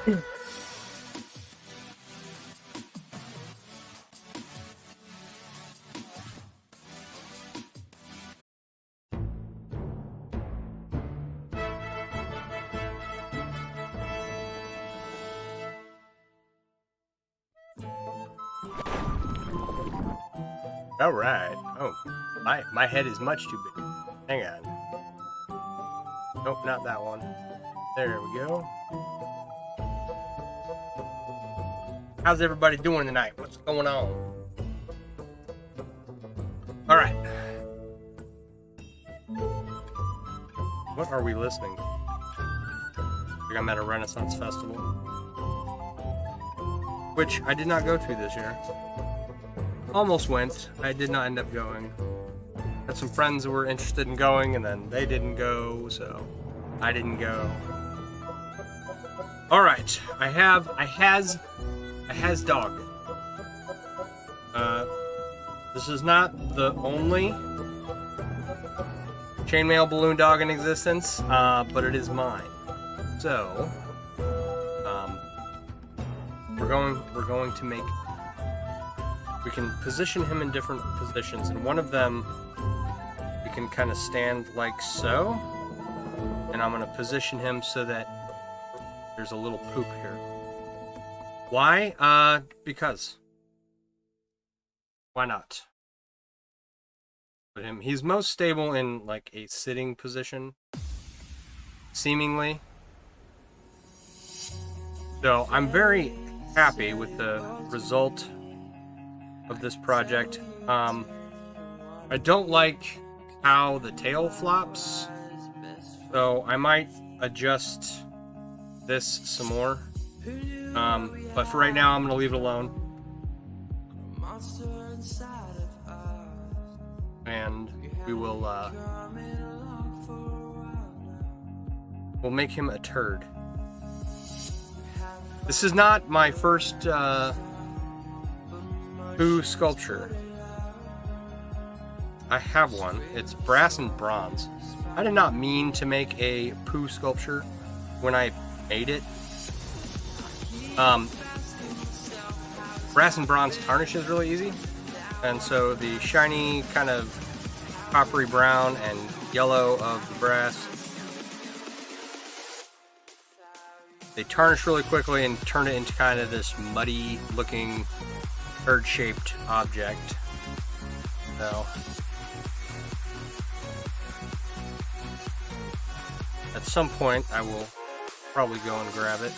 All right. Oh, my head is much too big. Hang on. Nope, not that one. There we go. How's everybody doing tonight? What's going on? All right. What are we listening to? I think I'm at a Renaissance festival, which I did not go to this year. Almost went. I did not end up going. Had some friends who were interested in going, and then they didn't go, so I didn't go. All right, I has dog. This is not the only chainmail balloon dog in existence, but it is mine. So, we're going to make. We can position him in different positions, and one of them we can kind of stand like so, and I'm going to position him so that there's a little poop here. Why? Because. Why not? Put him. He's most stable in like a sitting position, seemingly. So I'm very happy with the result of this project. I don't like how the tail flops, so I might adjust this some more. But for right now, I'm gonna leave it alone. And we will we'll make him a turd. This is not my first poo sculpture. I have one. It's brass and bronze. I did not mean to make a poo sculpture when I made it. Brass and bronze tarnish is really easy, and so the shiny kind of coppery brown and yellow of the brass, they tarnish really quickly and turn it into kind of this muddy looking bird-shaped object. So at some point I will probably go and grab it.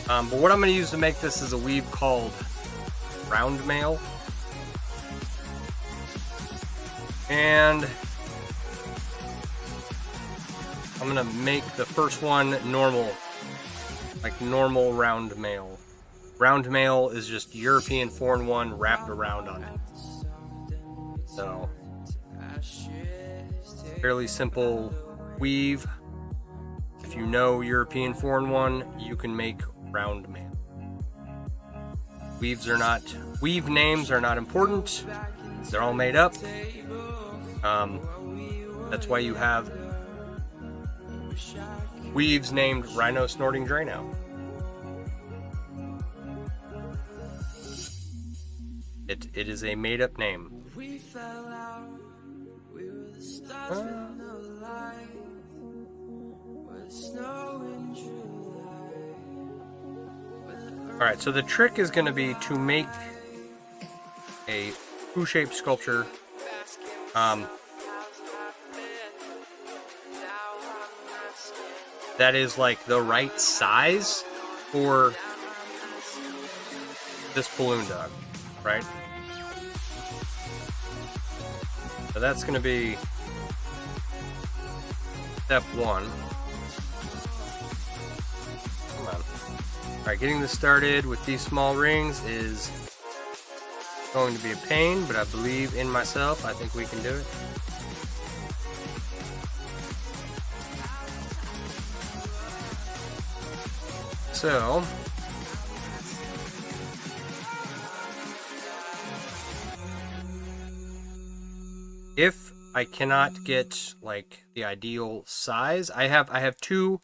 But what I'm going to use to make this is a weave called round mail. And I'm going to make the first one normal, like normal round mail. Round mail is just European foreign one wrapped around on it. So, fairly simple weave. If you know European foreign one, you can make round mail. Weave names are not important. They're all made up. That's why you have weaves named Rhino Snorting Drano. It is a made up name. Alright, so the trick is going to be to make a poo-shaped sculpture that is like the right size for this balloon dog, right? So that's going to be step one. Come on. Alright, getting this started with these small rings is going to be a pain, but I believe in myself. I think we can do it. So, if I cannot get like the ideal size, I have two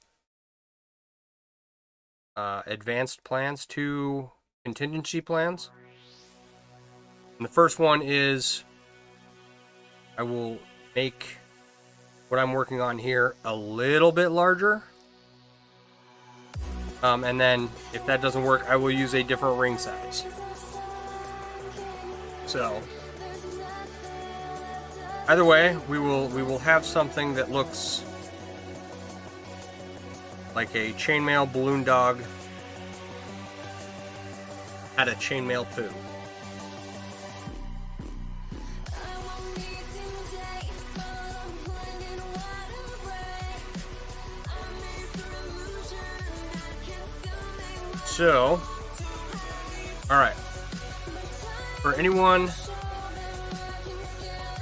advanced plans, 2 contingency plans. And the first one is I will make what I'm working on here a little bit larger. And then if that doesn't work, I will use a different ring size. So either way, we will have something that looks like a chainmail balloon dog at a chainmail poo. So, alright. For anyone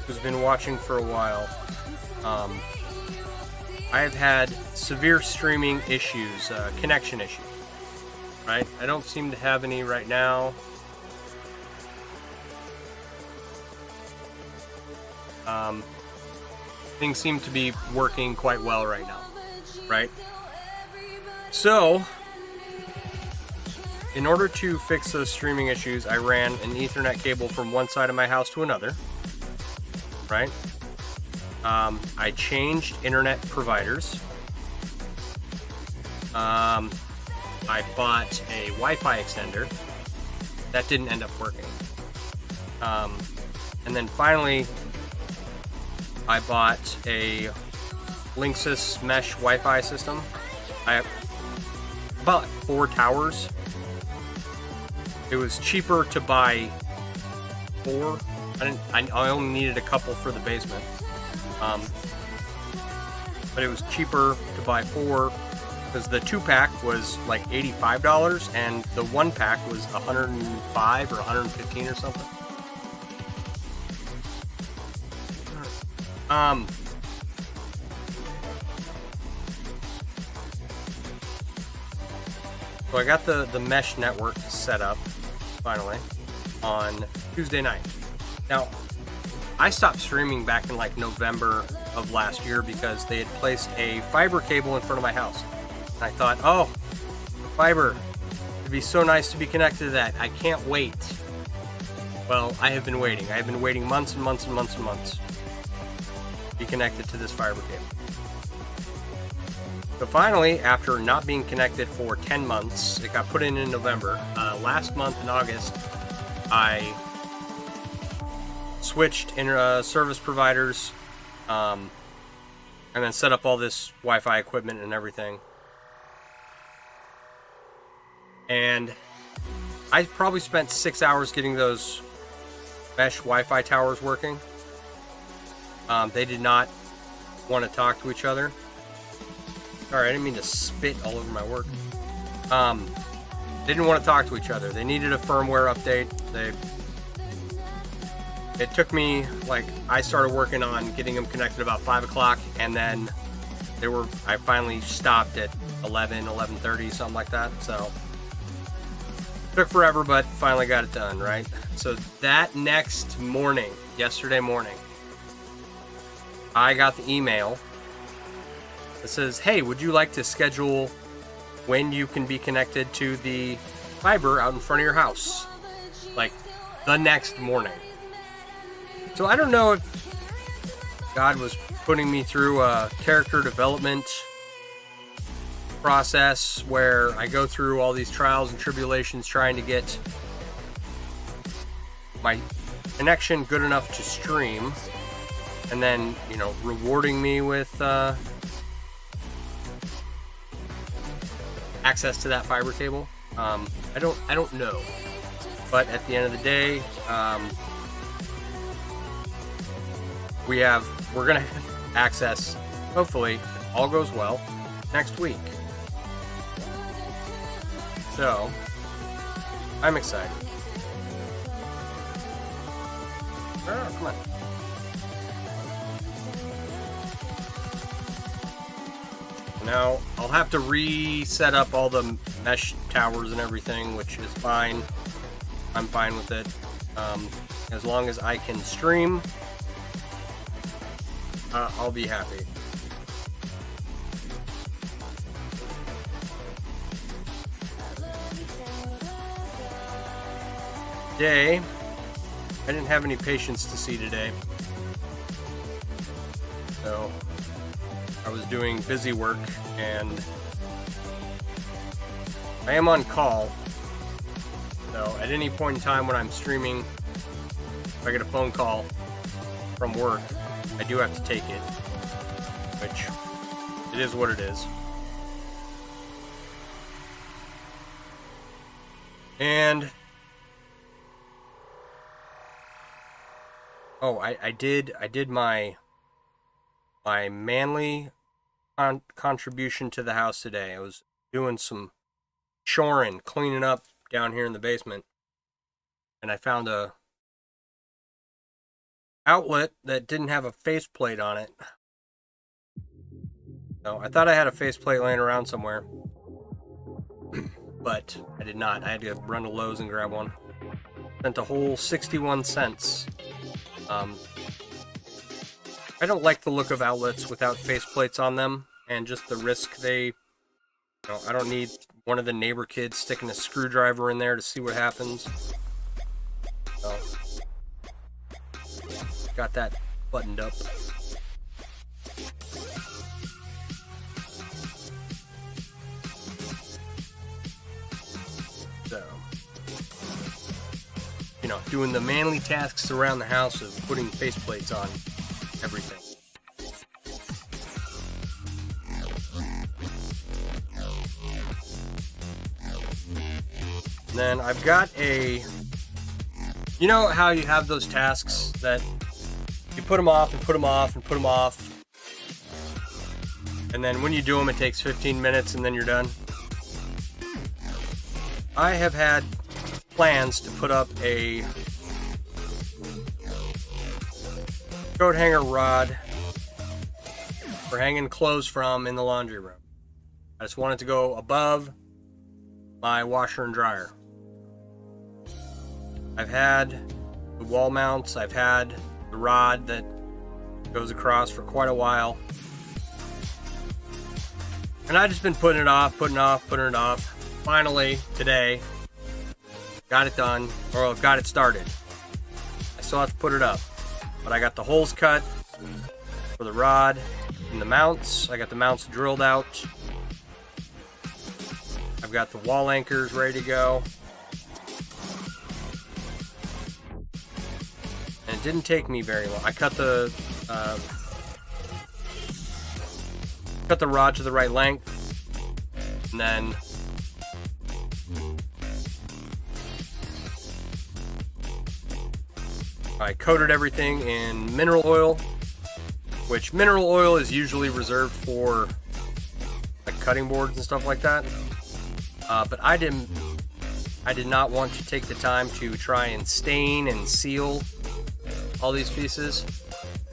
who's been watching for a while, I have had severe streaming issues, connection issues, right? I don't seem to have any right now. Things seem to be working quite well right now, right? So, in order to fix those streaming issues, I ran an Ethernet cable from one side of my house to another, right? I changed internet providers. I bought a Wi-Fi extender. That didn't end up working. And then finally, I bought a Linksys mesh Wi-Fi system. I bought 4 towers. It was cheaper to buy 4. I only needed a couple for the basement. But it was cheaper to buy 4 because the 2-pack was like $85 and the 1-pack was $105 or $115 or something. So I got the mesh network set up finally on Tuesday night. Now, I stopped streaming back in like November of last year because they had placed a fiber cable in front of my house. And I thought, oh, fiber, it'd be so nice to be connected to that. I can't wait. Well, I have been waiting. I have been waiting months and months and months and months to be connected to this fiber cable. So finally, after not being connected for 10 months, it got put in November. Last month in August, I switched service providers and then set up all this Wi-Fi equipment and everything. And I probably spent 6 hours getting those mesh Wi-Fi towers working. They did not want to talk to each other. Sorry, I didn't mean to spit all over my work. They didn't want to talk to each other. They needed a firmware update. It took me, like, I started working on getting them connected about 5 o'clock, and then I finally stopped at 11:30, something like that. So took forever, but finally got it done, right? So that next morning, yesterday morning, I got the email. It says, hey, would you like to schedule when you can be connected to the fiber out in front of your house? Like, the next morning. So I don't know if God was putting me through a character development process where I go through all these trials and tribulations trying to get my connection good enough to stream, and then, you know, rewarding me with access to that fiber cable. I don't know, but at the end of the day, we're gonna have access, hopefully if all goes well, next week. So I'm excited. Oh, come on. Now, I'll have to reset up all the mesh towers and everything, which is fine. I'm fine with it. As long as I can stream, I'll be happy. Today, I didn't have any patients to see today. So, I was doing busy work, and I am on call. So, at any point in time when I'm streaming, if I get a phone call from work, I do have to take it, which it is what it is. And oh, I did my manly contribution to the house today. I was doing some shoring, cleaning up down here in the basement, and I found a outlet that didn't have a faceplate on it. So I thought I had a faceplate laying around somewhere, but I did not. I had to run to Lowe's and grab one. Spent a whole 61 cents. I don't like the look of outlets without faceplates on them, and just the risk I don't need one of the neighbor kids sticking a screwdriver in there to see what happens. So, got that buttoned up. So, doing the manly tasks around the house of putting faceplates on everything. And then I've got you know how you have those tasks that you put them off and put them off and put them off, and then when you do them it takes 15 minutes and then you're done? I have had plans to put up a coat hanger rod for hanging clothes from in the laundry room. I just want it to go above my washer and dryer. I've had the wall mounts, I've had the rod that goes across for quite a while, and I've just been putting it off. Finally, today, got it done, or got it started. I still have to put it up, but I got the holes cut for the rod and the mounts. I got the mounts drilled out. I've got the wall anchors ready to go. And it didn't take me very long. I cut the rod to the right length, and then I coated everything in mineral oil, which mineral oil is usually reserved for like cutting boards and stuff like that. But I did not want to take the time to try and stain and seal all these pieces.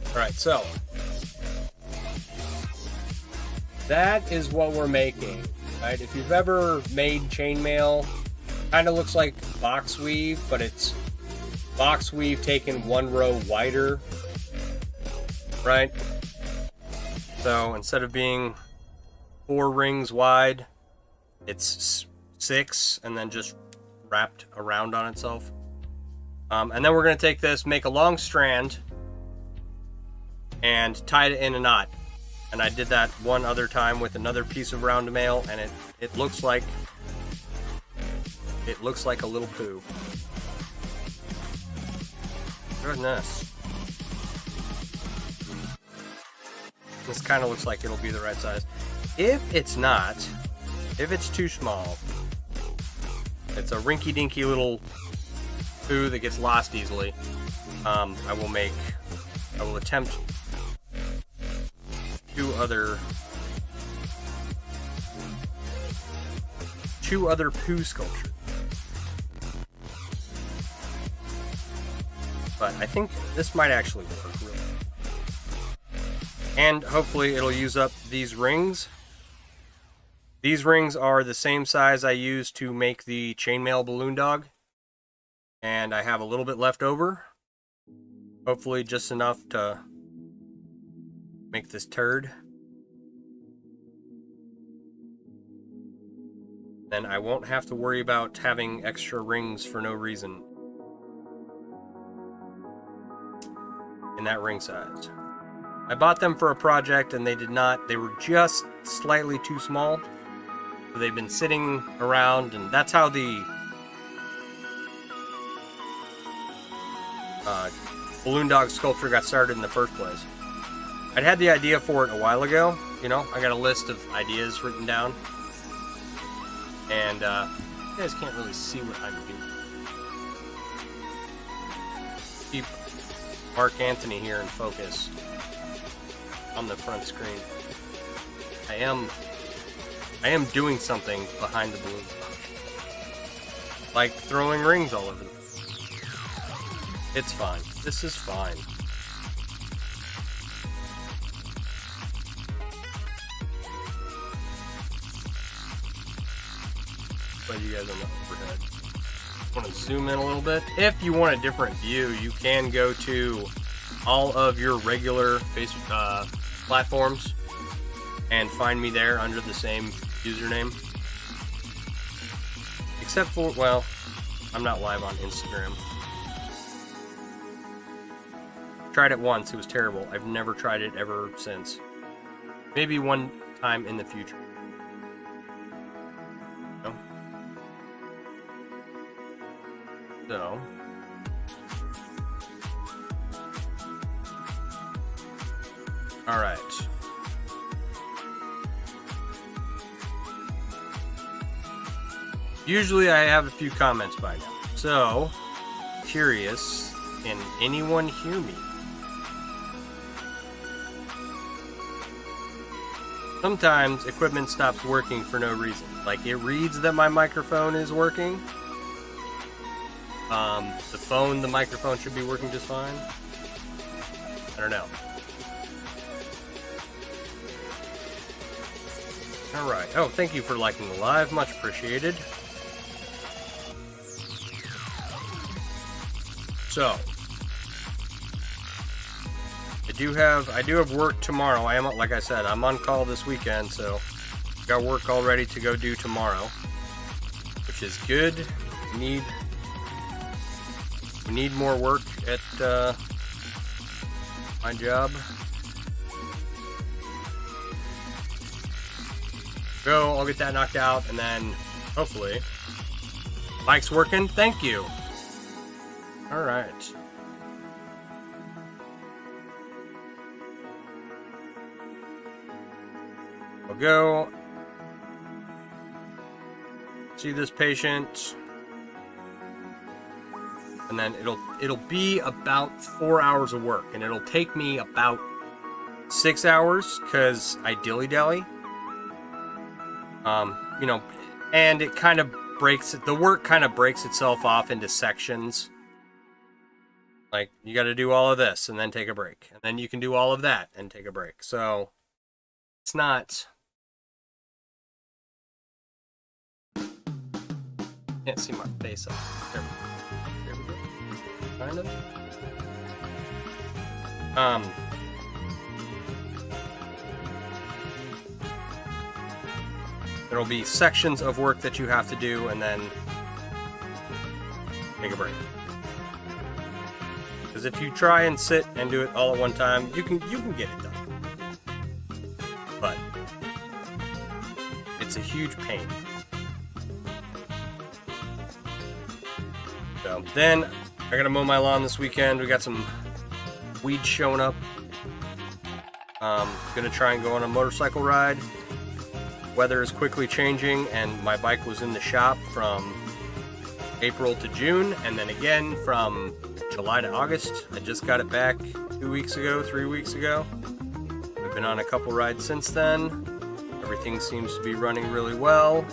Alright, so that is what we're making. Right? If you've ever made chainmail, kind of looks like box weave, but it's box weave taken one row wider, right? So instead of being 4 rings wide, it's 6 and then just wrapped around on itself. And then we're going to take this, make a long strand, and tie it in a knot. And I did that one other time with another piece of round mail, and it looks like a little poo. Goodness. This kind of looks like it'll be the right size. If it's not, if it's too small, it's a rinky-dinky little poo that gets lost easily, I will attempt two other poo sculptures. But I think this might actually work really well. And hopefully it'll use up these rings. These rings are the same size I used to make the chainmail balloon dog. And I have a little bit left over. Hopefully just enough to make this turd. Then I won't have to worry about having extra rings for no reason. in that ring size. I bought them for a project and they were just slightly too small. So they've been sitting around, and that's how the Balloon Dog sculpture got started in the first place. I'd had the idea for it a while ago. You know, I got a list of ideas written down. And you guys can't really see what I'm doing. Keep Mark Anthony here in focus on the front screen. I am doing something behind the balloon. Like throwing rings all over the place. It's fine. This is fine. But you guys on the overhead. Want to zoom in a little bit? If you want a different view, you can go to all of your regular Facebook platforms and find me there under the same username. Except for, well, I'm not live on Instagram. Tried it once, it was terrible. I've never tried it ever since. Maybe one time in the future. No? So, all right. Usually I have a few comments by now. So, curious, can anyone hear me? Sometimes equipment stops working for no reason. Like it reads that my microphone is working. The phone, the microphone should be working just fine. I don't know. Alright. Oh, thank you for liking the live. Much appreciated. So, I do have work tomorrow. I am, like I said, I'm on call this weekend, so got work all ready to go do tomorrow, which is good. We need more work at my job. So I'll get that knocked out, and then hopefully, mic's working. Thank you. All right. I'll go see this patient, and then it'll be about 4 hours of work, and it'll take me about 6 hours because I dilly-dally. You know, and it kind of the work kind of breaks itself off into sections. Like, you got to do all of this and then take a break. And then you can do all of that and take a break. So, it's not... Can't see my face up there. There we go. Kind of. There'll be sections of work that you have to do, and then take a break. Because if you try and sit and do it all at one time, you can get it done. But it's a huge pain. So then I gotta mow my lawn this weekend. We got some weeds showing up. Gonna try and go on a motorcycle ride. Weather is quickly changing, and my bike was in the shop from April to June, and then again from July to August. I just got it back 3 weeks ago. We've been on a couple rides since then. Everything seems to be running really well.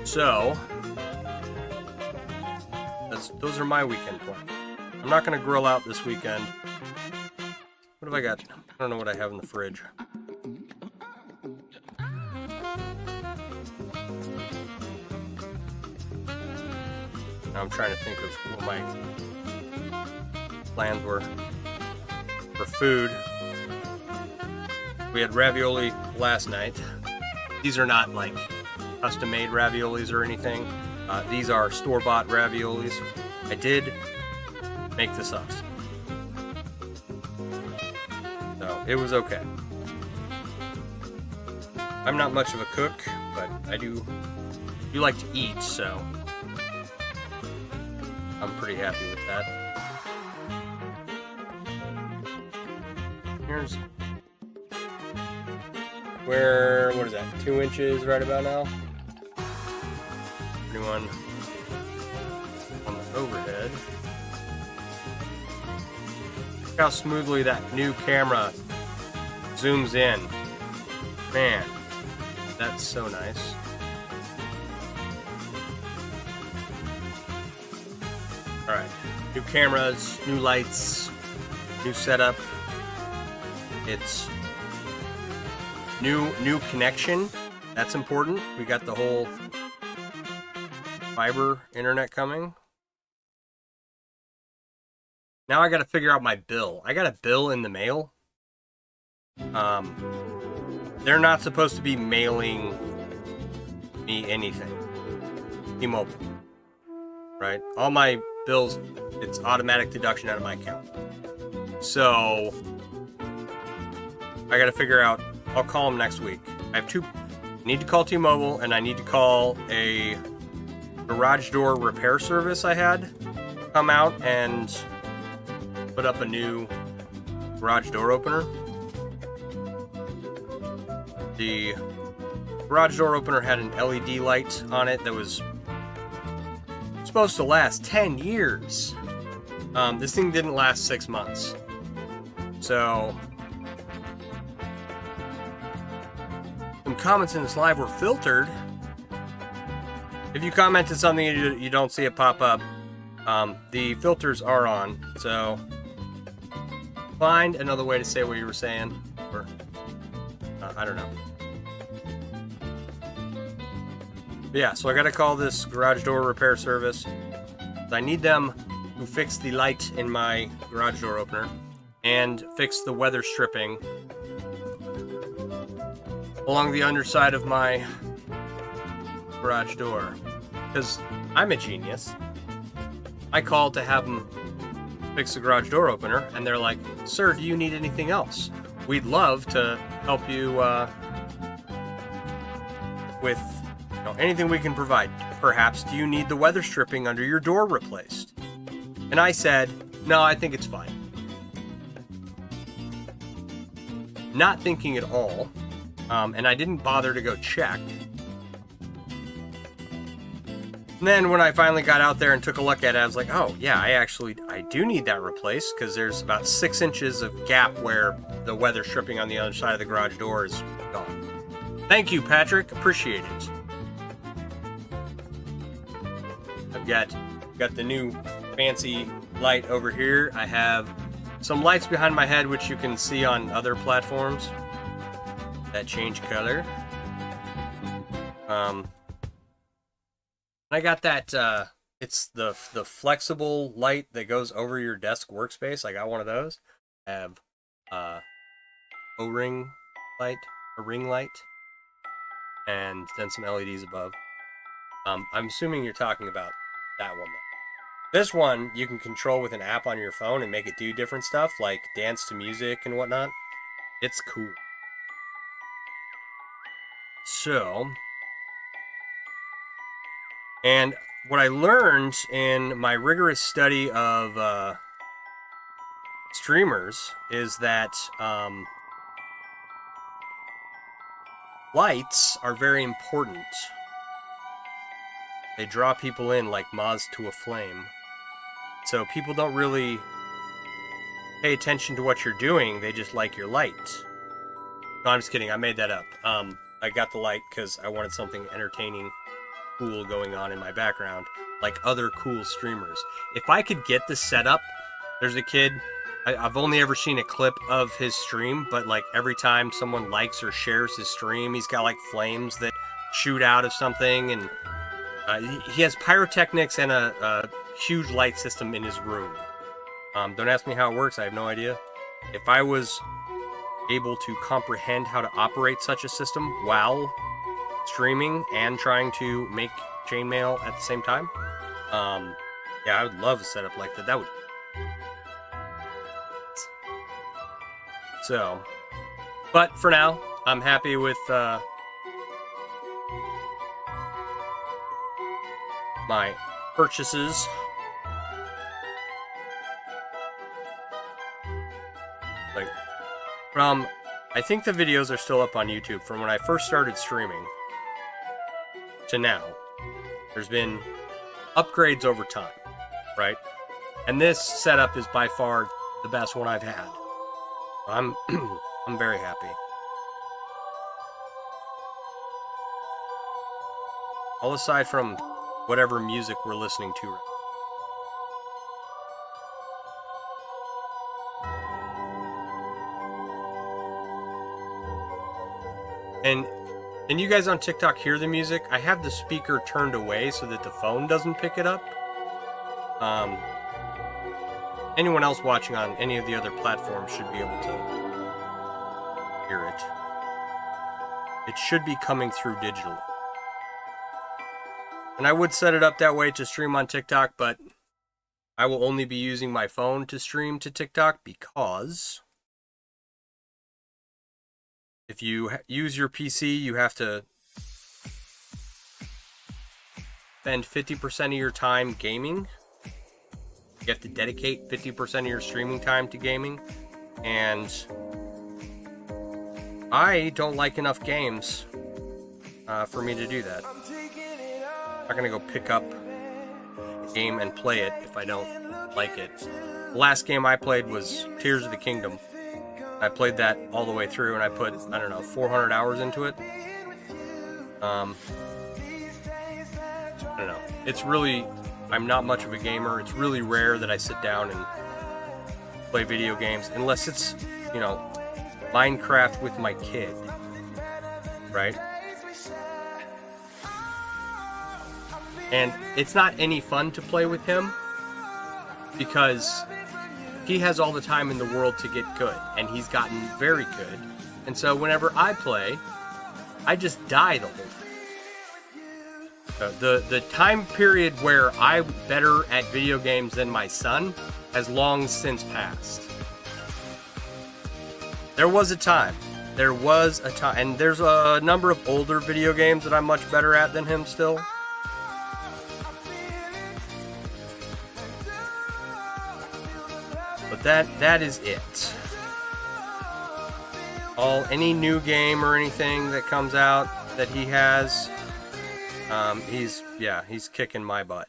So, those are my weekend plans. I'm not going to grill out this weekend. What have I got? I don't know what I have in the fridge. Now I'm trying to think of what my plans were for food. We had ravioli last night. These are not like custom-made raviolis or anything. These are store-bought raviolis. I did make the sauce, so it was okay. I'm not much of a cook, but I do like to eat, so I'm pretty happy with that. Here's where, what is that, 2 inches right about now? Anyone on the overhead. Look how smoothly that new camera zooms in. Man, that's so nice. Alright, new cameras, new lights, new setup. It's new connection. That's important. We got the whole fiber internet coming. Now I gotta figure out my bill. I got a bill in the mail. They're not supposed to be mailing me anything. T-Mobile. Right? All my bills, it's automatic deduction out of my account. So I gotta figure out, I'll call them next week. I need to call T-Mobile, and I need to call a garage door repair service I had come out and put up a new garage door opener. The garage door opener had an LED light on it that was supposed to last 10 years. This thing didn't last 6 months. So some comments in this live were filtered. If you commented something and you don't see it pop up, the filters are on. So find another way to say what you were saying, or I don't know. But yeah, so I gotta call this garage door repair service. I need them to fix the light in my garage door opener and fix the weather stripping along the underside of my garage door. Because I'm a genius. I called to have them fix the garage door opener, and they're like, "Sir, do you need anything else? We'd love to help you with anything we can provide. Perhaps do you need the weather stripping under your door replaced?" And I said, "No, I think it's fine." Not thinking at all, and I didn't bother to go check. And then when I finally got out there and took a look at it, I was like, oh yeah, I do need that replaced, because there's about 6 inches of gap where the weather stripping on the other side of the garage door is gone. Thank you, Patrick. Appreciate it. I've got the new fancy light over here. I have some lights behind my head, which you can see on other platforms that change color. I got that, it's the flexible light that goes over your desk workspace. I got one of those. I have a ring light, and then some LEDs above. I'm assuming you're talking about that one. This one you can control with an app on your phone and make it do different stuff, like dance to music and whatnot. It's cool. So, and what I learned in my rigorous study of streamers is that lights are very important. They draw people in like moths to a flame. So people don't really pay attention to what you're doing, they just like your light. No, I'm just kidding, I made that up. I got the light because I wanted something entertaining, cool going on in my background, like other cool streamers. If I could get this set up, there's a kid, I've only ever seen a clip of his stream, but like every time someone likes or shares his stream, he's got like flames that shoot out of something, and he has pyrotechnics and a huge light system in his room. Don't ask me how it works, I have no idea. If I was able to comprehend how to operate such a system while streaming and trying to make chainmail at the same time. Yeah, I would love a setup like that. That would. So, but for now, I'm happy with my purchases. Like, I think the videos are still up on YouTube from when I first started streaming to now. There's been upgrades over time, right? And this setup is by far the best one I've had. I'm I'm very happy. All aside from whatever music we're listening to right now. And you guys on TikTok hear the music? I have the speaker turned away so that the phone doesn't pick it up. Anyone else watching on any of the other platforms should be able to hear it. It should be coming through digitally. And I would set it up that way to stream on TikTok, but I will only be using my phone to stream to TikTok because if you use your PC, you have to spend 50% of your time gaming. You have to dedicate 50% of your streaming time to gaming. And I don't like enough games for me to do that. I'm not going to go pick up a game and play it if I don't like it. The last game I played was Tears of the Kingdom. I played that all the way through, and I put, I don't know, 400 hours into it. I don't know. It's really, I'm not much of a gamer. It's really rare that I sit down and play video games, unless it's, you know, Minecraft with my kid, right? And it's not any fun to play with him because he has all the time in the world to get good, and he's gotten very good. And so whenever I play, I just die the whole time. The time period where I'm better at video games than my son has long since passed. There was a time, and there's a number of older video games that I'm much better at than him still. But that is it. Any new game or anything that comes out that he has, he's kicking my butt.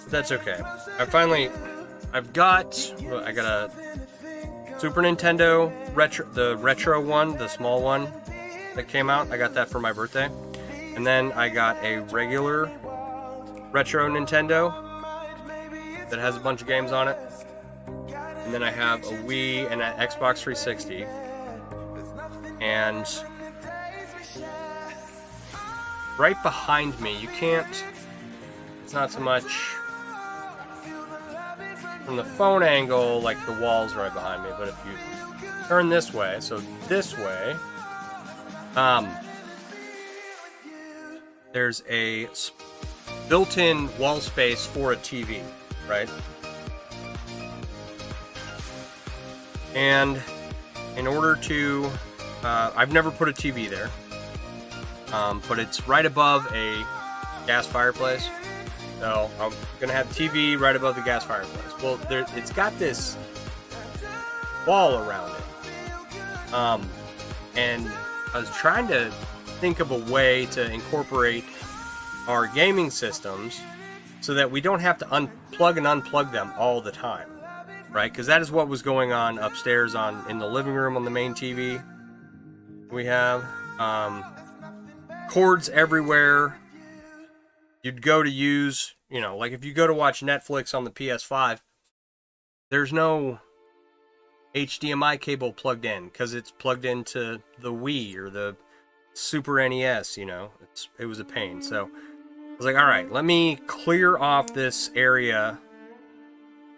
That's okay. I got a Super Nintendo the retro one, the small one that came out. I got that for my birthday. And then I got a regular retro Nintendo that has a bunch of games on it. And then I have a Wii and an Xbox 360. And right behind me, it's not so much from the phone angle, like the wall's right behind me, but if you turn this way, so this way, there's a built-in wall space for a TV, right? And in order to, I've never put a TV there, but it's right above a gas fireplace. So I'm gonna have TV right above the gas fireplace. Well, it's got this wall around it, and I was trying to think of a way to incorporate our gaming systems so that we don't have to unplug and unplug them all the time, right? Because that is what was going on upstairs in the living room on the main TV. We have cords everywhere. You'd go to use, like if you go to watch Netflix on the PS5, there's no HDMI cable plugged in because it's plugged into the Wii or the Super NES, it was a pain. So I was like, all right, let me clear off this area.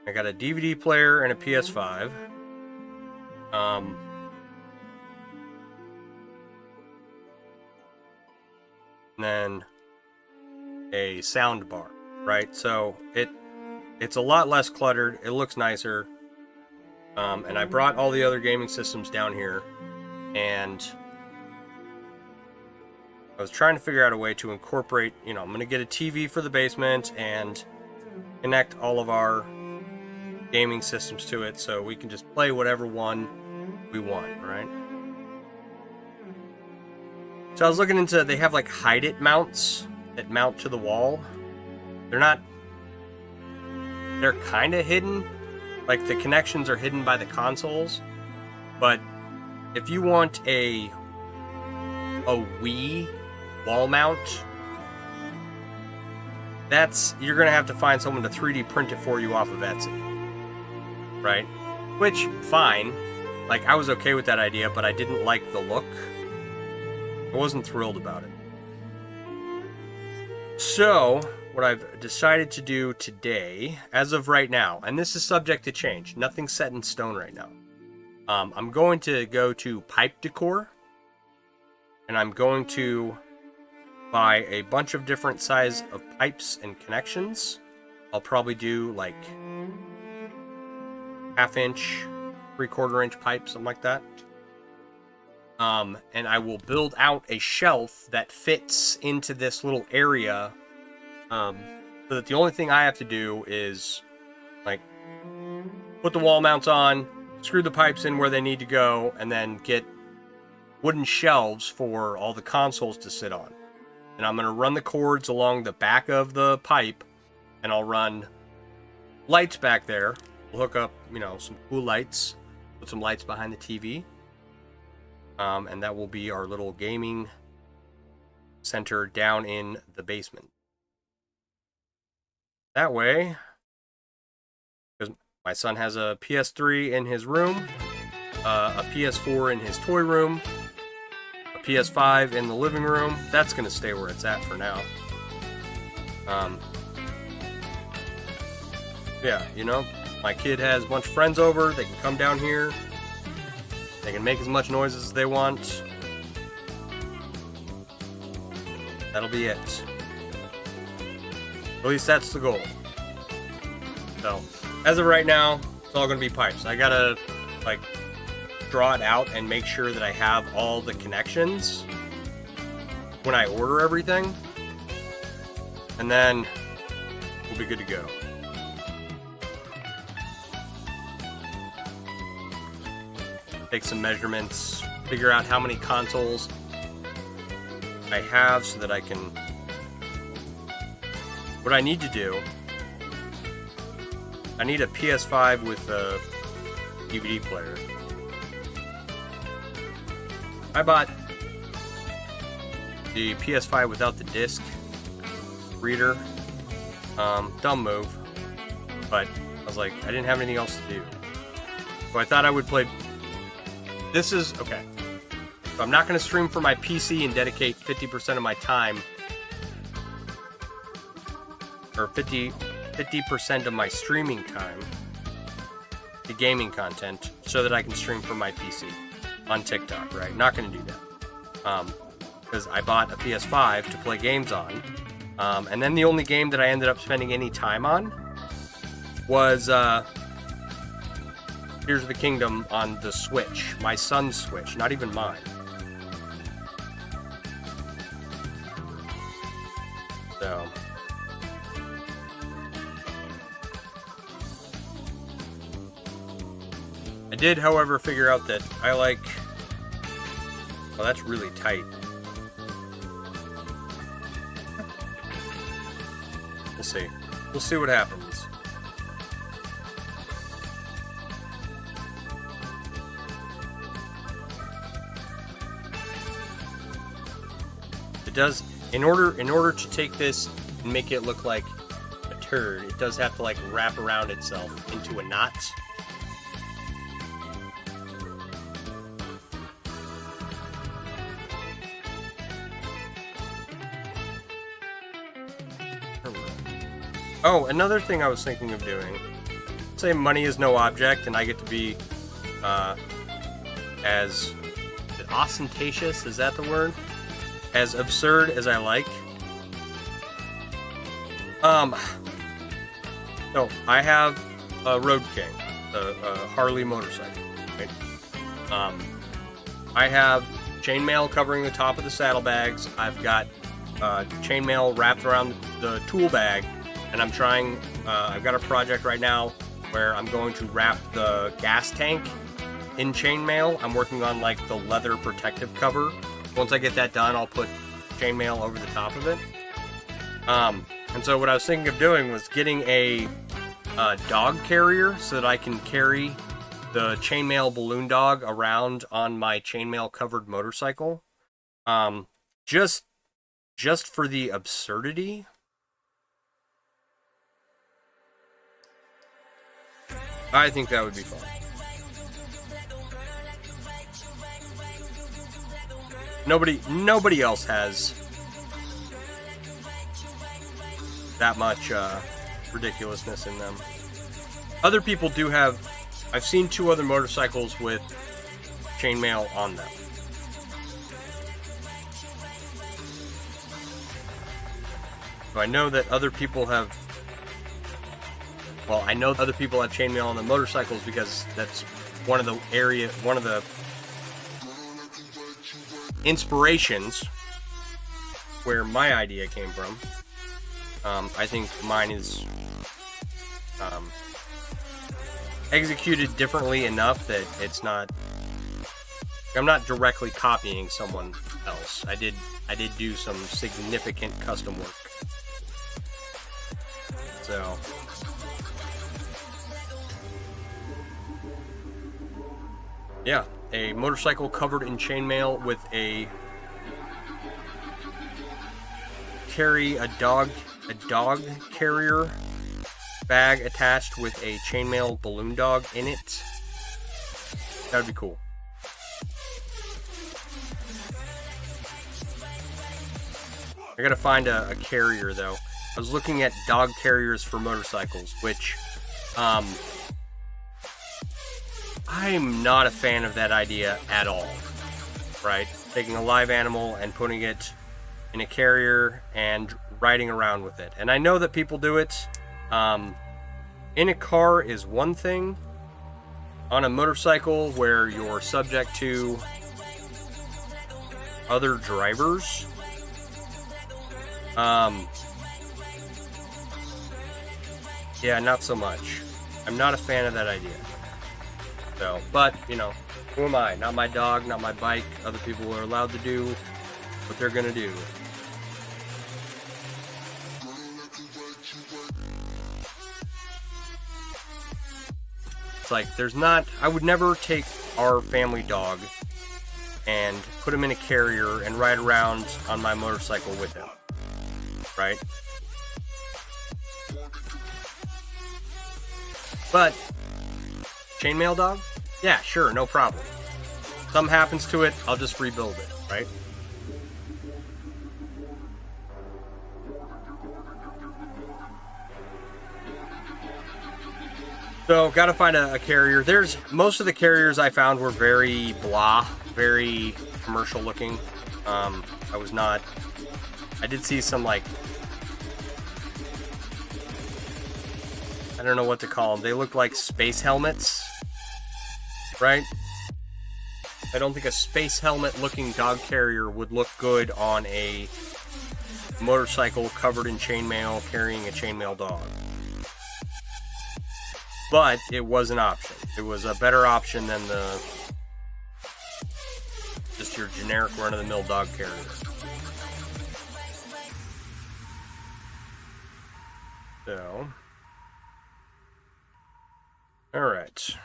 I got a DVD player and a PS5. and then a sound bar, right? So it's a lot less cluttered. It looks nicer. And I brought all the other gaming systems down here, and I was trying to figure out a way to incorporate, I'm going to get a TV for the basement and connect all of our gaming systems to it so we can just play whatever one we want, right? So I was looking into, they have like hide it mounts that mount to the wall. They're kind of hidden. Like the connections are hidden by the consoles. But if you want a Wii wall mount, you're going to have to find someone to 3D print it for you off of Etsy. Right? Which, fine. Like, I was okay with that idea, but I didn't like the look. I wasn't thrilled about it. So, what I've decided to do today, as of right now, and this is subject to change, nothing's set in stone right now. I'm going to go to Pipe Decor, and I'm going to buy a bunch of different size of pipes and connections. I'll probably do like 1/2 inch, 3/4 inch pipe, something like that. And I will build out a shelf that fits into this little area, so that the only thing I have to do is like put the wall mounts on, screw the pipes in where they need to go, and then get wooden shelves for all the consoles to sit on. And I'm going to run the cords along the back of the pipe, and I'll run lights back there. We'll hook up, some cool lights, put some lights behind the TV. And that will be our little gaming center down in the basement. That way, because my son has a PS3 in his room, a PS4 in his toy room, a PS5 in the living room. That's going to stay where it's at for now. Yeah, my kid has a bunch of friends over. They can come down here. They can make as much noise as they want. That'll be it. At least that's the goal. So, as of right now, it's all going to be pipes. I gotta, draw it out and make sure that I have all the connections when I order everything. And then we'll be good to go. Take some measurements, figure out how many consoles I have so that I can... What I need to do, I need a PS5 with a DVD player. I bought the PS5 without the disc reader. Dumb move, but I was like, I didn't have anything else to do. So I thought I would play... This is... Okay. So I'm not going to stream for my PC and dedicate 50% of my time, or 50% of my streaming time to gaming content so that I can stream from my PC on TikTok, right? Not going to do that. Because I bought a PS5 to play games on. And then the only game that I ended up spending any time on was Tears of the Kingdom on the Switch. My son's Switch, not even mine. So... I did, however, figure out that I like... Well, that's really tight. We'll see. We'll see what happens. It does... In order to take this and make it look like a turd, it does have to, wrap around itself into a knot. Oh, another thing I was thinking of doing. Say money is no object, and I get to be, as ostentatious, is that the word? as absurd as I like. So I have a Road King, a Harley motorcycle. Right? I have chainmail covering the top of the saddlebags. I've got chainmail wrapped around the tool bag, and I'm trying. I've got a project right now where I'm going to wrap the gas tank in chainmail. I'm working on like the leather protective cover. Once I get that done, I'll put chainmail over the top of it. And so what I was thinking of doing was getting a dog carrier so that I can carry the chainmail balloon dog around on my chainmail covered motorcycle. Just for the absurdity. I think that would be fun. Nobody else has that much ridiculousness in them. Other people do have. I've seen 2 other motorcycles with chainmail on them. So I know that other people have. Well, I know other people have chainmail on the motorcycles because that's one of the inspirations where my idea came from. I think mine is executed differently enough that it's not. I'm not directly copying someone else. I did do some significant custom work. So. Yeah, a motorcycle covered in chainmail with a dog carrier bag attached with a chainmail balloon dog in it. That would be cool. I gotta find a carrier though. I was looking at dog carriers for motorcycles, which I'm not a fan of that idea at all, right? Taking a live animal and putting it in a carrier and riding around with it. And I know that people do it. In a car is one thing. On a motorcycle where you're subject to other drivers, yeah, not so much. I'm not a fan of that idea. So, but, you know, who am I? Not my dog, not my bike. Other people are allowed to do what they're gonna do. It's like, I would never take our family dog and put him in a carrier and ride around on my motorcycle with him. Right? But chainmail dog? Yeah, sure, no problem. Something happens to it, I'll just rebuild it, right? So, gotta find a carrier. Most of the carriers I found were very blah, very commercial looking. I did see some, like, I don't know what to call them. They look like space helmets, right? I don't think a space helmet looking dog carrier would look good on a motorcycle covered in chainmail carrying a chainmail dog. But it was an option. It was a better option than just your generic run-of-the-mill dog carrier. So, all right.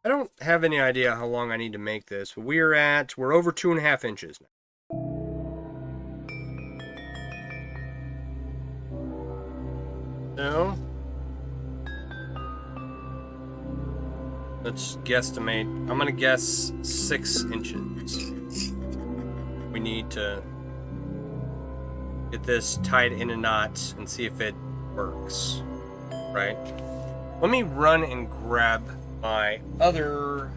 I don't have any idea how long I need to make this, but we're over 2.5 inches now. So, let's guesstimate. I'm gonna guess 6 inches. We need to get this tied in a knot and see if it works. Right? Let me run and grab my other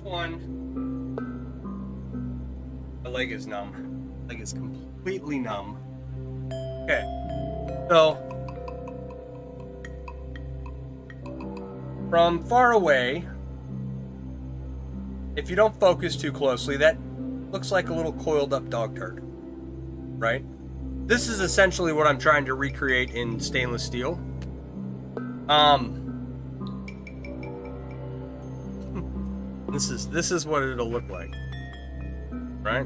one, my leg is numb. Leg is completely numb. Okay, so from far away, if you don't focus too closely, that looks like a little coiled up dog turd, right? This is essentially what I'm trying to recreate in stainless steel. This is what it'll look like, right?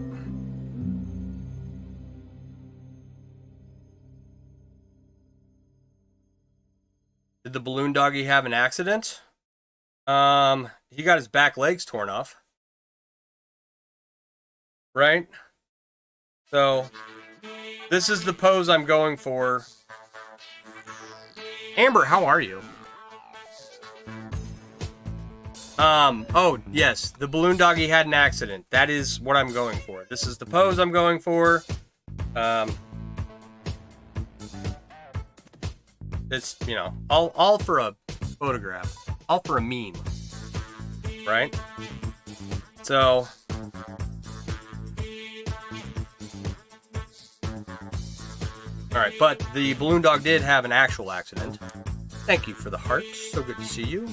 Did the balloon doggy have an accident? He got his back legs torn off, right? So this is the pose I'm going for. Amber, how are you? Oh, yes, the balloon doggy had an accident. That is what I'm going for. This is the pose I'm going for. It's, you know, all for a photograph. All for a meme. Right? So... Alright, but the balloon dog did have an actual accident. Thank you for the heart. So good to see you.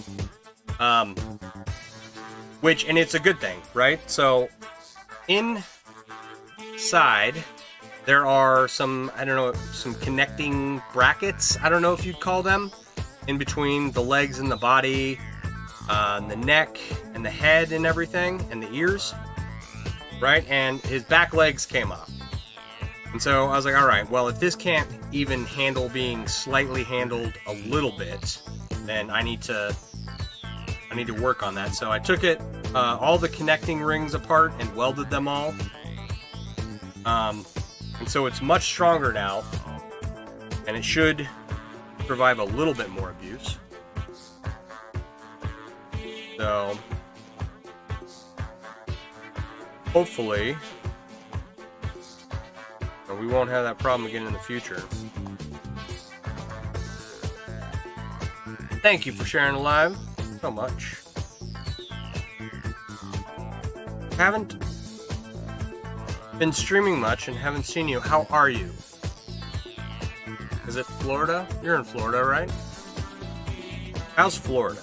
Which, and it's a good thing, right? So, inside, there are some, I don't know, some connecting brackets, I don't know if you'd call them, in between the legs and the body, the neck, and the head and everything, and the ears, right? And his back legs came off. And so I was like, all right, well, if this can't even handle being slightly handled a little bit, then I need to work on that. So I took it, all the connecting rings apart and welded them all. And so it's much stronger now, and it should survive a little bit more abuse. So hopefully we won't have that problem again in the future. Thank you for sharing live so much. Haven't been streaming much and haven't seen you. How are you? Is it Florida? You're in Florida, right? How's Florida?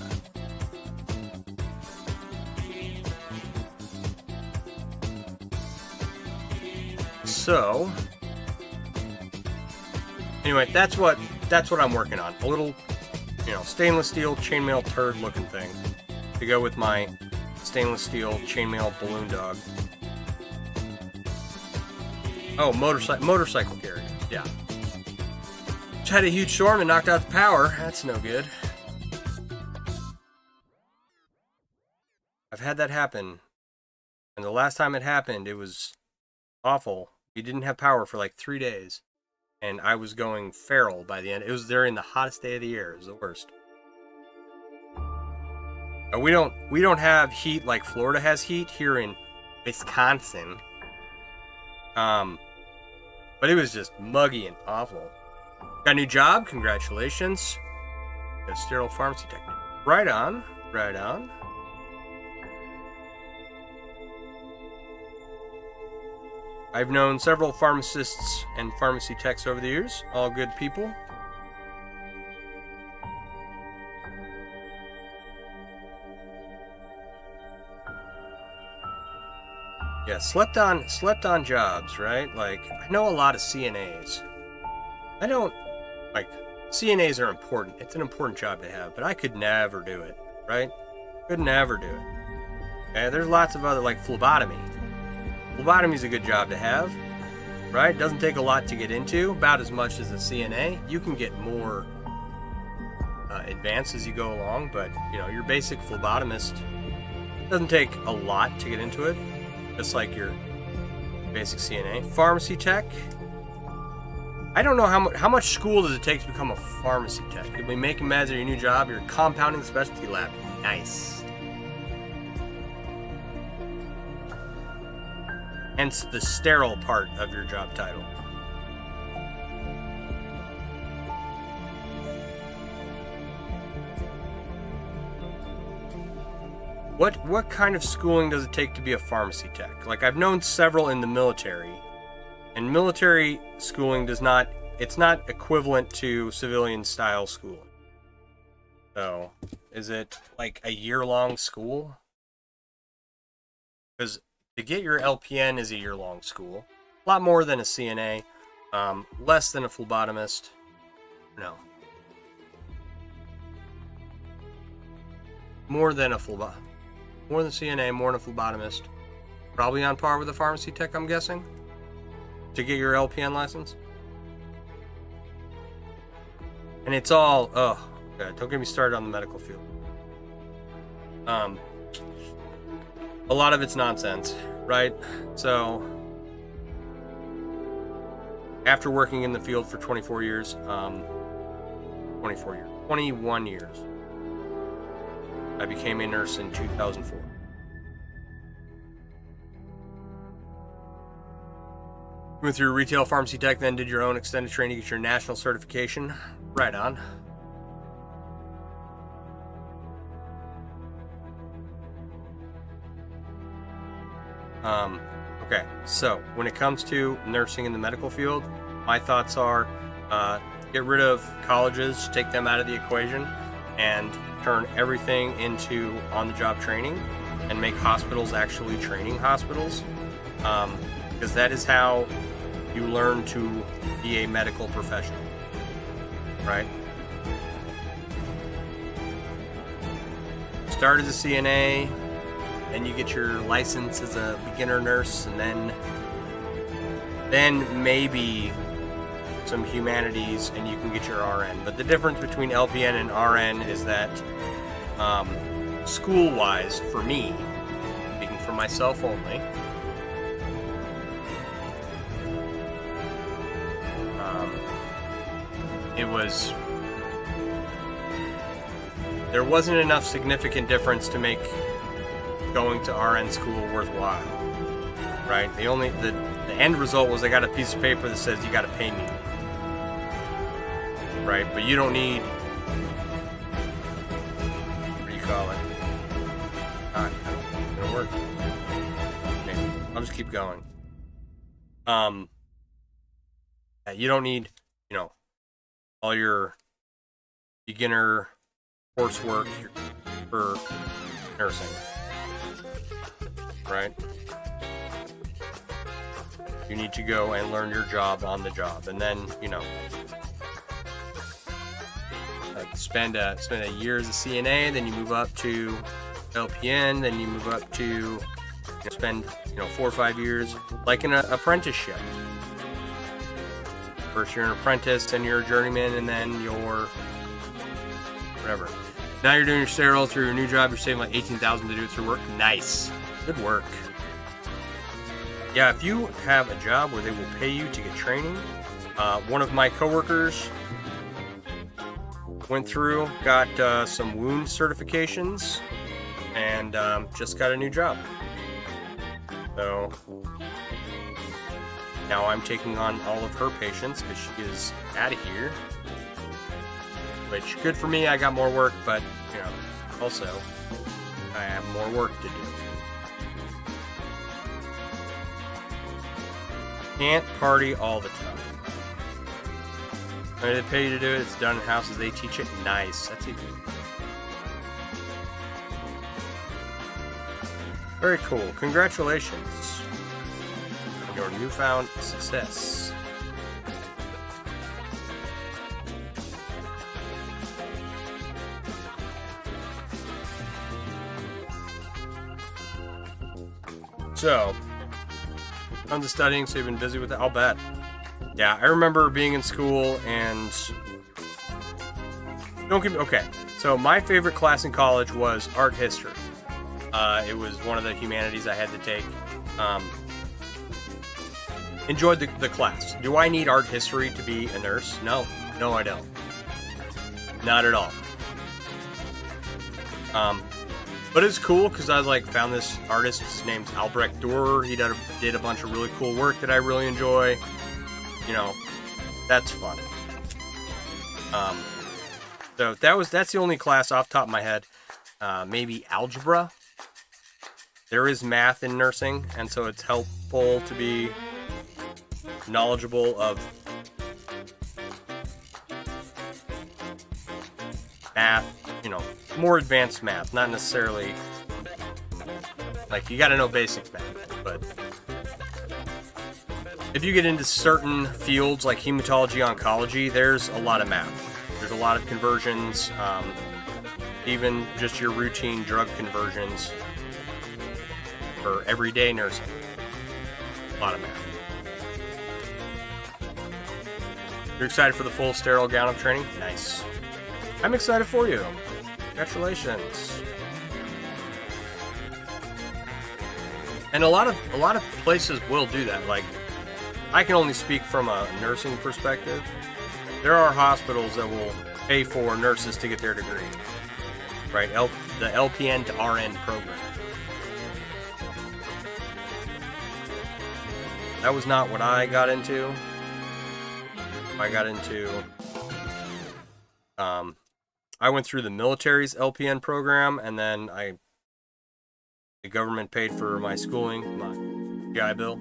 So, anyway, that's what I'm working on. A little, you know, stainless steel chainmail turd looking thing to go with my stainless steel chainmail balloon dog. Oh, motorcycle carrier. Yeah. Just had a huge storm and knocked out the power. That's no good. I've had that happen. And the last time it happened, it was awful. We didn't have power for like 3 days. And I was going feral by the end. It was during the hottest day of the year. It was the worst. We don't have heat like Florida has heat here in Wisconsin. But it was just muggy and awful. Got a new job? Congratulations. Got a sterile pharmacy technician. Right on. Right on. I've known several pharmacists and pharmacy techs over the years. All good people. Yeah, slept on jobs, right? Like, I know a lot of CNAs. I don't, like, CNAs are important. It's an important job to have, but I could never do it, right? Could never do it. Okay, there's lots of other, like phlebotomy. Phlebotomy's a good job to have, right? Doesn't take a lot to get into, about as much as a CNA. You can get more advanced as you go along, but, you know, your basic phlebotomist doesn't take a lot to get into it. Just like your basic CNA. Pharmacy tech. I don't know how much school does it take to become a pharmacy tech. You'll be making meds at your new job. You're compounding specialty lab. Nice. Hence the sterile part of your job title. what kind of schooling does it take to be a pharmacy tech? Like, I've known several in the military, and military schooling it's not equivalent to civilian style schooling. So, is it like a year-long school? Because to get your LPN is a year-long school. A lot more than a CNA. Less than a phlebotomist. No. More than CNA, more than a phlebotomist. Probably on par with a pharmacy tech, I'm guessing, to get your LPN license. And it's all, don't get me started on the medical field. A lot of it's nonsense, right? So, after working in the field for 21 years, I became a nurse in 2004. Went through retail pharmacy tech, then did your own extended training to get your national certification. Right on. Okay, so when it comes to nursing in the medical field, my thoughts are get rid of colleges, take them out of the equation, and turn everything into on-the-job training and make hospitals actually training hospitals, because that is how you learn to be a medical professional, right? Start as a CNA, then you get your license as a beginner nurse, and then maybe some humanities, and you can get your RN. But the difference between LPN and RN is that school-wise, for me, speaking for myself only, there wasn't enough significant difference to make going to RN school worthwhile, right? The end result was I got a piece of paper that says you got to pay me, right? But you don't need, what do you call it? It's gonna work. Okay, I'll just keep going. You don't need, all your beginner coursework for nursing, right? You need to go and learn your job on the job, and then spend a year as a CNA, then you move up to LPN, then you move up to spend 4 or 5 years like an apprenticeship. First you're an apprentice, then you're a journeyman, and then you're whatever. Now you're doing your sterile through your new job. You're saving like $18,000 to do it through work. Nice, good work. Yeah, if you have a job where they will pay you to get training, one of my coworkers went through, got some wound certifications, and just got a new job. So now I'm taking on all of her patients because she is out of here. Which, good for me, I got more work, but, also, I have more work to do. Can't party all the time. When they pay you to do it, it's done in houses, they teach it. Nice. That's it. Very cool. Congratulations on your newfound success. So, tons of studying, so you've been busy with it. I'll bet. Yeah, I remember being in school and okay. So my favorite class in college was art history. It was one of the humanities I had to take. Enjoyed the class. Do I need art history to be a nurse? No, I don't. Not at all. But it's cool because I was found this artist. His name's Albrecht Dürer. He did a bunch of really cool work that I really enjoy. That's fun. So that's the only class off the top of my head. Maybe algebra. there is math in nursing, and so it's helpful to be knowledgeable of math, you know, more advanced math, not necessarily like you got to know basic math, but if you get into certain fields like hematology, oncology, there's a lot of math. There's a lot of conversions, even just your routine drug conversions for everyday nursing. A lot of math. You're excited for the full sterile gown of training? Nice. I'm excited for you. Congratulations. And a lot of places will do that. Like, I can only speak from a nursing perspective. There are hospitals that will pay for nurses to get their degree, right? The LPN to RN program. That was not what I got into. I got into, I went through the military's LPN program, and then the government paid for my schooling, my GI Bill.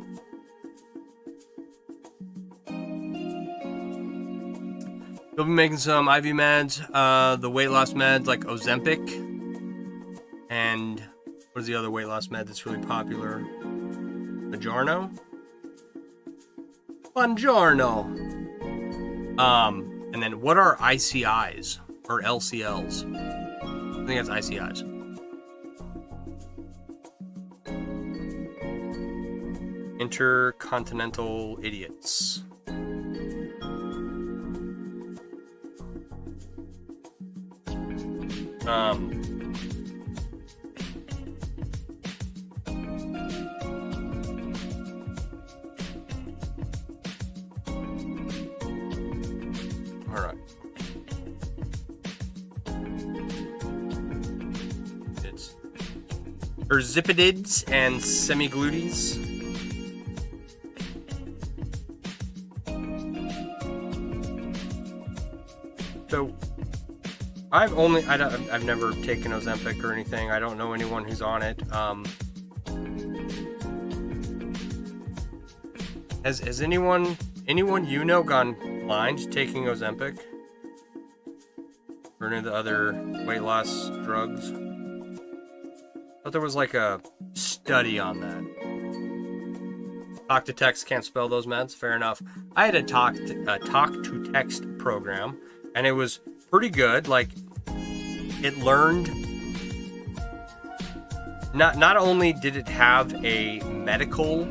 You'll be making some IV meds, the weight loss meds like Ozempic, and what is the other weight loss med that's really popular? Mounjaro? Mounjaro. And then what are ICIs or LCLs? I think that's ICIs. Intercontinental idiots. All right. It's erzipadids and semiglutes. So, I've never taken Ozempic or anything. I don't know anyone who's on it. Has anyone you know gone blind taking Ozempic or any of the other weight loss drugs? I thought there was like a study on that. Talk to text, can't spell those meds. Fair enough. I had a talk to text program, and it was pretty good. Like, it learned. Not only did it have a medical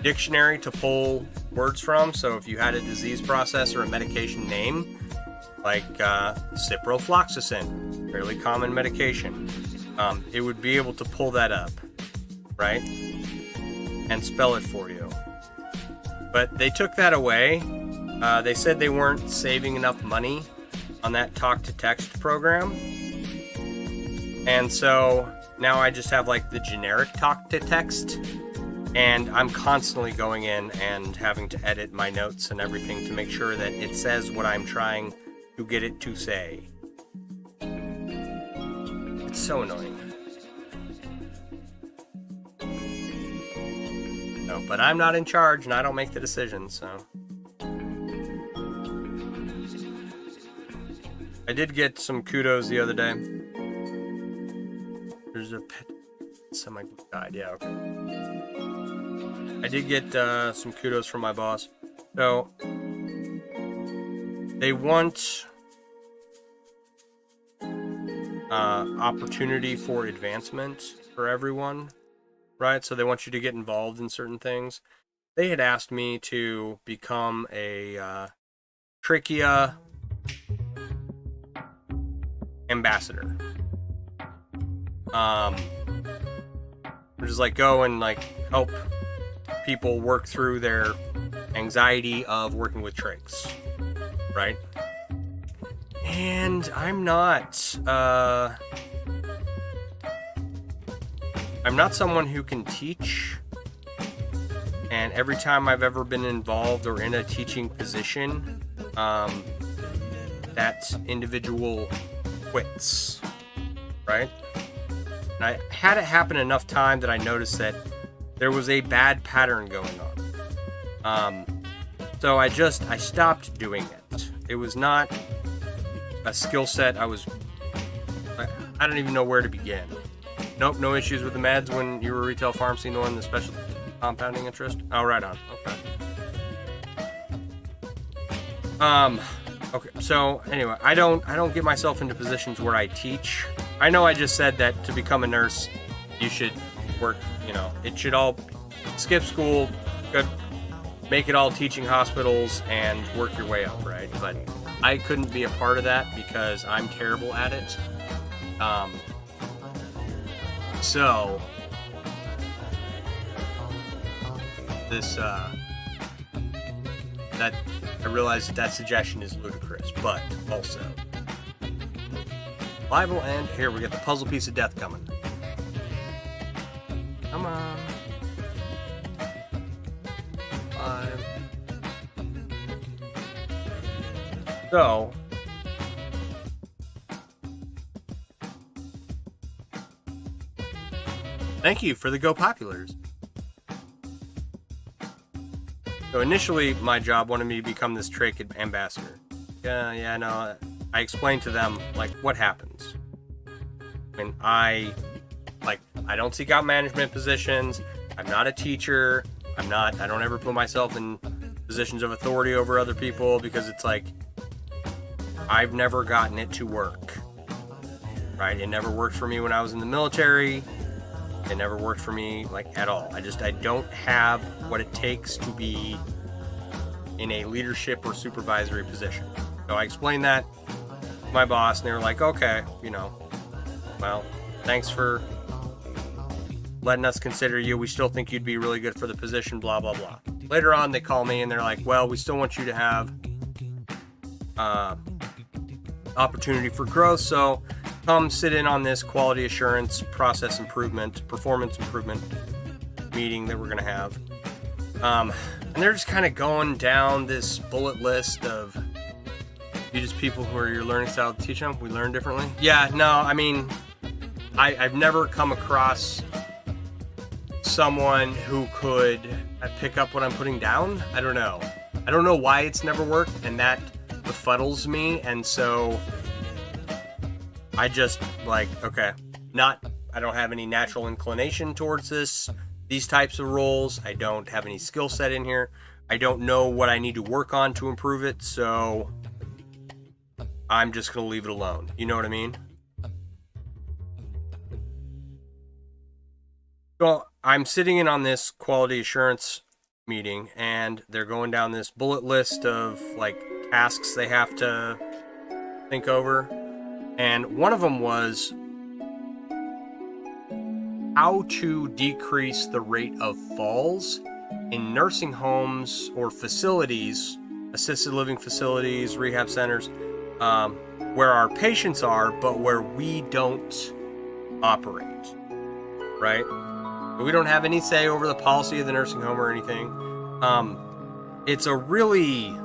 dictionary to pull words from, so if you had a disease process or a medication name, like ciprofloxacin, fairly common medication, it would be able to pull that up, right, and spell it for you. But they took that away. They said they weren't saving enough money on that talk-to-text program, and so now I just have like the generic talk-to-text, and I'm constantly going in and having to edit my notes and everything to make sure that it says what I'm trying to get it to say. It's so annoying. No, but I'm not in charge and I don't make the decisions, so. I did get some kudos the other day. There's a pet semi-glutide, yeah, okay. I did get some kudos from my boss. So, they want opportunity for advancement for everyone, right? So they want you to get involved in certain things. They had asked me to become a trachea ambassador. Which is like go and like help people work through their anxiety of working with trachs, right? And I'm not someone who can teach, and every time I've ever been involved or in a teaching position, that individual quits, right? And I had it happen enough time that I noticed that there was a bad pattern going on. So I stopped doing it. It was not a skill set I don't even know where to begin. Nope, no issues with the meds when you were retail pharmacy nor in the special compounding interest? Oh, right on. Okay. Okay, so anyway, I don't get myself into positions where I teach. I know I just said that to become a nurse, you should work, it should all skip school, make it all teaching hospitals and work your way up, right? But I couldn't be a part of that because I'm terrible at it. So this that I realize that suggestion is ludicrous, but also Bible, and here we get the puzzle piece of death coming. Come on. 5. So thank you for the Go Populars. So initially, my job wanted me to become this trach ambassador. No. I explained to them, what happens. And I don't seek out management positions. I'm not a teacher. I don't ever put myself in positions of authority over other people because it's I've never gotten it to work. Right? It never worked for me when I was in the military. It never worked for me at all. I don't have what it takes to be in a leadership or supervisory position. So I explained that to my boss, and they were like, okay, well, thanks for letting us consider you. We still think you'd be really good for the position, blah, blah, blah. Later on, they call me and they're like, well, we still want you to have opportunity for growth. So come sit in on this quality assurance, process improvement, performance improvement meeting that we're going to have. And they're just kind of going down this bullet list of you just people who are your learning style to teach them. We learn differently. Yeah, no, I mean, I've never come across someone who could pick up what I'm putting down. I don't know why it's never worked, and that befuddles me. And so I just okay, I don't have any natural inclination towards these types of roles. I don't have any skill set in here. I don't know what I need to work on to improve it. So I'm just going to leave it alone. You know what I mean? So I'm sitting in on this quality assurance meeting, and they're going down this bullet list of tasks they have to think over. And one of them was how to decrease the rate of falls in nursing homes or facilities, assisted living facilities, rehab centers, where our patients are, but where we don't operate, right? We don't have any say over the policy of the nursing home or anything. It's a really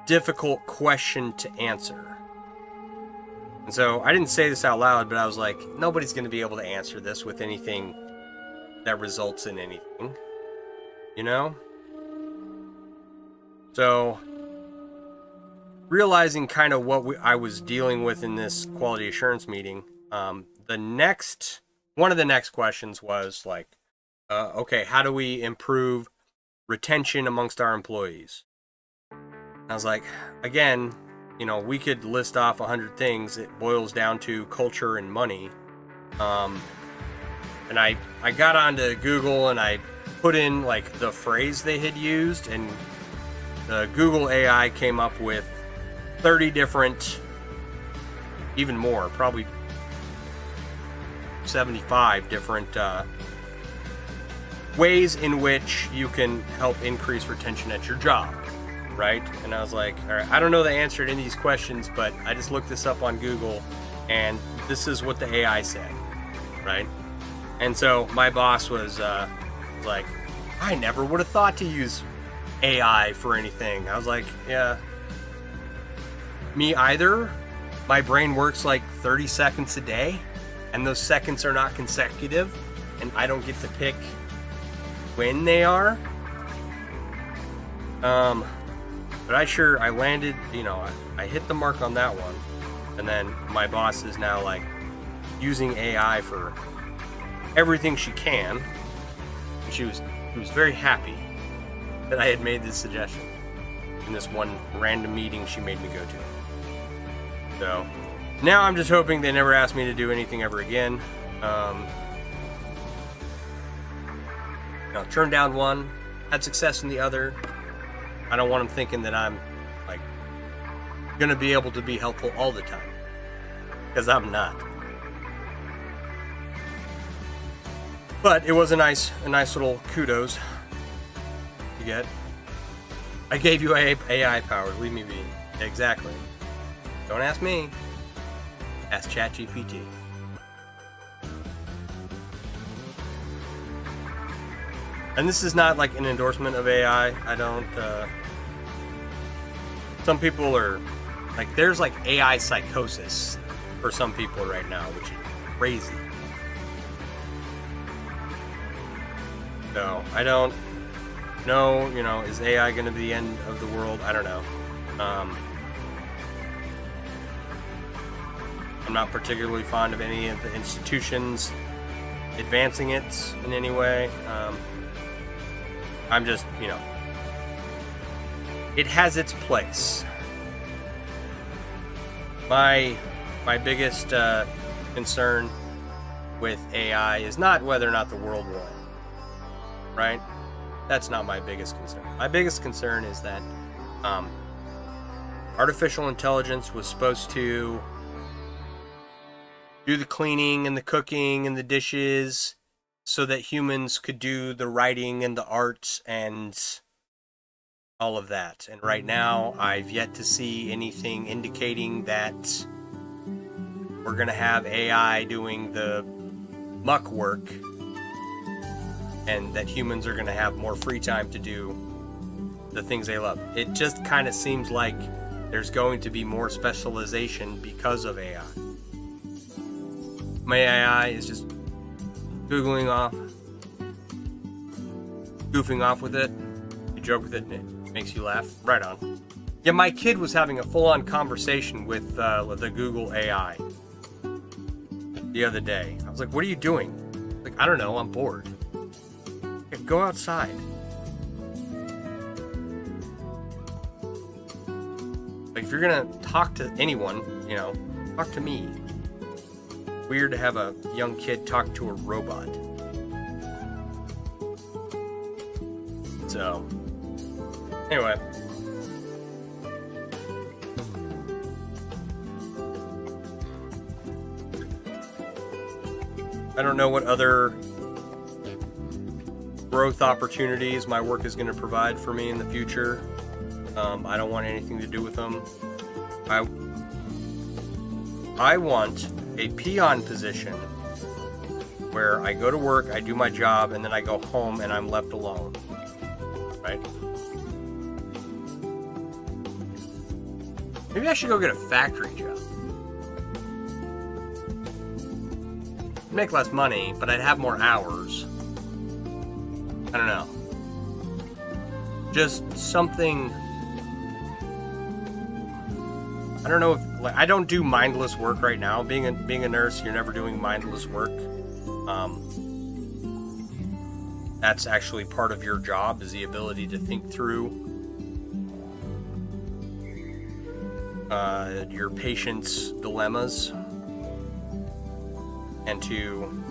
difficult question to answer. And so I didn't say this out loud, but I was like, nobody's going to be able to answer this with anything that results in anything, So realizing kind of what I was dealing with in this quality assurance meeting, one of the next questions was okay, how do we improve retention amongst our employees? And I was like, again, we could list off 100 things. It boils down to culture and money. And I got onto Google and I put in the phrase they had used, and the Google AI came up with 30 different, even more, probably 75 different ways in which you can help increase retention at your job, right? And I was like, all right, I don't know the answer to any of these questions, but I just looked this up on Google, and this is what the AI said, right? And so my boss was like, I never would have thought to use AI for anything. I was like, yeah, me either. my brain works like 30 seconds a day, and those seconds are not consecutive, and I don't get to pick when they are. But I landed, I hit the mark on that one, and then my boss is now like using AI for everything she can. She was very happy that I had made this suggestion in this one random meeting she made me go to. So now I'm just hoping they never ask me to do anything ever again. Turned down one, had success in the other. I don't want them thinking that I'm like gonna be able to be helpful all the time, because I'm not. But it was a nice little kudos to get. I gave you AI powers. Leave me be. Exactly. Don't ask me. Ask ChatGPT. And this is not like an endorsement of AI. I don't. Some people are like, there's like AI psychosis for some people right now, which is crazy. So I don't know, is AI going to be the end of the world? I don't know. I'm not particularly fond of any of the institutions advancing it in any way. I'm just, it has its place. My biggest concern with AI is not whether or not the world will end. Right? That's not my biggest concern. My biggest concern is that artificial intelligence was supposed to do the cleaning and the cooking and the dishes so that humans could do the writing and the art and all of that. And right now, I've yet to see anything indicating that we're going to have AI doing the muck work, and that humans are going to have more free time to do the things they love. It just kind of seems like there's going to be more specialization because of AI. My AI is just goofing off with it. You joke with it and it makes you laugh. Right on. Yeah, my kid was having a full-on conversation with the Google AI the other day. I was like, what are you doing? Like, I don't know, I'm bored. Go outside. Like, if you're gonna talk to anyone, talk to me. Weird to have a young kid talk to a robot. So, anyway. I don't know what other growth opportunities my work is going to provide for me in the future. I don't want anything to do with them. I want a peon position where I go to work, I do my job, and then I go home and I'm left alone. Right? Maybe I should go get a factory job. I'd make less money, but I'd have more hours. I don't know. Just something. I don't know if I don't do mindless work right now. Being a nurse, you're never doing mindless work. That's actually part of your job, is the ability to think through your patient's dilemmas and to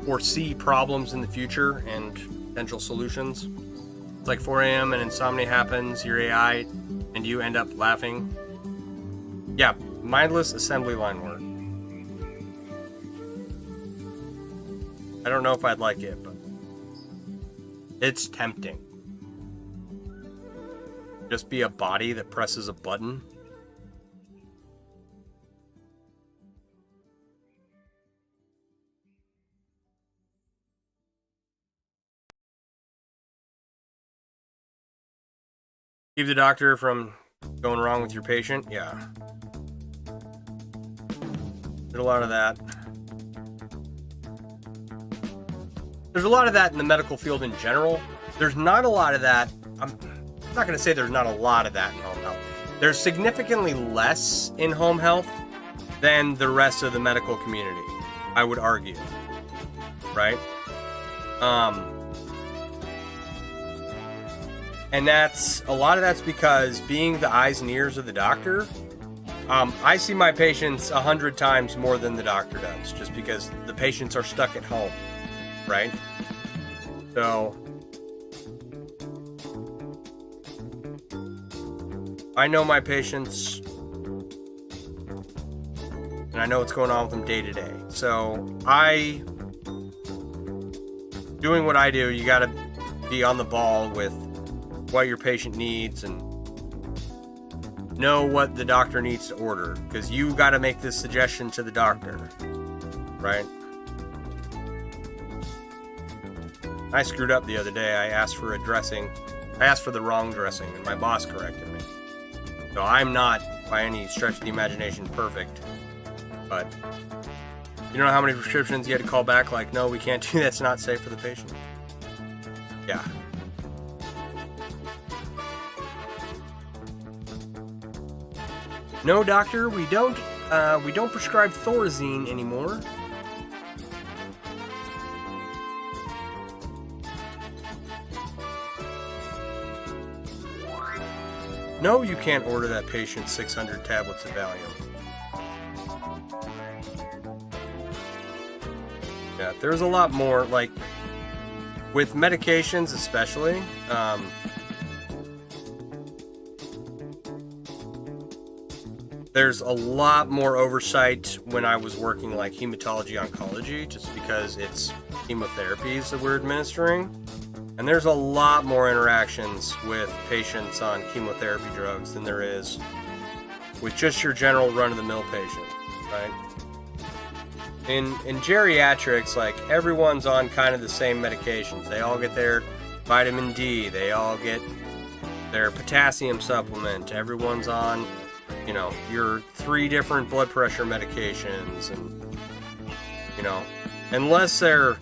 foresee problems in the future and potential solutions. It's like 4 a.m. and insomnia happens, your AI, and you end up laughing. Yeah, mindless assembly line work. I don't know if I'd like it, but it's tempting. Just be a body that presses a button. Keep the doctor from going wrong with your patient. Yeah. There's a lot of that. There's a lot of that in the medical field in general. There's not a lot of that. I'm not going to say there's not a lot of that in home health. There's significantly less in home health than the rest of the medical community, I would argue. Right? And a lot of that's because being the eyes and ears of the doctor, I see my patients 100 times more than the doctor does, just because the patients are stuck at home, right? So I know my patients, and I know what's going on with them day to day. So doing what I do, you got to be on the ball with what your patient needs and know what the doctor needs to order, because you got to make this suggestion to the doctor, right? I screwed up the other day. I asked for a dressing. I asked for the wrong dressing, and my boss corrected me. So I'm not, by any stretch of the imagination, perfect. But you know how many prescriptions you had to call back like, no, we can't do that. It's not safe for the patient. Yeah. No, doctor, we don't prescribe Thorazine anymore. No, you can't order that patient 600 tablets of Valium. Yeah, there's a lot more, like, with medications especially, there's a lot more oversight when I was working like hematology oncology, just because it's chemotherapies that we're administering. And there's a lot more interactions with patients on chemotherapy drugs than there is with just your general run-of-the-mill patient, right? In geriatrics, like, everyone's on kind of the same medications. They all get their vitamin D. They all get their potassium supplement. Everyone's on, you know, your 3 different blood pressure medications. And, you know, unless they're...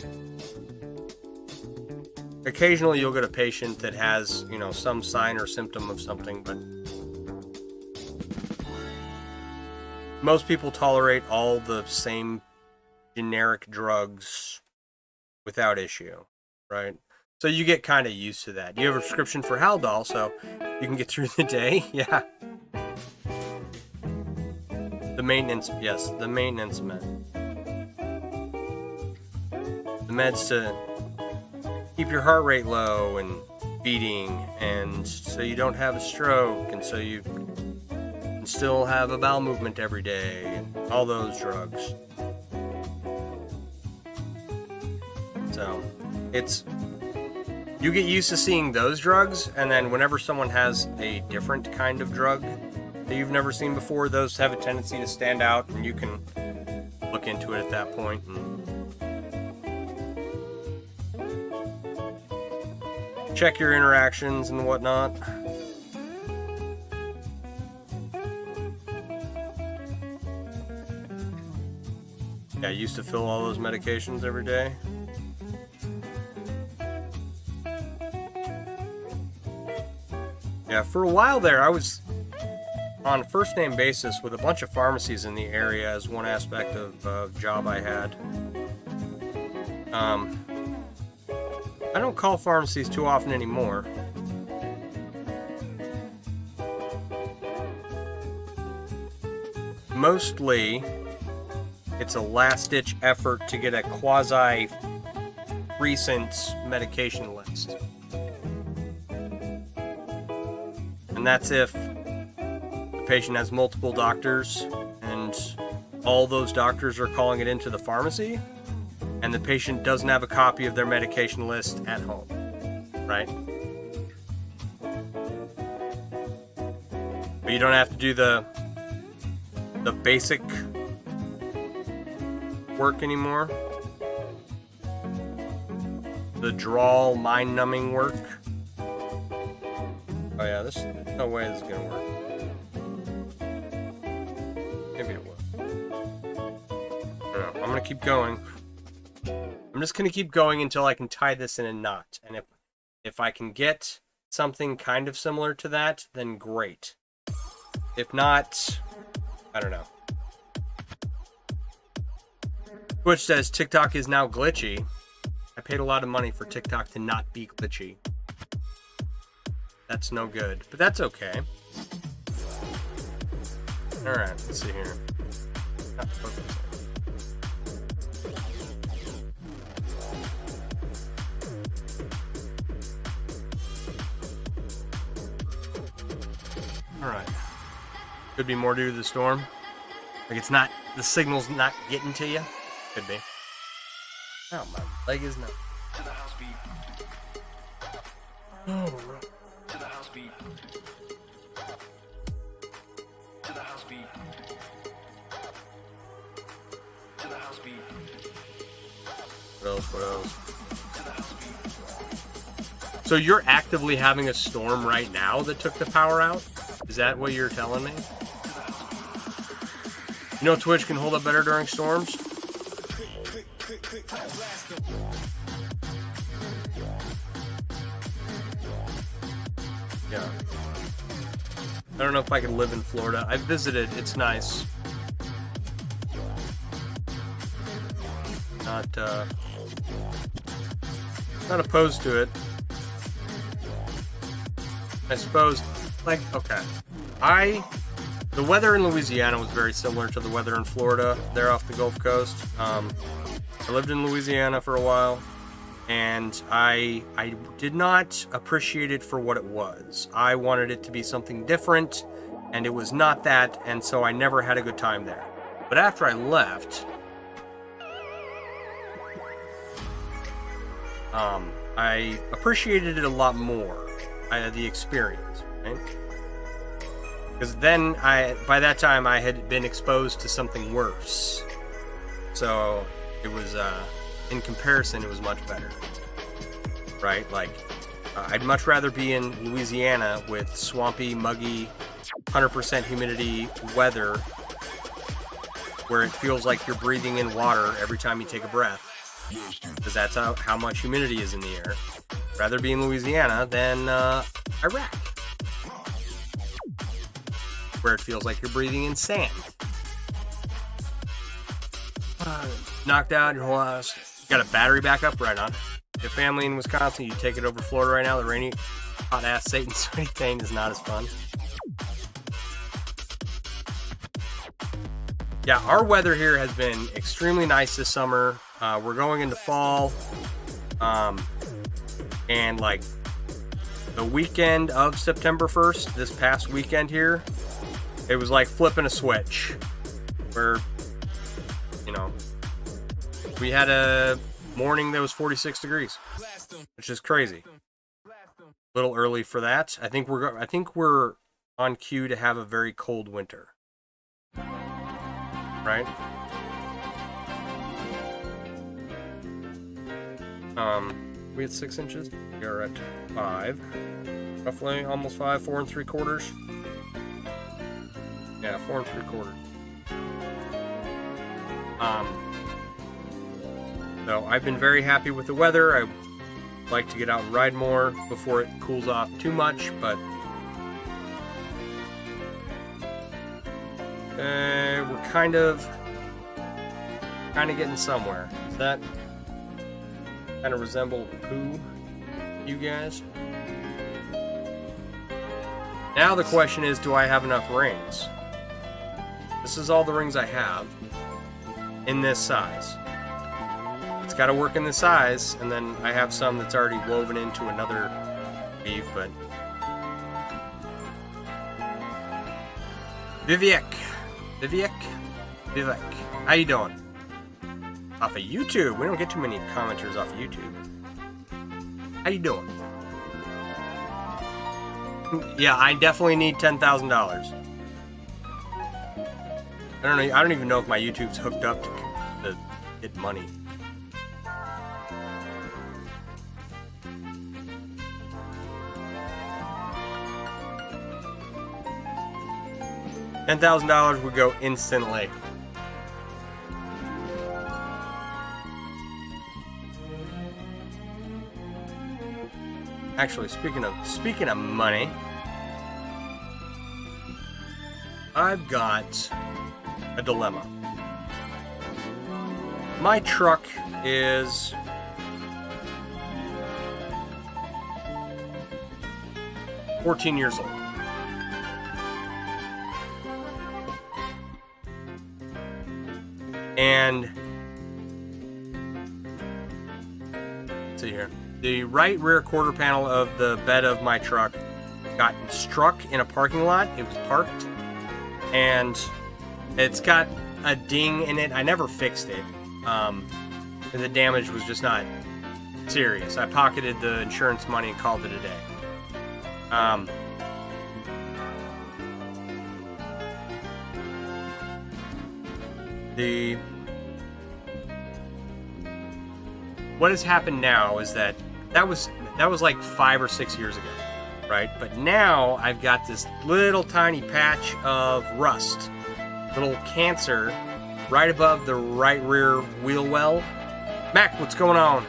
Occasionally you'll get a patient that has, you know, some sign or symptom of something, but most people tolerate all the same generic drugs without issue, right? So you get kind of used to that. You have a prescription for Haldol, so you can get through the day. Yeah. The maintenance, yes, the maintenance med. The meds to keep your heart rate low and beating, and so you don't have a stroke, and so you can still have a bowel movement every day, and all those drugs. So you get used to seeing those drugs, and then whenever someone has a different kind of drug that you've never seen before, those have a tendency to stand out, and you can look into it at that point and check your interactions and whatnot. Yeah, I used to fill all those medications every day. Yeah, for a while there, I was on a first-name basis with a bunch of pharmacies in the area as one aspect of job I had. I don't call pharmacies too often anymore. Mostly, it's a last-ditch effort to get a quasi-recent medication list. And that's if the patient has multiple doctors and all those doctors are calling it into the pharmacy, and the patient doesn't have a copy of their medication list at home, right? But you don't have to do the basic work anymore. The drawl, mind-numbing work. Oh yeah, there's no way this is gonna work. Maybe it will. I don't know. I'm gonna keep going. I'm just gonna keep going until I can tie this in a knot. And if I can get something kind of similar to that, then great. If not, I don't know. Twitch says TikTok is now glitchy. I paid a lot of money for TikTok to not be glitchy. That's no good, but that's okay. Alright, let's see here. Not focusing. Alright. Could be more due to the storm. Like it's not, the signal's not getting to you. Could be. Oh, my leg is not. To the house beat. Oh, To the house beat. To the house beat. To the house beat. what else? What else? To the house beat. So you're actively having a storm right now that took the power out? Is that what you're telling me? You know Twitch can hold up better during storms? Yeah. I don't know if I could live in Florida. I visited. It's nice. Not opposed to it. I suppose, like, okay. The weather in Louisiana was very similar to the weather in Florida. There off the Gulf Coast. I lived in Louisiana for a while, and I did not appreciate it for what it was. I wanted it to be something different, and it was not that, and so I never had a good time there. But after I left, I appreciated it a lot more. The experience, right? Because then by that time I had been exposed to something worse. So it was, in comparison, it was much better, right? Like, I'd much rather be in Louisiana with swampy, muggy, 100% humidity weather where it feels like you're breathing in water every time you take a breath, because that's how much humidity is in the air. Rather be in Louisiana than Iraq, where it feels like you're breathing in sand. Knocked out your whole house. Got a battery backup? Right on. If you have family in Wisconsin, you take it over Florida right now. The rainy, hot-ass Satan sweaty thing is not as fun. Yeah, our weather here has been extremely nice this summer. We're going into fall. And like the weekend of September 1st, this past weekend here, it was like flipping a switch. Where, you know, we had a morning that was 46 degrees, which is crazy. A little early for that. I think we're on cue to have a very cold winter. Right? We had 6 inches. We are at 5. Roughly, almost 5, 4 3/4. Yeah, 4 3/4. So I've been very happy with the weather. I like to get out and ride more before it cools off too much, but we're kind of getting somewhere. Does that kind of resemble poo, you guys? Now the question is, do I have enough rings? This is all the rings I have in this size. It's got to work in this size, and then I have some that's already woven into another weave, but Vivek, how you doing? Off of YouTube. We don't get too many commenters off of YouTube. How you doing? Yeah, I definitely need $10,000. I don't even know if my YouTube's hooked up to get money. $10,000 would go instantly. Actually, speaking of money, I've got a dilemma. My truck is $14 years old. And let's see here. The right rear quarter panel of the bed of my truck got struck in a parking lot. It was parked, and it's got a ding in it. I never fixed it. And the damage was just not serious. I pocketed the insurance money and called it a day. What has happened now is that was like 5 or 6 years ago, right? But now I've got this little tiny patch of rust, little cancer right above the right rear wheel well. Mac, what's going on?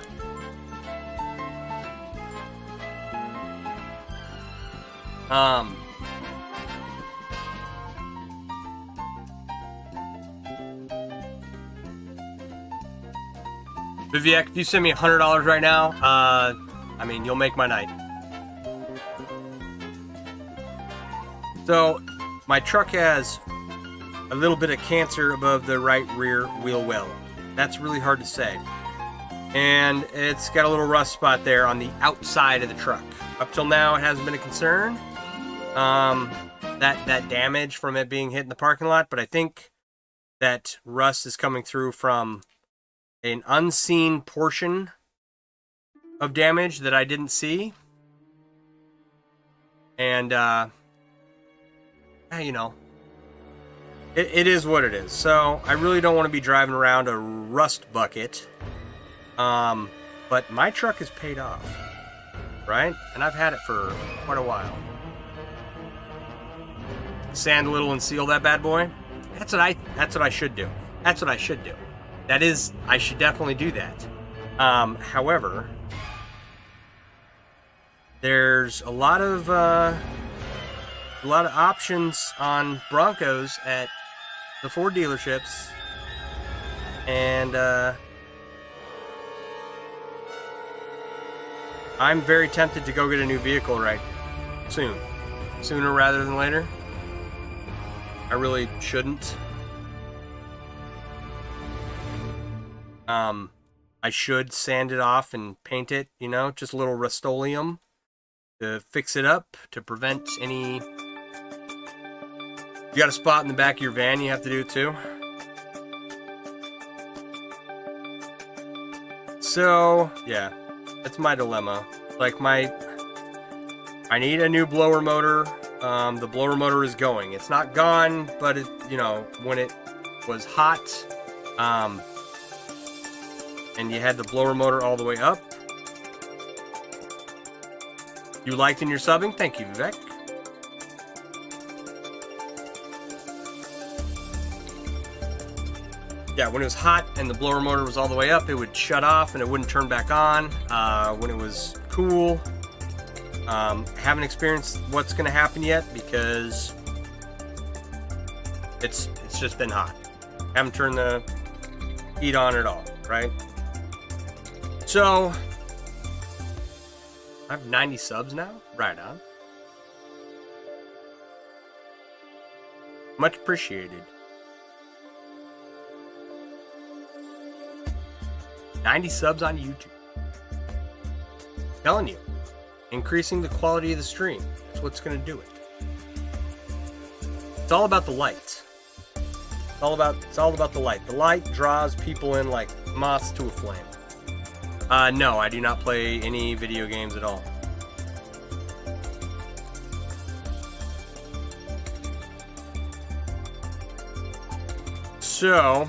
Vivek, if you send me $100 right now, I mean, you'll make my night. So, my truck has a little bit of cancer above the right rear wheel well. That's really hard to say. And it's got a little rust spot there on the outside of the truck. Up till now, it hasn't been a concern. That damage from it being hit in the parking lot, but I think that rust is coming through from an unseen portion of damage that I didn't see. And, you know, it is what it is. So I really don't want to be driving around a rust bucket. But my truck is paid off, right? And I've had it for quite a while. Sand a little and seal that bad boy. That's what I should do. That's what I should do. I should definitely do that. However, there's a lot of options on Broncos at the Ford dealerships, and I'm very tempted to go get a new vehicle sooner rather than later. I really shouldn't. I should sand it off and paint it, you know, just a little Rust-Oleum to fix it up, to prevent any... You got a spot in the back of your van, you have to do it too. So, yeah, that's my dilemma. Like, I need a new blower motor. The blower motor is going. It's not gone, but it, you know, when it was hot, and you had the blower motor all the way up. You liked in your subbing? Thank you, Vivek. Yeah, when it was hot and the blower motor was all the way up, it would shut off and it wouldn't turn back on. When it was cool, haven't experienced what's going to happen yet because it's just been hot. Haven't turned the heat on at all, right? So, I have 90 subs now? Right on. Much appreciated. 90 subs on YouTube. Telling you, increasing the quality of the stream. That's what's going to do it. It's all about the light. It's all about the light. The light draws people in like moths to a flame. No, I do not play any video games at all. So,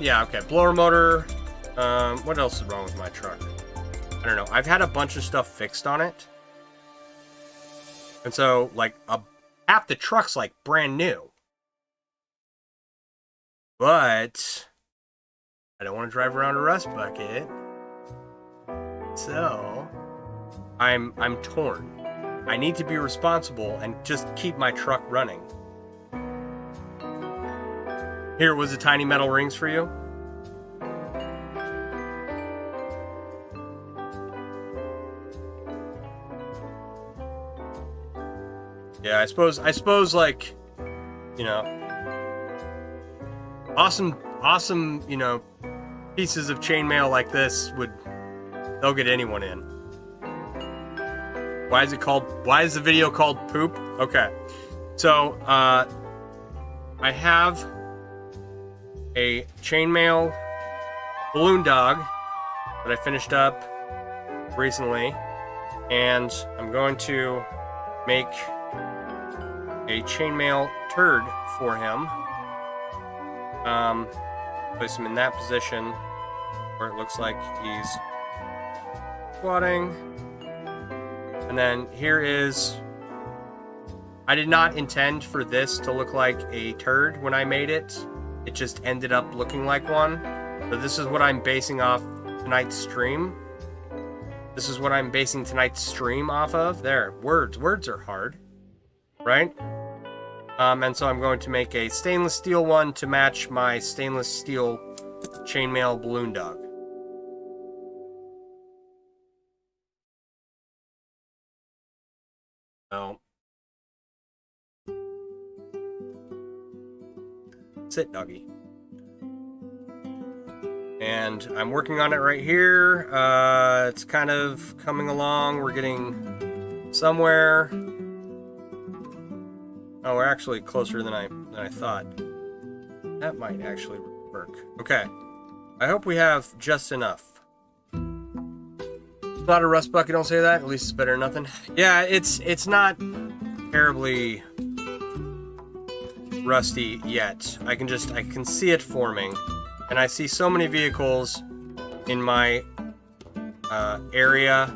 yeah, okay. Blower motor. What else is wrong with my truck? I don't know. I've had a bunch of stuff fixed on it. And so, like, half the truck's, like, brand new. But I don't want to drive around a rust bucket. So I'm torn. I need to be responsible and just keep my truck running. Here was the tiny metal rings for you. Yeah, I suppose like, you know, awesome, you know, pieces of chainmail like this they'll get anyone in. Why is the video called Poop? Okay. So, I have a chainmail balloon dog that I finished up recently, and I'm going to make a chainmail turd for him. Place him in that position where it looks like he's squatting. And then here is, I did not intend for this to look like a turd when I made it. It just ended up looking like one. So this is what I'm basing off tonight's stream. This is what I'm basing tonight's stream off of. There, words are hard, right? And so I'm going to make a stainless steel one to match my stainless steel chainmail balloon dog. So, sit, doggy. And I'm working on it right here. It's kind of coming along. We're getting somewhere. Oh, we're actually closer than I thought. That might actually work. Okay. I hope we have just enough. It's not a rust bucket, don't say that. At least it's better than nothing. Yeah, it's not terribly rusty yet. I can see it forming. And I see so many vehicles in my area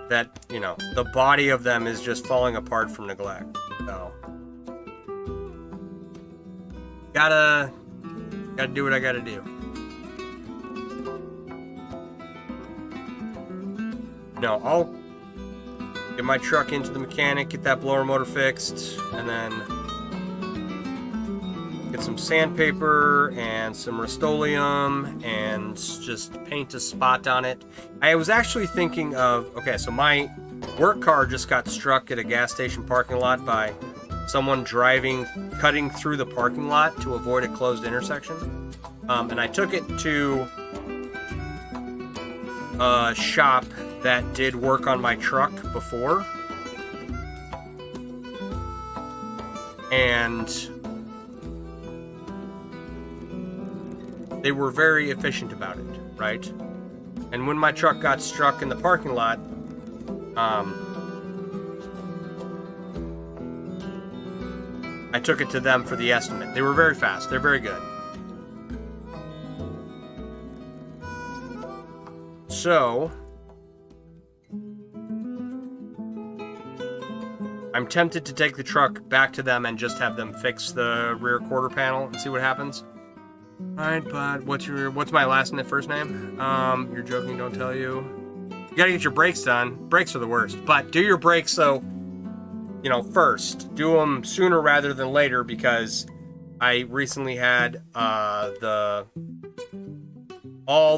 that, you know, the body of them is just falling apart from neglect. So, gotta do what I gotta do. No, I'll get my truck into the mechanic, get that blower motor fixed, and then get some sandpaper and some Rust-Oleum and just paint a spot on it. I was actually thinking of, okay, so my work car just got struck at a gas station parking lot by someone cutting through the parking lot to avoid a closed intersection. And I took it to a shop that did work on my truck before. And they were very efficient about it, right? And when my truck got struck in the parking lot, I took it to them for the estimate. They were very fast. They're very good. So, I'm tempted to take the truck back to them and just have them fix the rear quarter panel and see what happens. Alright, but what's my last and first name? You're joking, don't tell you. You gotta get your brakes done. Brakes are the worst. But do your brakes so, you know, first. Do them sooner rather than later, because I recently had all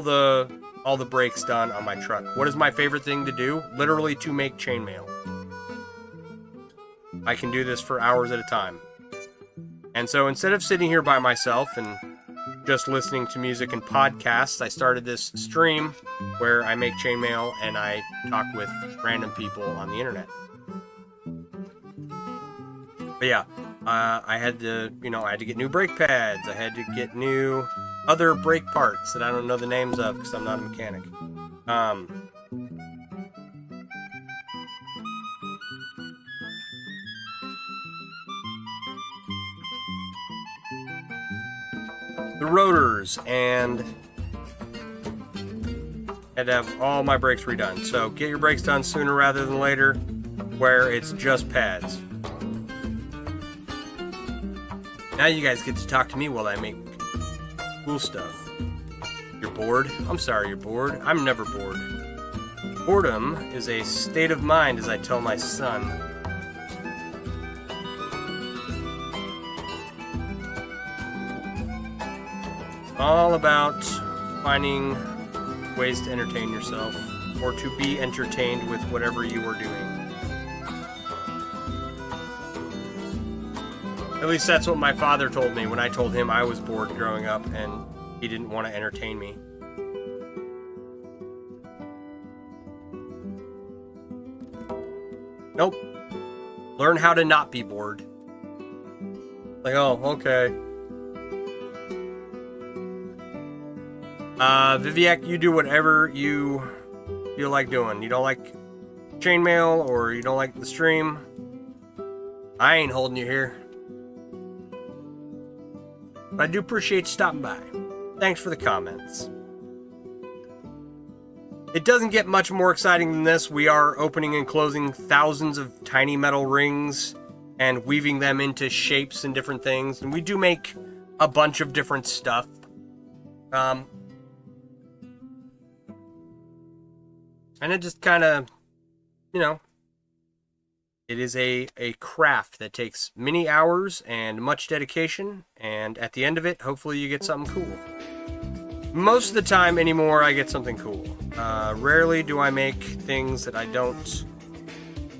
the brakes done on my truck. What is my favorite thing to do? Literally to make chainmail. I can do this for hours at a time. And so instead of sitting here by myself and just listening to music and podcasts, I started this stream where I make chainmail and I talk with random people on the internet. But yeah, I had to get new brake pads. I had to get new other brake parts that I don't know the names of because I'm not a mechanic. The rotors, and had to have all my brakes redone. So get your brakes done sooner rather than later, where it's just pads. Now you guys get to talk to me while I make Cool stuff. You're bored? I'm sorry you're bored. I'm never bored. Boredom is a state of mind, as I tell my son. All about finding ways to entertain yourself, or to be entertained with whatever you are doing. At least that's what my father told me when I told him I was bored growing up and he didn't want to entertain me. Nope. Learn how to not be bored. Like, oh, okay. Viviak, you do whatever you feel like doing. You don't like chainmail or you don't like the stream, I ain't holding you here. But I do appreciate you stopping by. Thanks for the comments. It doesn't get much more exciting than this. We are opening and closing thousands of tiny metal rings and weaving them into shapes and different things. And we do make a bunch of different stuff. And it just kind of, you know, it is a craft that takes many hours and much dedication. And at the end of it, hopefully you get something cool. Most of the time anymore, I get something cool. Rarely do I make things that I don't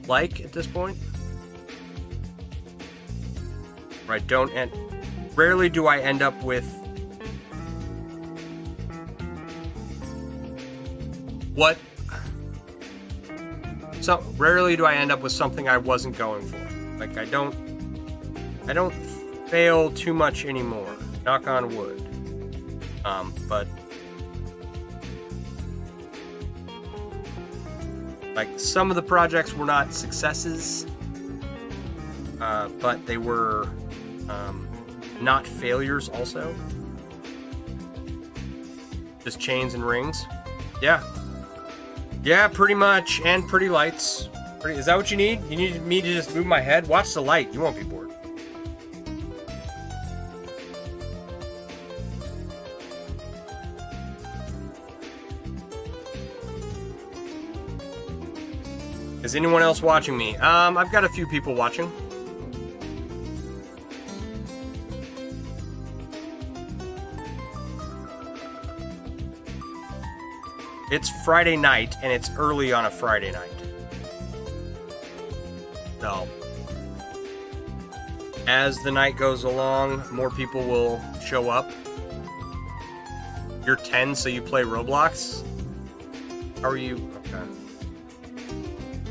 like at this point. Right, rarely do I end up with what. So rarely do I end up with something I wasn't going for. Like I don't fail too much anymore. Knock on wood. But like some of the projects were not successes, but they were not failures also. Just chains and rings. Yeah. Yeah, pretty much. And pretty lights. Is that what you need? You need me to just move my head? Watch the light. You won't be bored. Is anyone else watching me? I've got a few people watching. It's Friday night, and it's early on a Friday night. So, as the night goes along, more people will show up. You're 10, so you play Roblox? How are you? Okay.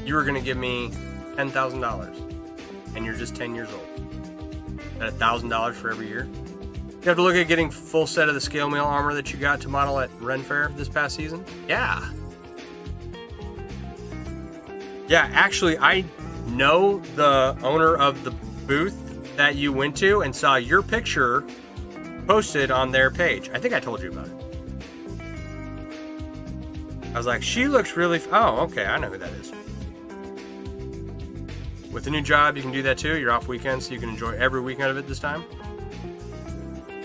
You were going to give me $10,000, and you're just 10 years old. At $1,000 for every year? You have to look at getting full set of the scale mail armor that you got to model at Ren Fair this past season. Yeah. Yeah, actually, I know the owner of the booth that you went to and saw your picture posted on their page. I think I told you about it. I was like, she looks really... Oh, okay, I know who that is. With the new job, you can do that too. You're off weekends, so you can enjoy every weekend of it this time.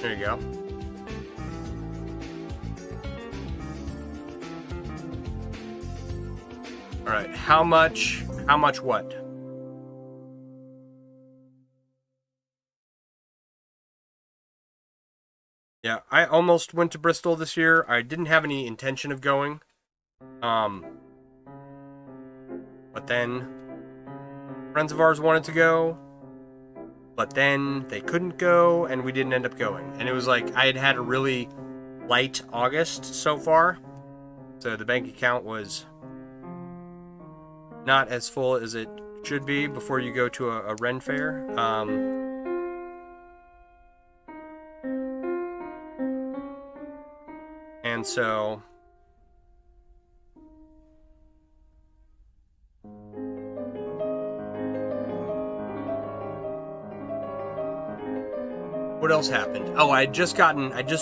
There you go. All right, how much what? Yeah, I almost went to Bristol this year. I didn't have any intention of going. But then friends of ours wanted to go. But then they couldn't go, and we didn't end up going. And it was like I had a really light August so far. So the bank account was not as full as it should be before you go to a Ren Fair. And so... What else happened? Oh, I just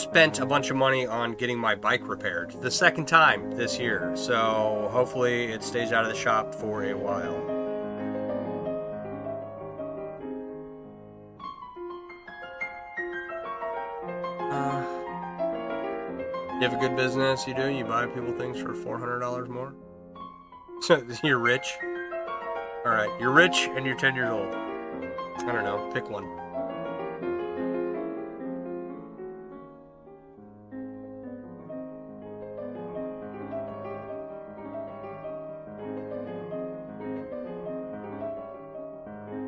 spent a bunch of money on getting my bike repaired. The second time this year. So hopefully it stays out of the shop for a while. You have a good business, you do? You buy people things for $400 more? So you're rich? Alright, you're rich and you're 10 years old. I don't know, pick one.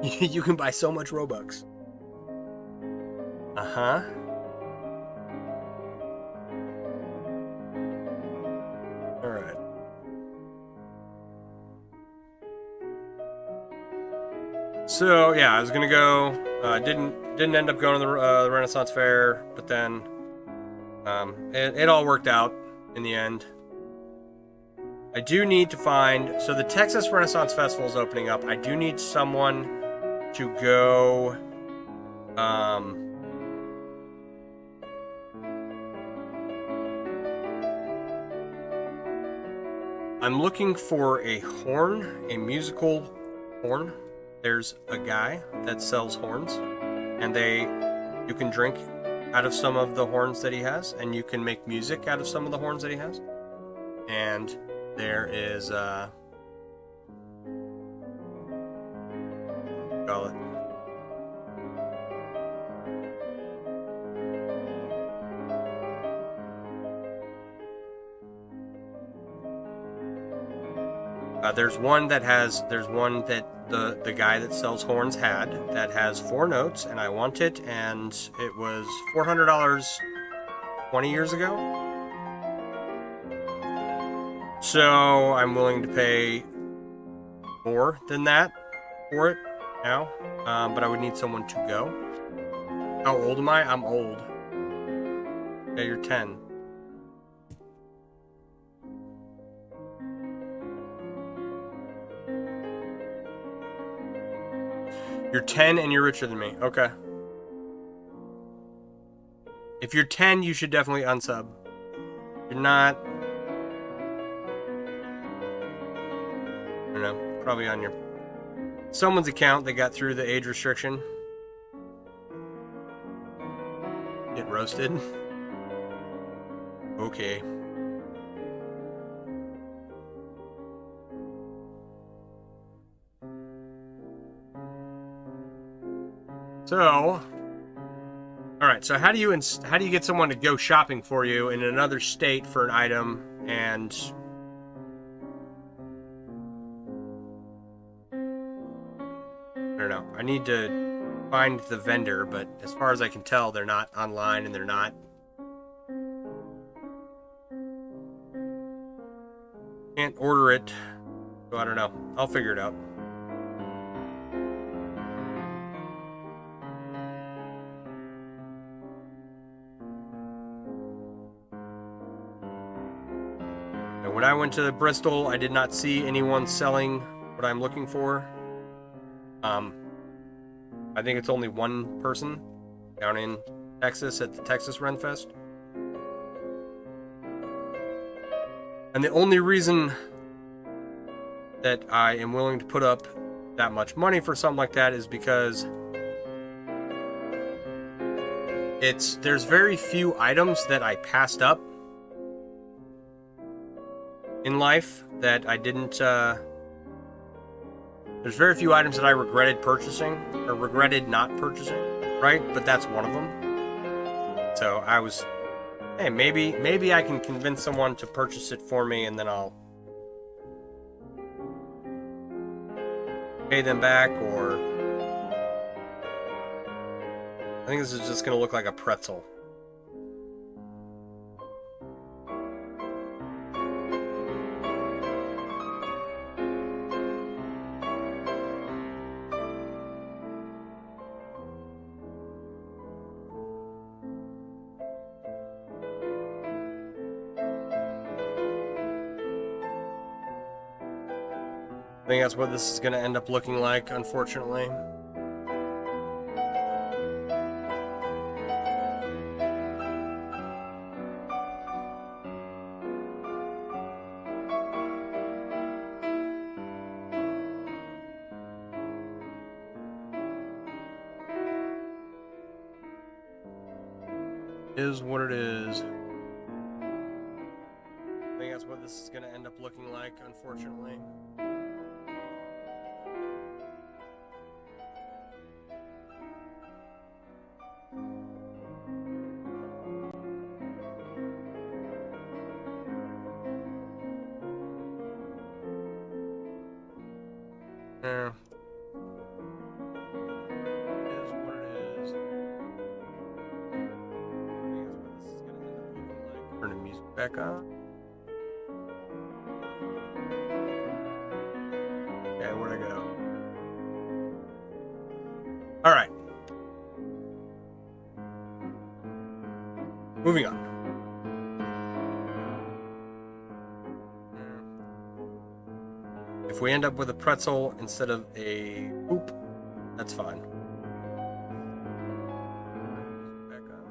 You can buy so much Robux. Uh-huh. Alright. So, yeah, I was gonna go. Didn't end up going to the Renaissance Fair, but then it all worked out in the end. I do need to find... So the Texas Renaissance Festival is opening up. I do need someone to go... I'm looking for a horn, a musical horn. There's a guy that sells horns, and you can drink out of some of the horns that he has, and you can make music out of some of the horns that he has. And there is call it. There's one that the guy that sells horns had that has 4 notes, and I want it, and it was $400 20 years ago. So I'm willing to pay more than that for it now, but I would need someone to go. How old am I? I'm old. Yeah, you're 10. You're 10 and you're richer than me. Okay. If you're 10, you should definitely unsub. If you're not... I don't know. Probably on your... someone's account that got through the age restriction. Get roasted. Okay. So, all right. So how do you get someone to go shopping for you in another state for an item? And I don't know. I need to find the vendor, but as far as I can tell, they're not online and they're not. Can't order it. So I don't know. I'll figure it out. When I went to Bristol, I did not see anyone selling what I'm looking for. I think it's only one person down in Texas at the Texas Renfest. And the only reason that I am willing to put up that much money for something like that is because there's very few items that I passed up in life that I didn't, there's very few items that I regretted purchasing, or regretted not purchasing, right? But that's one of them. So I was, hey, maybe I can convince someone to purchase it for me, and then I'll pay them back, or I think this is just gonna look like a pretzel. I think that's what this is going to end up looking like, unfortunately. Is what it is. this is going to end up looking like, unfortunately. Yeah. It is what it is. I guess what this is gonna end up looking like. Turn the music back on. Yeah, where'd I go? Alright. Moving on. If we end up with a pretzel instead of a hoop, that's fine. Back up.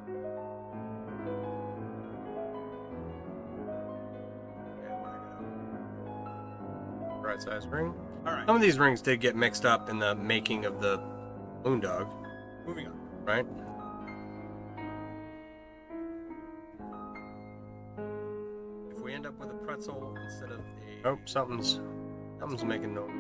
Yeah, where'd I go? Right size ring. Alright. Some of these rings did get mixed up in the making of the balloon dog. Moving on. Right? If we end up with a pretzel instead of a... Oh, something's making noise.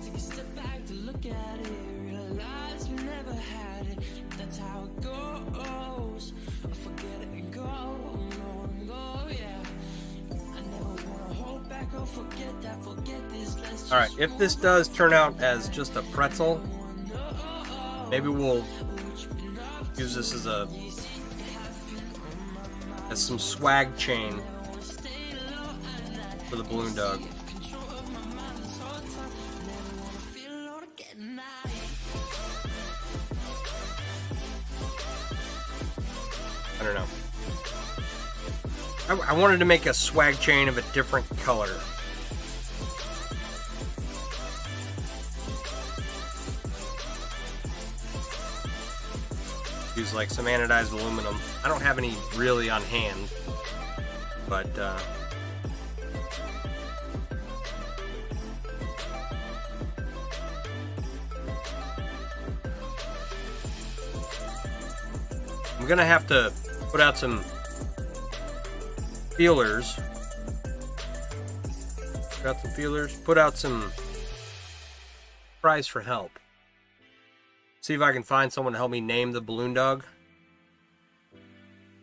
Take a step back to look at it, realize we never had it. That's how it goes. I forget it and go, yeah. I never wanna hold back or forget that, forget this. Let's Alright, if this does turn out as just a pretzel, maybe we'll use this as some swag chain for the balloon dog. I don't know. I wanted to make a swag chain of a different color. Use like some anodized aluminum. I don't have any really on hand, but I'm gonna have to put out some feelers. Put out some cries for help. See if I can find someone to help me name the balloon dog.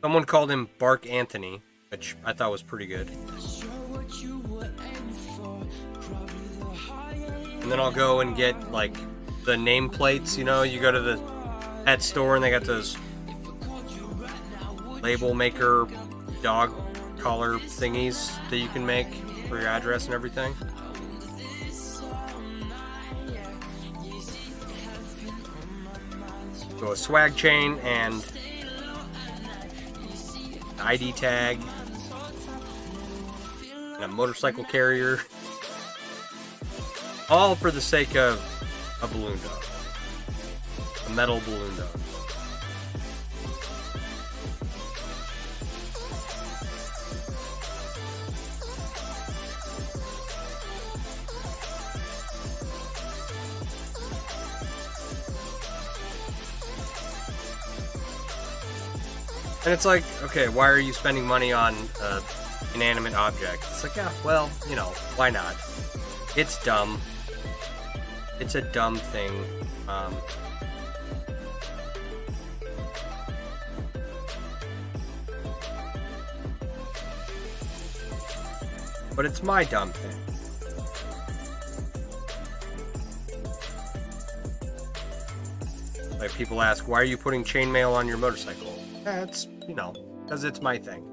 Someone called him Bark Anthony, which I thought was pretty good. And then I'll go and get like the nameplates. You know, you go to the pet store and they got those label maker dog collar thingies that you can make for your address and everything. So a swag chain and an ID tag and a motorcycle carrier, all for the sake of a balloon dog, a metal balloon dog. And it's like, okay, why are you spending money on an inanimate object? It's like, yeah, well, you know, why not? It's dumb. It's a dumb thing. But it's my dumb thing. Like people ask, why are you putting chainmail on your motorcycle? It's, you know, because it's my thing.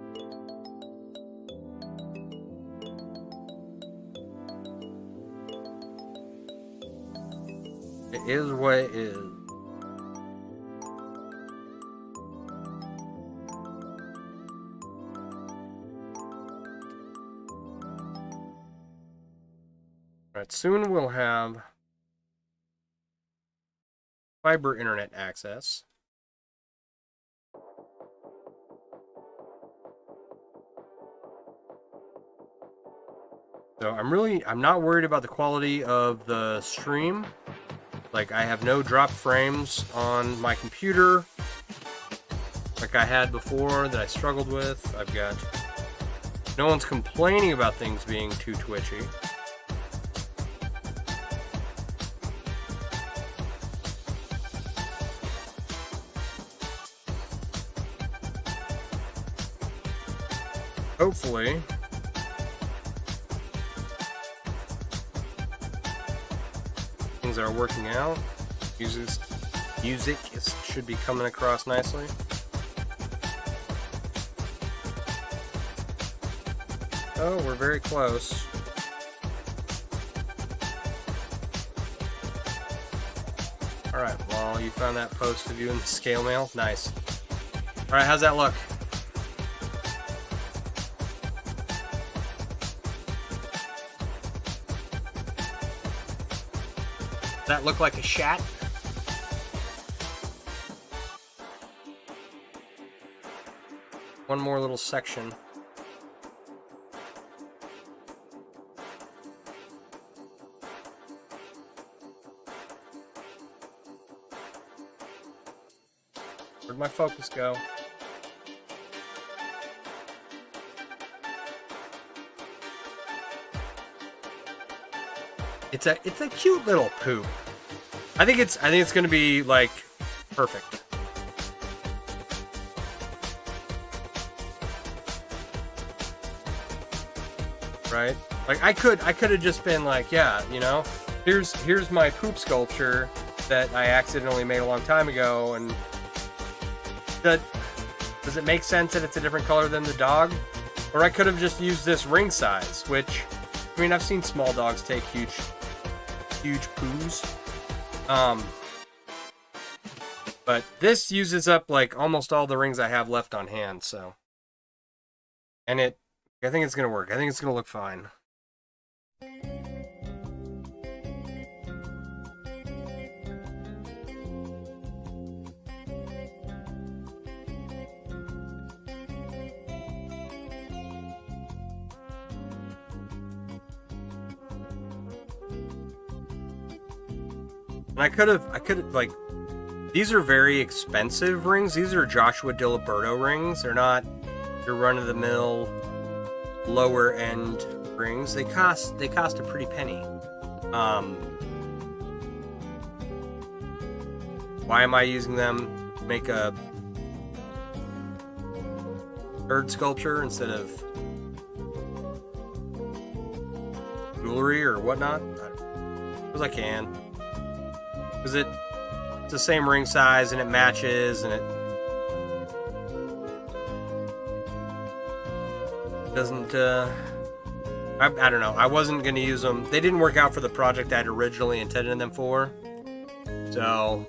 is what it is. Alright, soon we'll have fiber internet access. So I'm not worried about the quality of the stream. Like, I have no drop frames on my computer like I had before that I struggled with. I've got no one's complaining about things being too twitchy. Hopefully things are working out. Music should be coming across nicely. Oh, we're very close. Alright, well, you found that post of you in the scale mail. Nice. Alright, how's that look? That look like a shat? One more little section. Where'd my focus go? It's a cute little poop. I think it's gonna be like perfect. Right? Like I could have just been like, yeah, you know, here's my poop sculpture that I accidentally made a long time ago, and does it make sense that it's a different color than the dog? Or I could have just used this ring size, which, I mean, I've seen small dogs take huge poos. But this uses up like almost all the rings I have left on hand, so. And I think it's gonna work. I think it's gonna look fine. And I could have, like, these are very expensive rings. These are Joshua DiLiberto rings. They're not your run-of-the-mill, lower-end rings. They cost a pretty penny. Why am I using them to make a bird sculpture instead of jewelry or whatnot? Because I can. Because it's the same ring size and it matches and it doesn't, I don't know. I wasn't going to use them. They didn't work out for the project I'd originally intended them for. So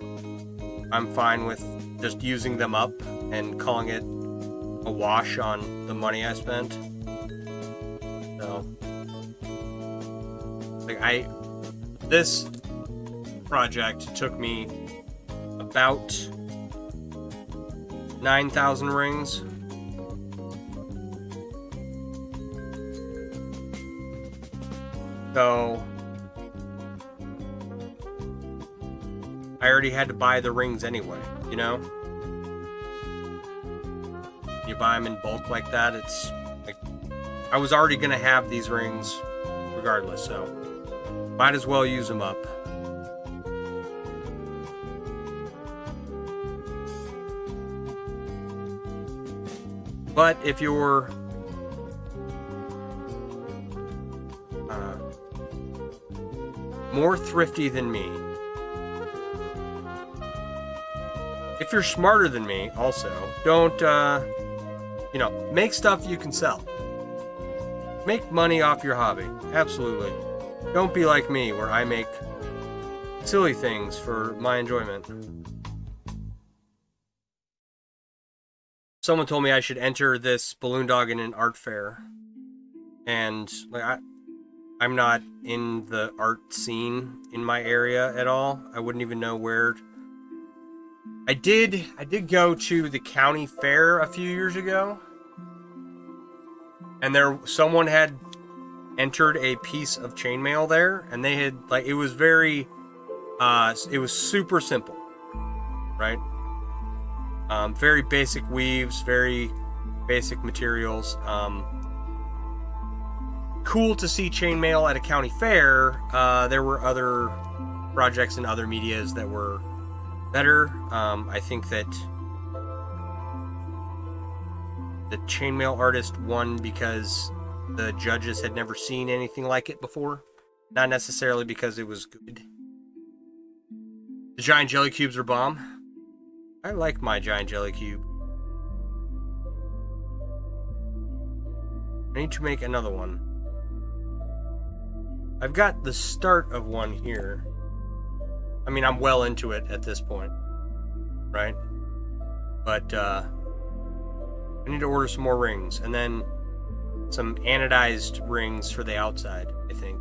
I'm fine with just using them up and calling it a wash on the money I spent. So, like, this project took me about 9,000 rings. So I already had to buy the rings anyway, you know? You buy them in bulk like that, it's like, I was already gonna have these rings regardless, so might as well use them up. But if you're more thrifty than me, if you're smarter than me also, don't, you know, make stuff you can sell. Make money off your hobby. Absolutely. Don't be like me where I make silly things for my enjoyment. Someone told me I should enter this balloon dog in an art fair, and like I'm not in the art scene in my area at all. I wouldn't even know where. I did go to the county fair a few years ago, and someone had entered a piece of chainmail there, and they had like it was very it was super simple, right? Very basic weaves, very basic materials. Cool to see chainmail at a county fair. There were other projects and other medias that were better. I think that the chainmail artist won because the judges had never seen anything like it before, not necessarily because it was good. The giant jelly cubes are bomb. I like my giant jelly cube. I need to make another one. I've got the start of one here. I mean, I'm well into it at this point, right? But I need to order some more rings, and then some anodized rings for the outside, I think.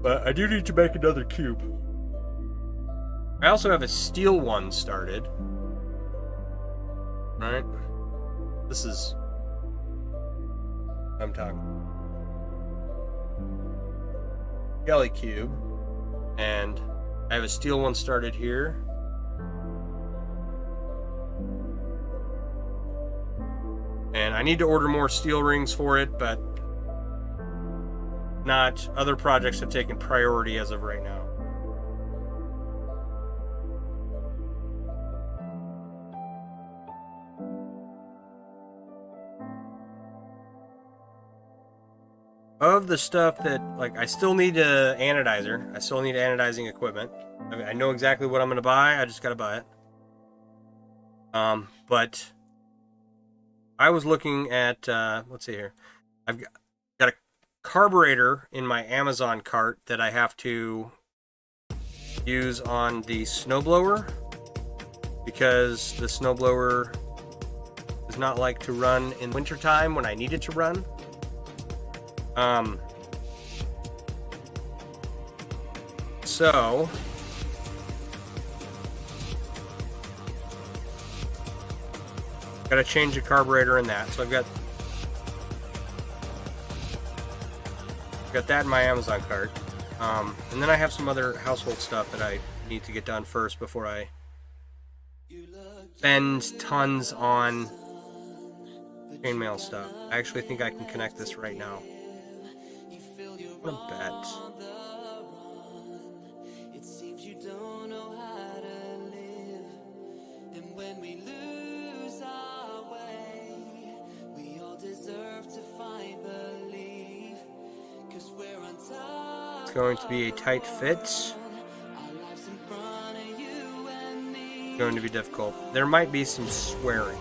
But I do need to make another cube. I also have a steel one started. Right? This is... I'm talking. Jelly cube. And I have a steel one started here. And I need to order more steel rings for it, but not. Other projects have taken priority as of right now. Of the stuff that, like, I still need a anodizer. I still need anodizing equipment. I mean, I know exactly what I'm going to buy. I just got to buy it. But I was looking at, let's see here. I've got a carburetor in my Amazon cart that I have to use on the snowblower, because the snowblower does not like to run in wintertime when I need it to run. So gotta change the carburetor in that. So I've got that in my Amazon cart. And then I have some other household stuff that I need to get done first before I spend tons on chainmail stuff. I actually think I can connect this right now. I'm gonna bet. It's going to be a tight fit. It's going to be difficult. There might be some swearing.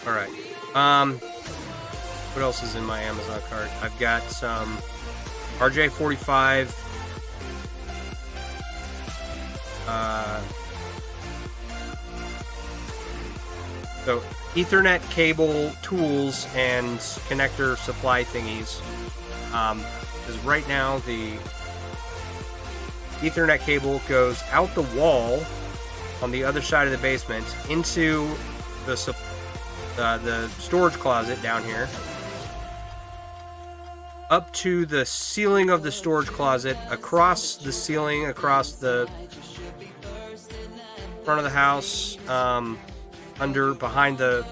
Alright. What else is in my Amazon cart? I've got some RJ45 so Ethernet cable tools and connector supply thingies. Because right now the Ethernet cable goes out the wall on the other side of the basement into the storage closet down here, up to the ceiling of the storage closet, across the ceiling, across the front of the house, behind the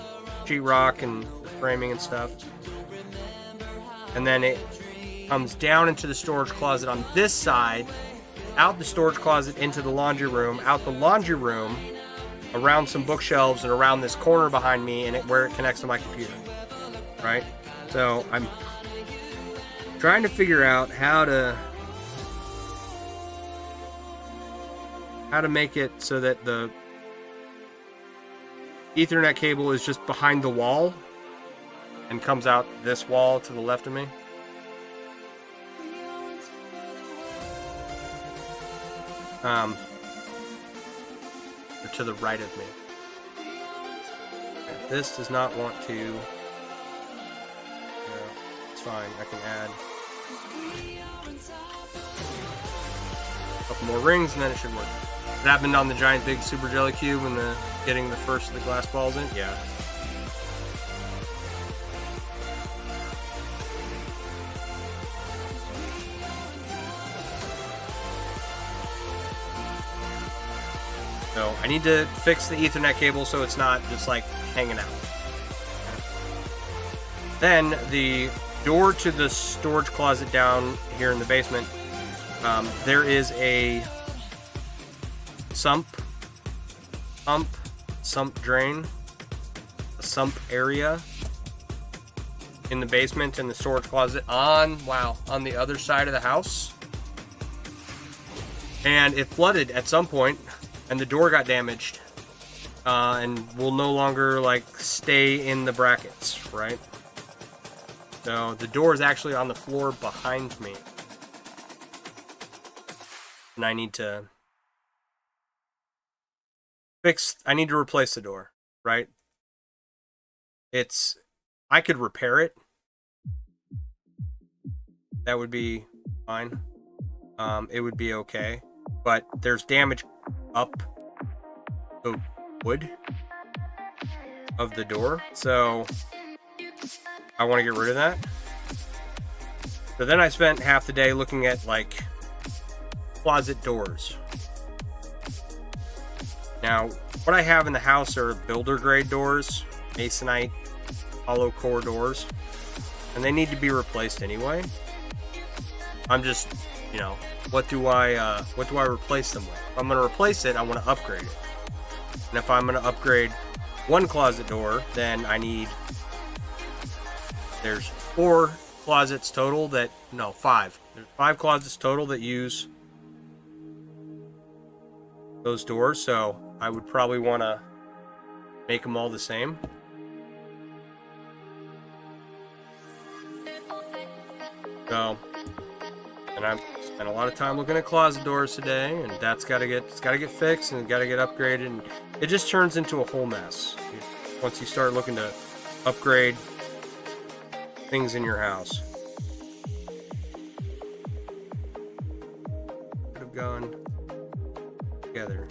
sheetrock and the framing and stuff. And then it comes down into the storage closet on this side, out the storage closet into the laundry room, out the laundry room, around some bookshelves and around this corner behind me, and where it connects to my computer. Right? So I'm trying to figure out how to how to make it so that the Ethernet cable is just behind the wall and comes out this wall to the left of me. Or to the right of me. Okay, this does not want to. Yeah, it's fine. I can add a couple more rings and then it should work. It happened on the giant big super jelly cube and the getting the first of the glass balls in. Yeah. So I need to fix the Ethernet cable so it's not just like hanging out. Then the door to the storage closet down here in the basement, there is a sump drain, a sump area in the basement in the storage closet on the other side of the house. And it flooded at some point and the door got damaged and will no longer like stay in the brackets, right? So the door is actually on the floor behind me. And I need to replace the door, right? I could repair it. That would be fine. It would be okay. But there's damage up the wood of the door. So I want to get rid of that. So then I spent half the day looking at like closet doors. Now, what I have in the house are builder grade doors, masonite, hollow core doors, and they need to be replaced anyway. I'm just, what do I replace them with? If I'm going to replace it, I want to upgrade it. And if I'm going to upgrade one closet door, then there's 4 closets total 5. There's 5 closets total that use those doors, so I would probably want to make them all the same. So, and I've spent a lot of time looking at closet doors today, and that's got to get fixed and got to get upgraded, and it just turns into a whole mess once you start looking to upgrade things in your house. Could have gone together.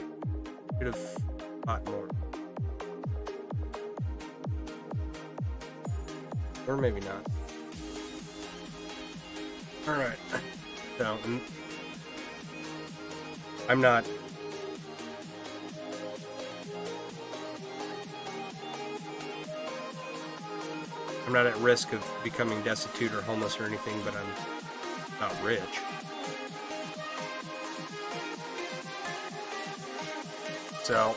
Could have bought more. Or maybe not. Alright. So, I'm not at risk of becoming destitute or homeless or anything, but I'm not rich. So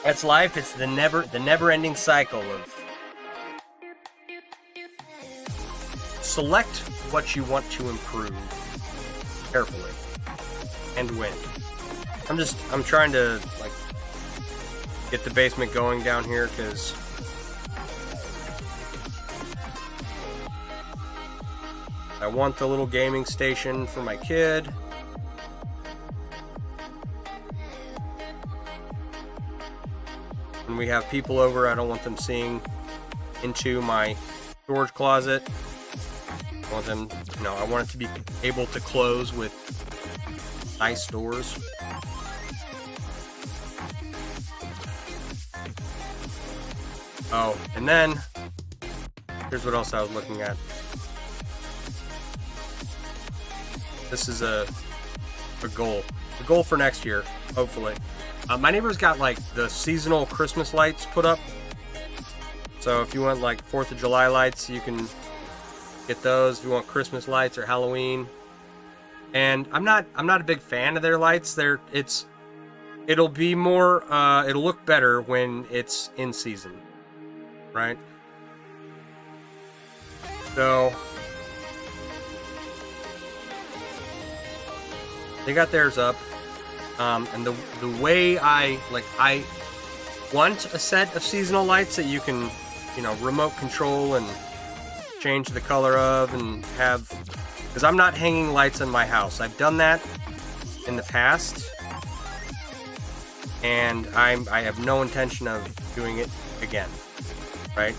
that's life. It's the never-ending cycle of select what you want to improve carefully and when. I'm trying to like get the basement going down here because I want the little gaming station for my kid. When we have people over, I don't want them seeing into my storage closet. I want them, I want it to be able to close with nice doors. Oh, and then here's what else I was looking at. This is a goal. A goal for next year, hopefully. My neighbor's got like the seasonal Christmas lights put up. So if you want like 4th of July lights, you can get those. If you want Christmas lights or Halloween. And I'm not a big fan of their lights. It'll be more it'll look better when it's in season. Right? So they got theirs up. And the way I want a set of seasonal lights that you can, remote control and change the color of and have, because I'm not hanging lights in my house. I've done that in the past, and I have no intention of doing it again, right?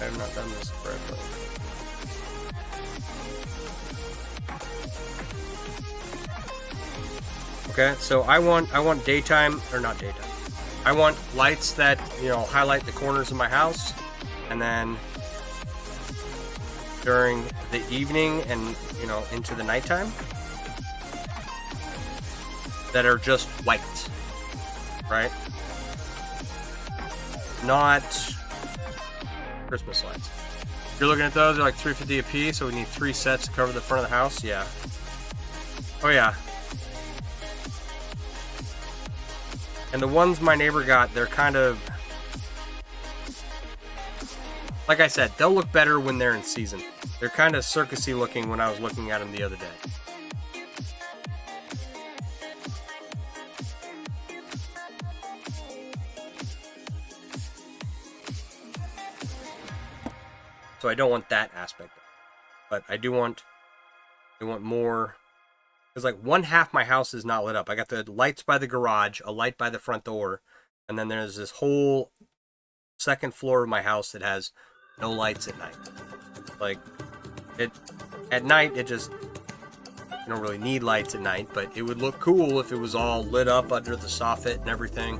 I have not done this correctly. Okay, so I want daytime, or not daytime. I want lights that, highlight the corners of my house, and then during the evening and, into the nighttime, that are just white, right? Not Christmas lights. If you're looking at those, they're like $3.50 a piece, so we need 3 sets to cover the front of the house. Yeah. Oh yeah. And the ones my neighbor got, they're kind of, like I said, they'll look better when they're in season. They're kind of circusy looking when I was looking at them the other day. So I don't want that aspect of it. But I want more, because like one half my house is not lit up. I got the lights by the garage, a light by the front door, and then there's this whole second floor of my house that has no lights at night. Like, at night, you don't really need lights at night, but it would look cool if it was all lit up under the soffit and everything.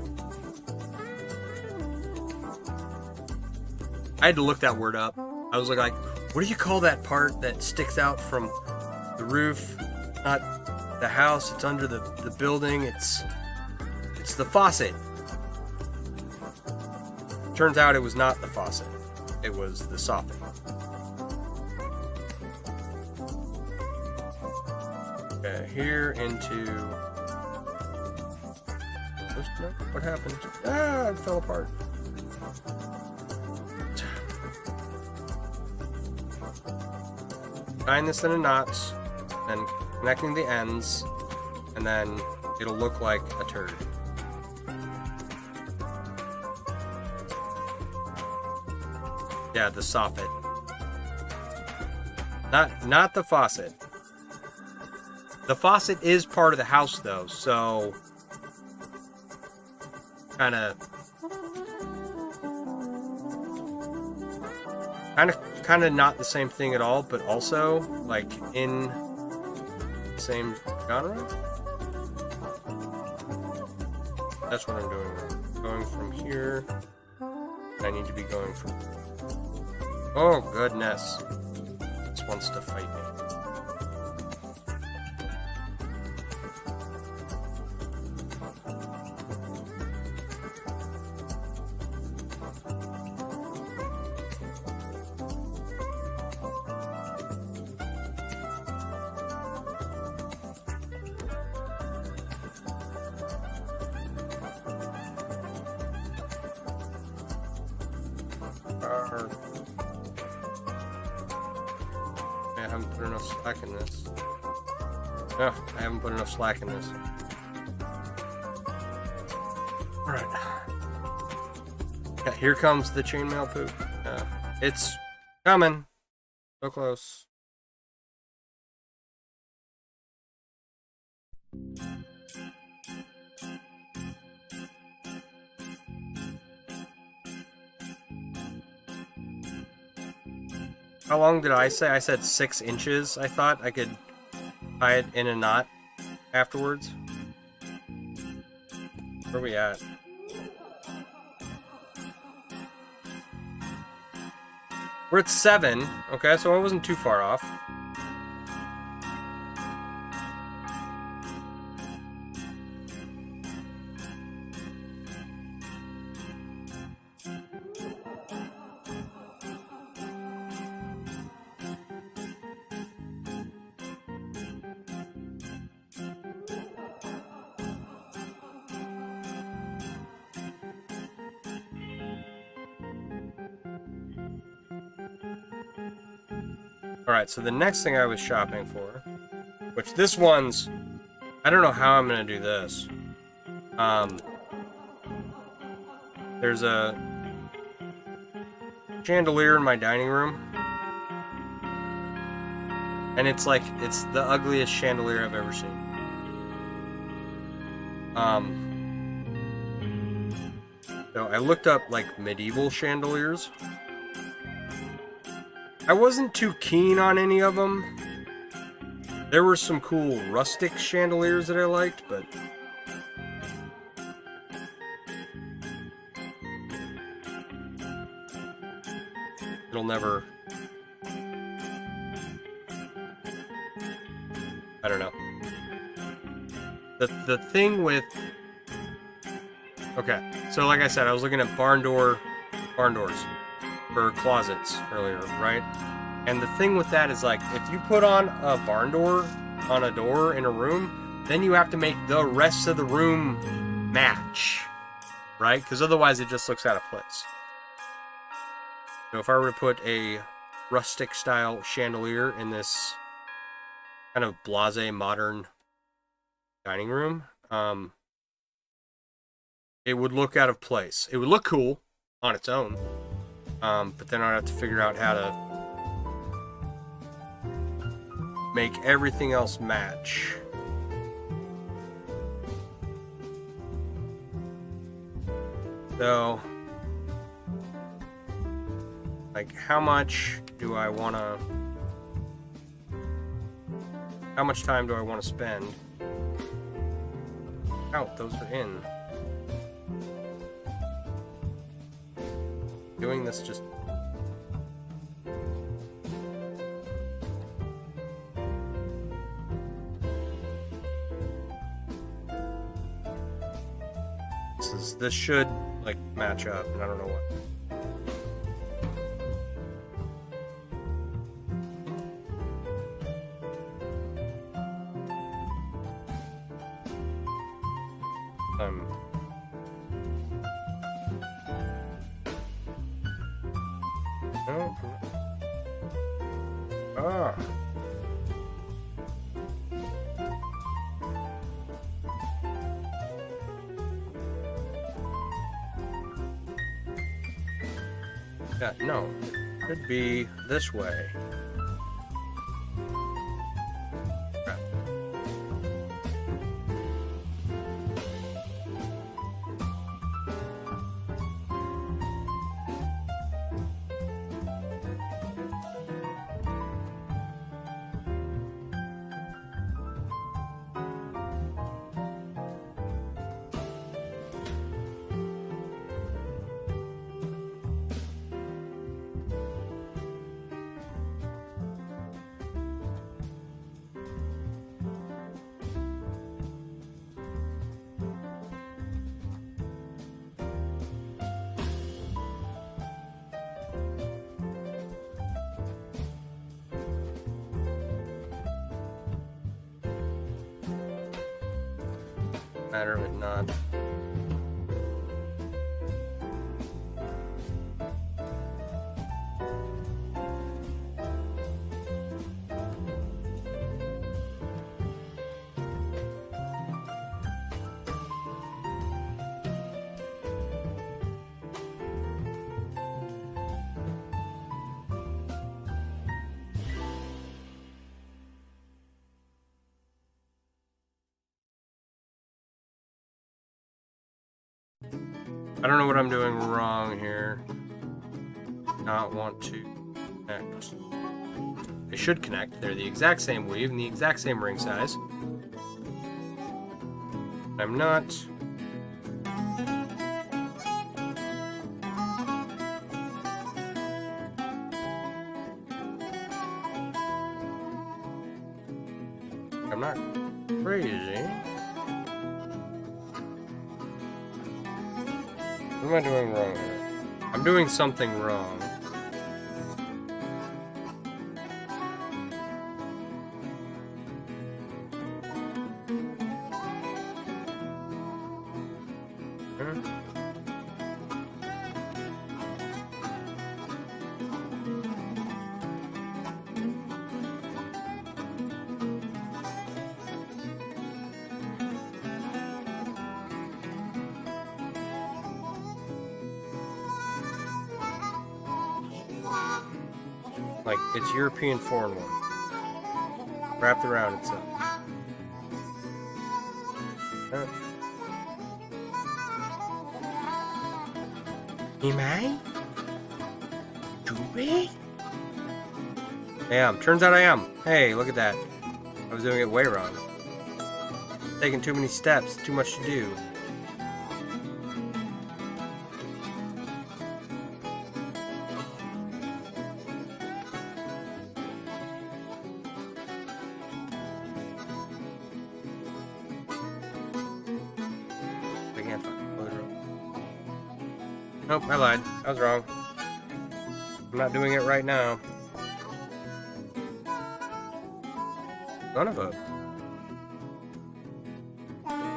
I had to look that word up. I was like, what do you call that part that sticks out from the roof? Not the house, it's under the building, it's the faucet. Turns out it was not the faucet. It was the soffit. Okay, here into... What happened? Ah, it fell apart. Tying this in a knot, then connecting the ends, and then it'll look like a turd. Yeah, the soffit. Not the faucet. The faucet is part of the house though, so kind of not the same thing at all, but also like in the same genre. That's what I'm doing wrong. Going from here, I need to be going from... Oh goodness, this wants to fight me. I haven't put enough slack in this. No, I haven't put enough slack in this. Alright. Yeah, here comes the chainmail poop. It's coming. So close. How long did I say? I said 6 inches. I thought I could tie it in a knot afterwards. Where are we at? We're at 7. Okay, so I wasn't too far off. Alright, so the next thing I was shopping for, which this one's, I don't know how I'm gonna do this. There's a chandelier in my dining room, and it's like, it's the ugliest chandelier I've ever seen. So I looked up like medieval chandeliers. I wasn't too keen on any of them. There were some cool rustic chandeliers that I liked, but it'll never... I don't know. The thing with... Okay, so like I said, I was looking at barn doors for closets earlier, right? And the thing with that is, like, if you put on a barn door on a door in a room, then you have to make the rest of the room match, right? Because otherwise it just looks out of place. So if I were to put a rustic style chandelier in this kind of blasé modern dining room, it would look out of place. It would look cool on its own, but then I'd have to figure out how to make everything else match. So, like, how much do I want to... How much time do I want to spend? Oh, those are in. Doing this just... This should, like, match up, and I don't know what. No. Ah. Yeah, no. Could be this way. Crap. Matter of it not. I don't know what I'm doing wrong here. Not want to connect. They should connect. They're the exact same weave and the exact same ring size. I'm not. I'm not crazy. What am I doing wrong here? I'm doing something wrong. Like, it's European foreign one. Wrapped around itself. Am I? Stupid? Damn, turns out I am. Hey, look at that. I was doing it way wrong. Taking too many steps, too much to do. I can't fucking close it. Nope, I lied. I was wrong. I'm not doing it right now. Son of a...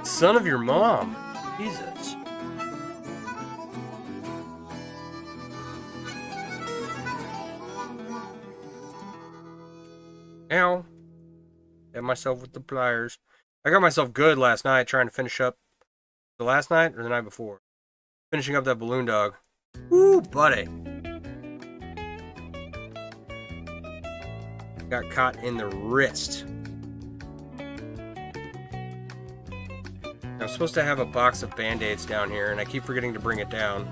Son of your mom. Jesus. Ow. Hit myself with the pliers. I got myself good last night trying to finish up. The last night or the night before? Finishing up that balloon dog. Woo, buddy. Got caught in the wrist. I'm supposed to have a box of Band-Aids down here, and I keep forgetting to bring it down.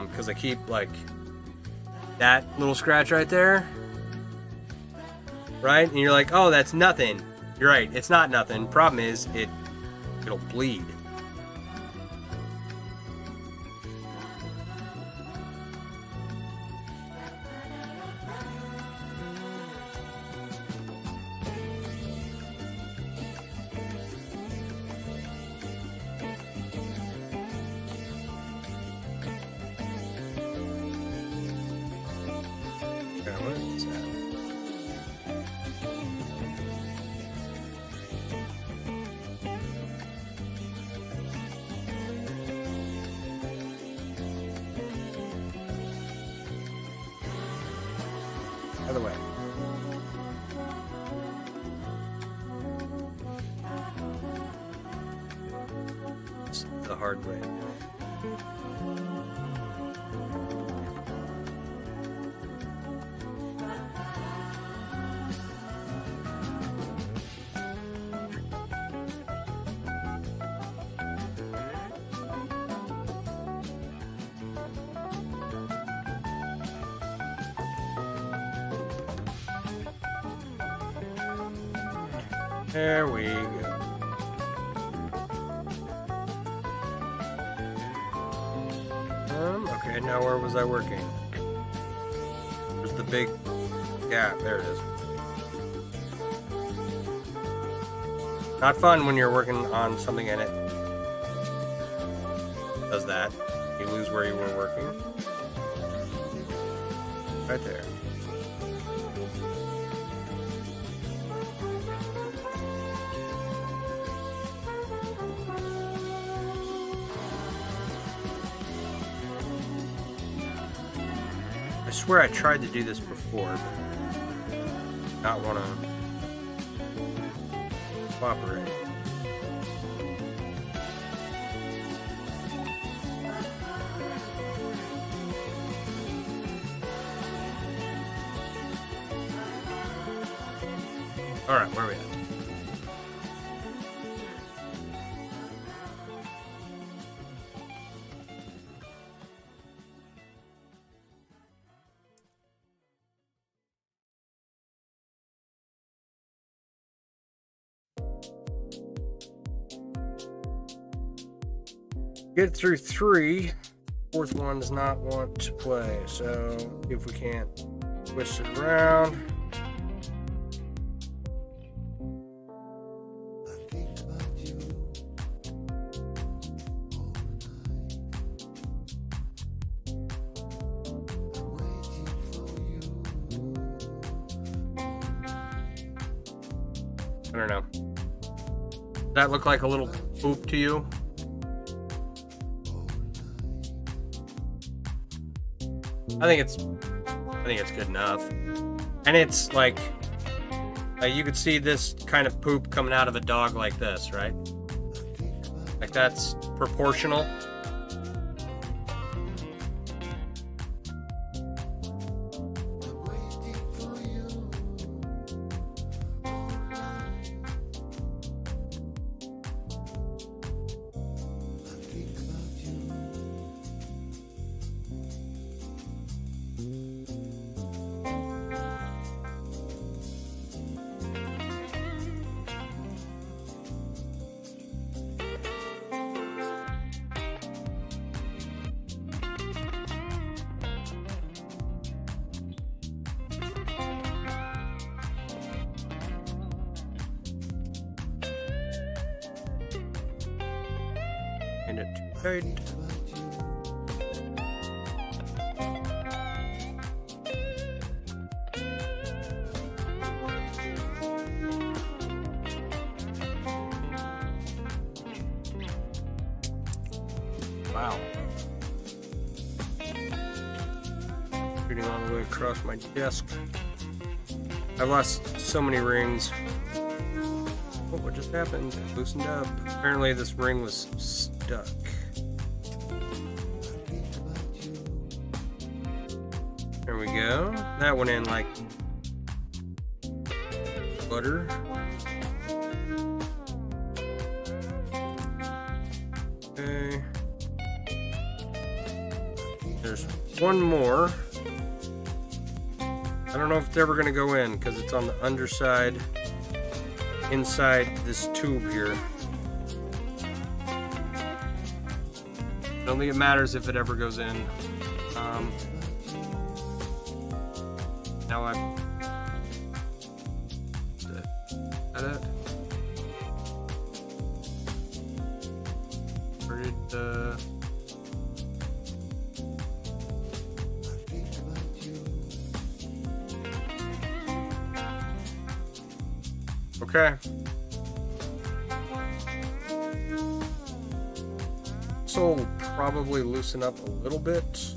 Because I keep, like, that little scratch right there. Right? And you're like, oh, that's nothing. You're right, it's not nothing. Problem is, it'll bleed. Other way. It's the hard way. There we go. Okay, now where was I working? There's the big gap. There it is. Not fun when you're working on something and it does that. You lose where you were working. Right there. I swear I tried to do this before, but not want to cooperate. All right, where are we at? Get through 3. Fourth one does not want to play, so if we can't twist it around. I don't know. Does that look like a little poop to you? I think it's good enough. And it's like you could see this kind of poop coming out of a dog like this, right? Like that's proportional. Find it too tight. Wow. Shooting all the way across my desk. I've lost so many rings. Oh, what just happened? It loosened up. Apparently this ring was stuck. There we go. That went in like butter. Okay. There's one more. I don't know if it's ever going to go in because it's on the underside, inside this tube here. I don't think it matters if it ever goes in. Now I'm... Is that it? Where did the... Okay. This will probably loosen up a little bit.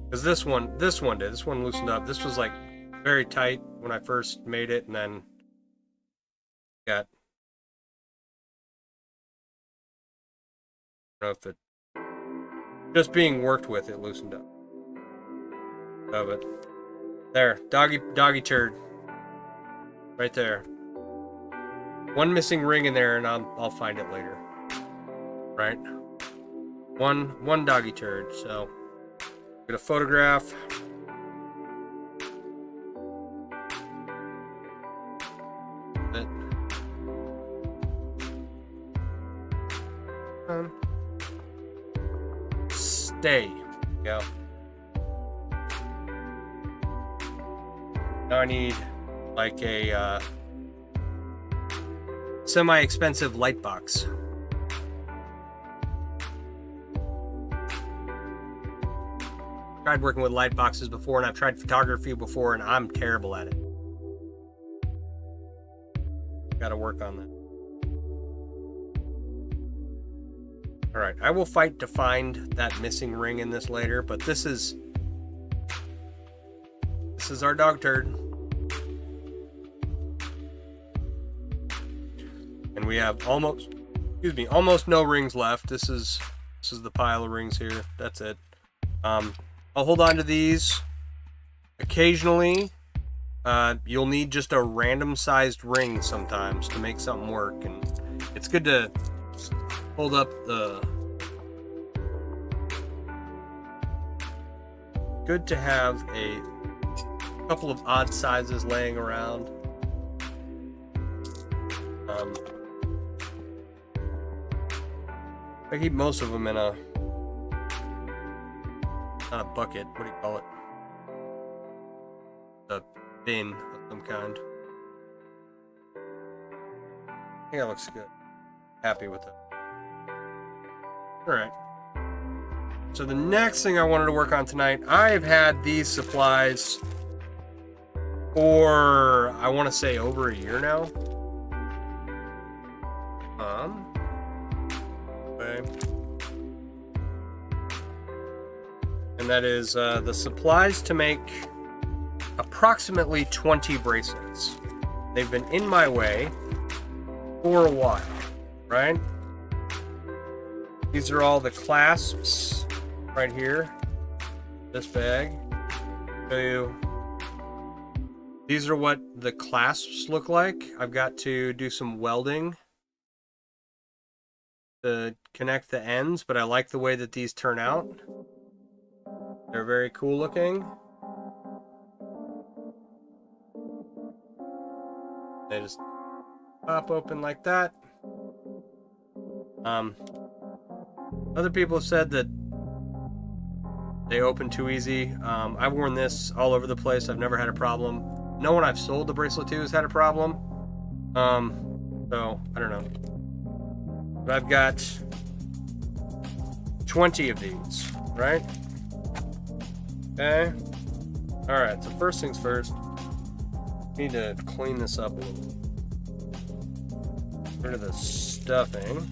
Because this one did. This one loosened up. This was like very tight when I first made it, and then got... I don't know if it... Just being worked with, it loosened up. Oh, but... There, doggy turd. Right there. One missing ring in there, and I'll find it later. Right? One doggy turd. So, get a photograph. It. Stay. Go. Now I need like a semi-expensive light box. Tried working with light boxes before, and I've tried photography before, and I'm terrible at it. Gotta work on that. Alright, I will fight to find that missing ring in this later, but this is our dog turd. And we have almost no rings left. This is the pile of rings here. That's it. I'll hold on to these. Occasionally, you'll need just a random sized ring sometimes to make something work, and it's good to hold up good to have a couple of odd sizes laying around. I keep most of them in a, not a bucket, what do you call it? A bin of some kind. I think that looks good. Happy with it. Alright. So the next thing I wanted to work on tonight, I've had these supplies for, I want to say, over a year now. Okay. And that is the supplies to make approximately 20 bracelets. They've been in my way for a while, right? These are all the clasps right here. This bag. Show you. These are what the clasps look like. I've got to do some welding to connect the ends, but I like the way that these turn out. They're very cool looking. They just pop open like that. Other people have said that they open too easy. I've worn this all over the place. I've never had a problem. No one I've sold the bracelet to has had a problem. So, I don't know. But I've got 20 of these, right? Okay. Alright, so first things first. Need to clean this up a little. Get rid of the stuffing.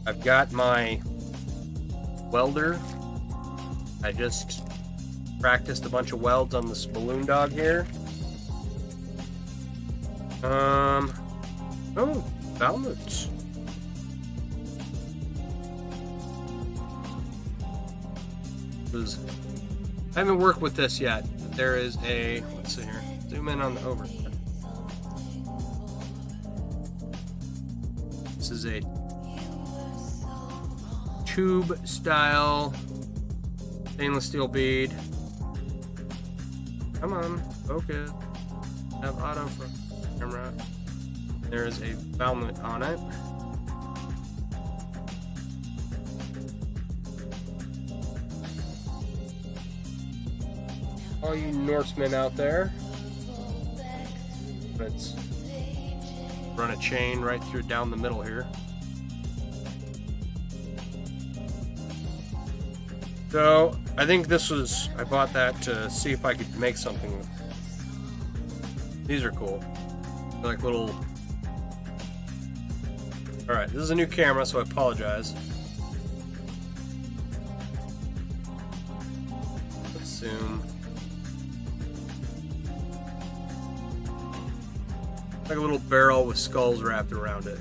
I've got my welder. I just practiced a bunch of welds on this balloon dog here. Oh, balance. I haven't worked with this yet. But there is a, let's see here, zoom in on the overhead. This is a tube style stainless steel bead. Come on, focus. Have auto for camera. There is a valve on it. All you Norsemen out there, let's run a chain right through down the middle here. So I think this was, I bought that to see if I could make something with. These are cool. They're like little. All right, this is a new camera, so I apologize. Let's zoom. Like a little barrel with skulls wrapped around it.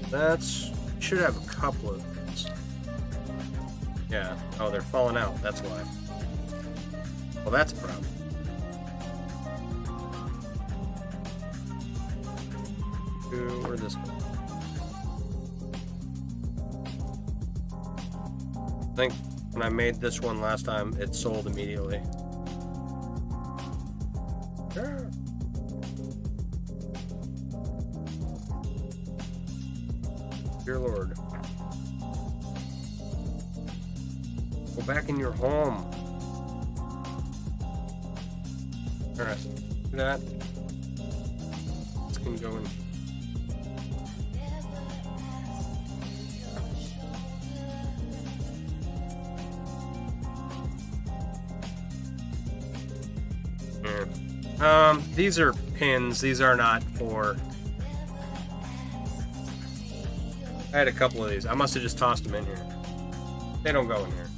That's should have a couple of these. Yeah. Oh, they're falling out. That's why. Well, that's a problem. Where'd this go? I think when I made this one last time, it sold immediately. Sure. Dear Lord. Go back in your home. Alright. Do that. It's gonna go in. These are pins. These are not for. I had a couple of these. I must have just tossed them in here. They don't go in here.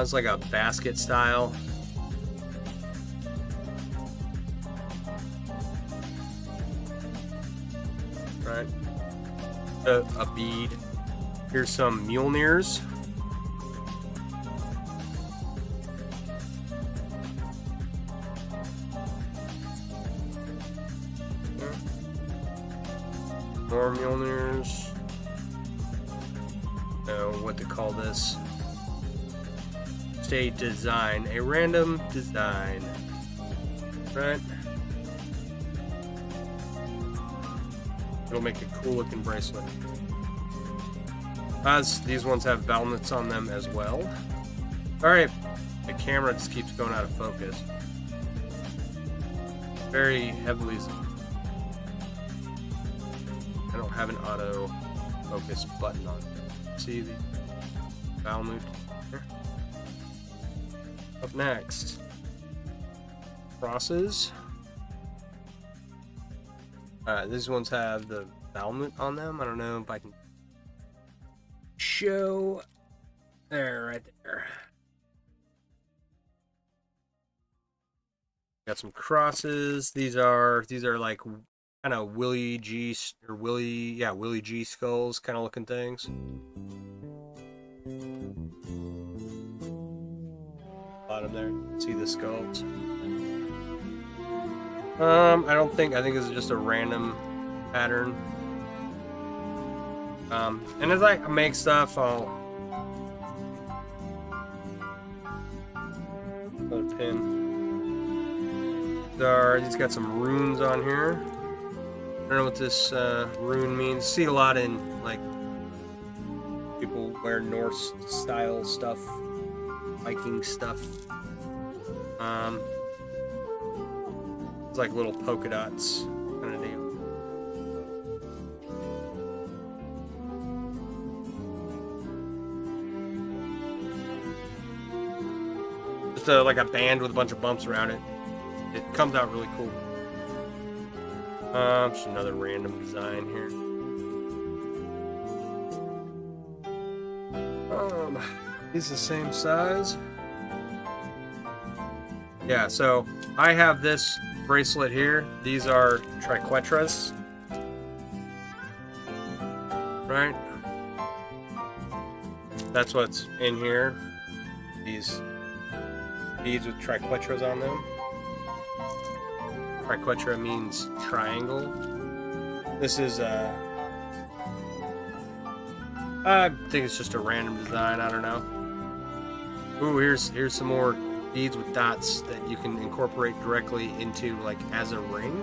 It's like a basket style. Right. A bead. Here's some Mjolnirs. More Mjolnirs. What to call this? Just a design. A random design. Right? It'll make a cool looking bracelet. As these ones have valnets on them as well. Alright. The camera just keeps going out of focus. Very heavily. I don't have an auto focus button on it. See the valve here. Up next, crosses. These ones have the valve on them. I don't know if I can show. There, right there. Got some crosses. These are like kind of Willie G skulls kind of looking things. Bottom there, see the skulls. I think this is just a random pattern. And as I make stuff, I'll put a pin. He's got some runes on here. I don't know what this rune means. See a lot in like people wear Norse style stuff, Viking stuff. It's like little polka dots kind of deal. Just like a band with a bunch of bumps around it. It comes out really cool. Just another random design here. These the same size. Yeah, so I have this bracelet here. These are triquetras. Right? That's what's in here. These beads with triquetras on them. Triquetra means triangle. This is I think it's just a random design, I don't know. Ooh, here's some more beads with dots that you can incorporate directly into like as a ring.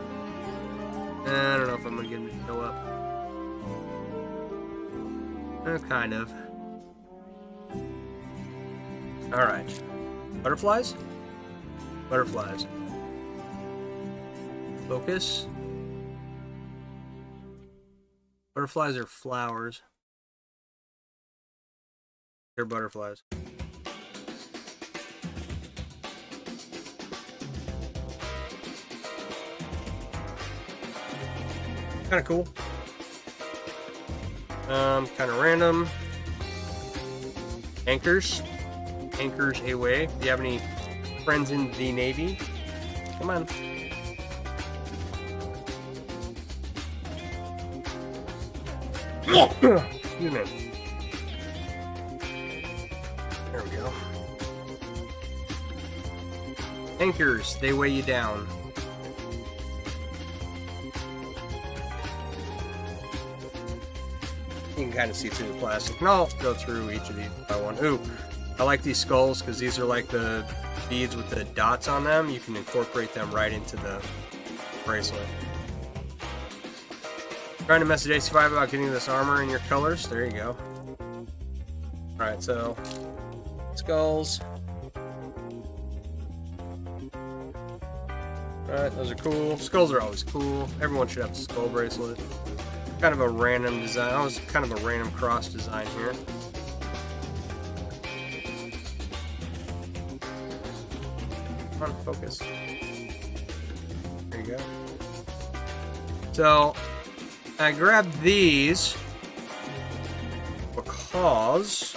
I don't know if I'm gonna get them to show up. Kind of. Alright. Butterflies? Butterflies. Focus. Butterflies are flowers. They're butterflies. Kind of cool. Kind of random. Anchors. Anchors away. Do you have any friends in the Navy? Come on. Excuse me. There we go. Anchors, they weigh you down. You can kind of see through the plastic. And I'll go through each of these by one. Ooh, I like these skulls because these are like the beads with the dots on them. You can incorporate them right into the bracelet. Trying to message AC5 about getting this armor in your colors. There you go. Alright, so skulls. Alright, those are cool. Skulls are always cool. Everyone should have a skull bracelet. Kind of a random design. That was kind of a random cross design here. Come on, focus. There you go. So I grabbed these because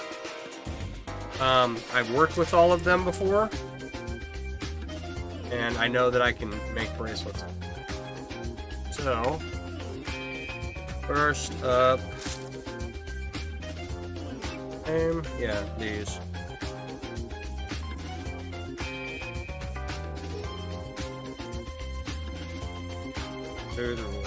I've worked with all of them before, and I know that I can make bracelets. So, first up, yeah, these. They're the rules.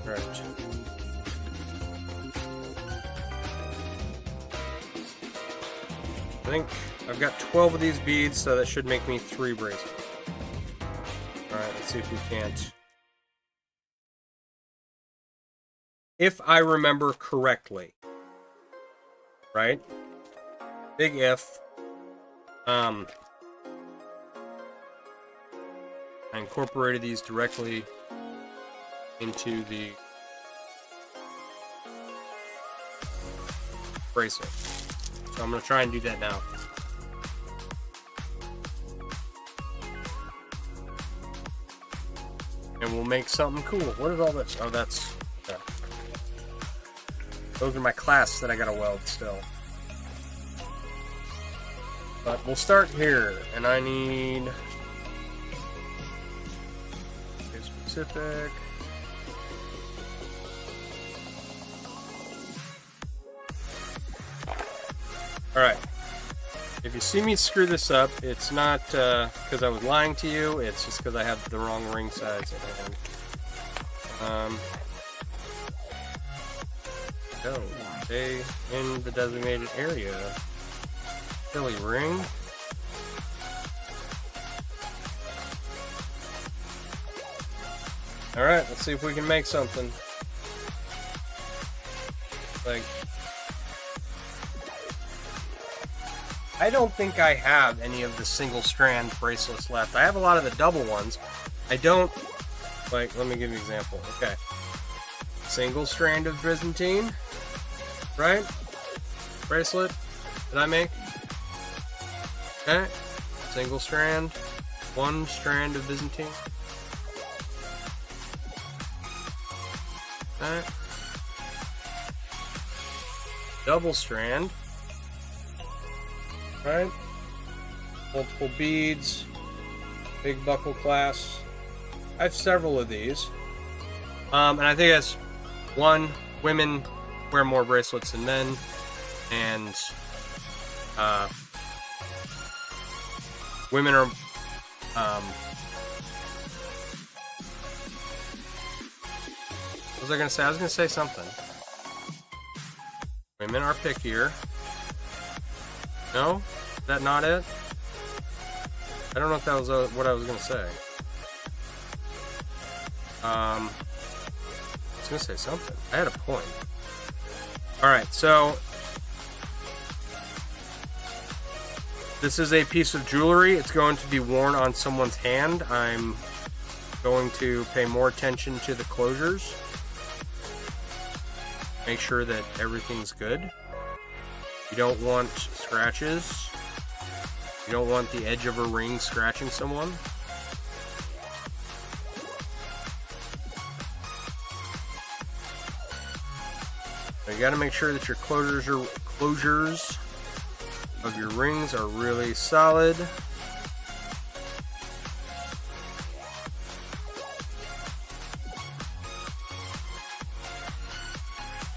Right. I think I've got 12 of these beads, so that should make me 3 bracelets. Alright, let's see if we can't. If I remember correctly. Right? Big if. I incorporated these directly into the bracelet. So I'm going to try and do that now. And we'll make something cool. What is all this? Oh, that's... Yeah. Those are my clasps that I gotta weld still. But we'll start here, and I need... Okay, specific... Alright. If you see me screw this up, it's not because I was lying to you, it's just because I have the wrong ring size in hand. Go. Stay in the designated area. silly ring. Alright, let's see if we can make something. Like, I don't think I have any of the single strand bracelets left. I have a lot of the double ones. I don't, like, let me give you an example. Okay. Single strand of Byzantine, right? Bracelet that I make. Okay. Single strand. One strand of Byzantine. Okay. Double strand. Right? Multiple beads. Big buckle clasp. I have several of these. And I think that's one, women wear more bracelets than men. And women are what was I gonna say? I was gonna say something. Women are pickier. No? Is that not it? I don't know if that was what I was gonna say. I was gonna say something. I had a point. Alright, so this is a piece of jewelry. It's going to be worn on someone's hand. I'm going to pay more attention to the closures. Make sure that everything's good. You don't want scratches. You don't want the edge of a ring scratching someone. So you got to make sure that your closures of your rings are really solid.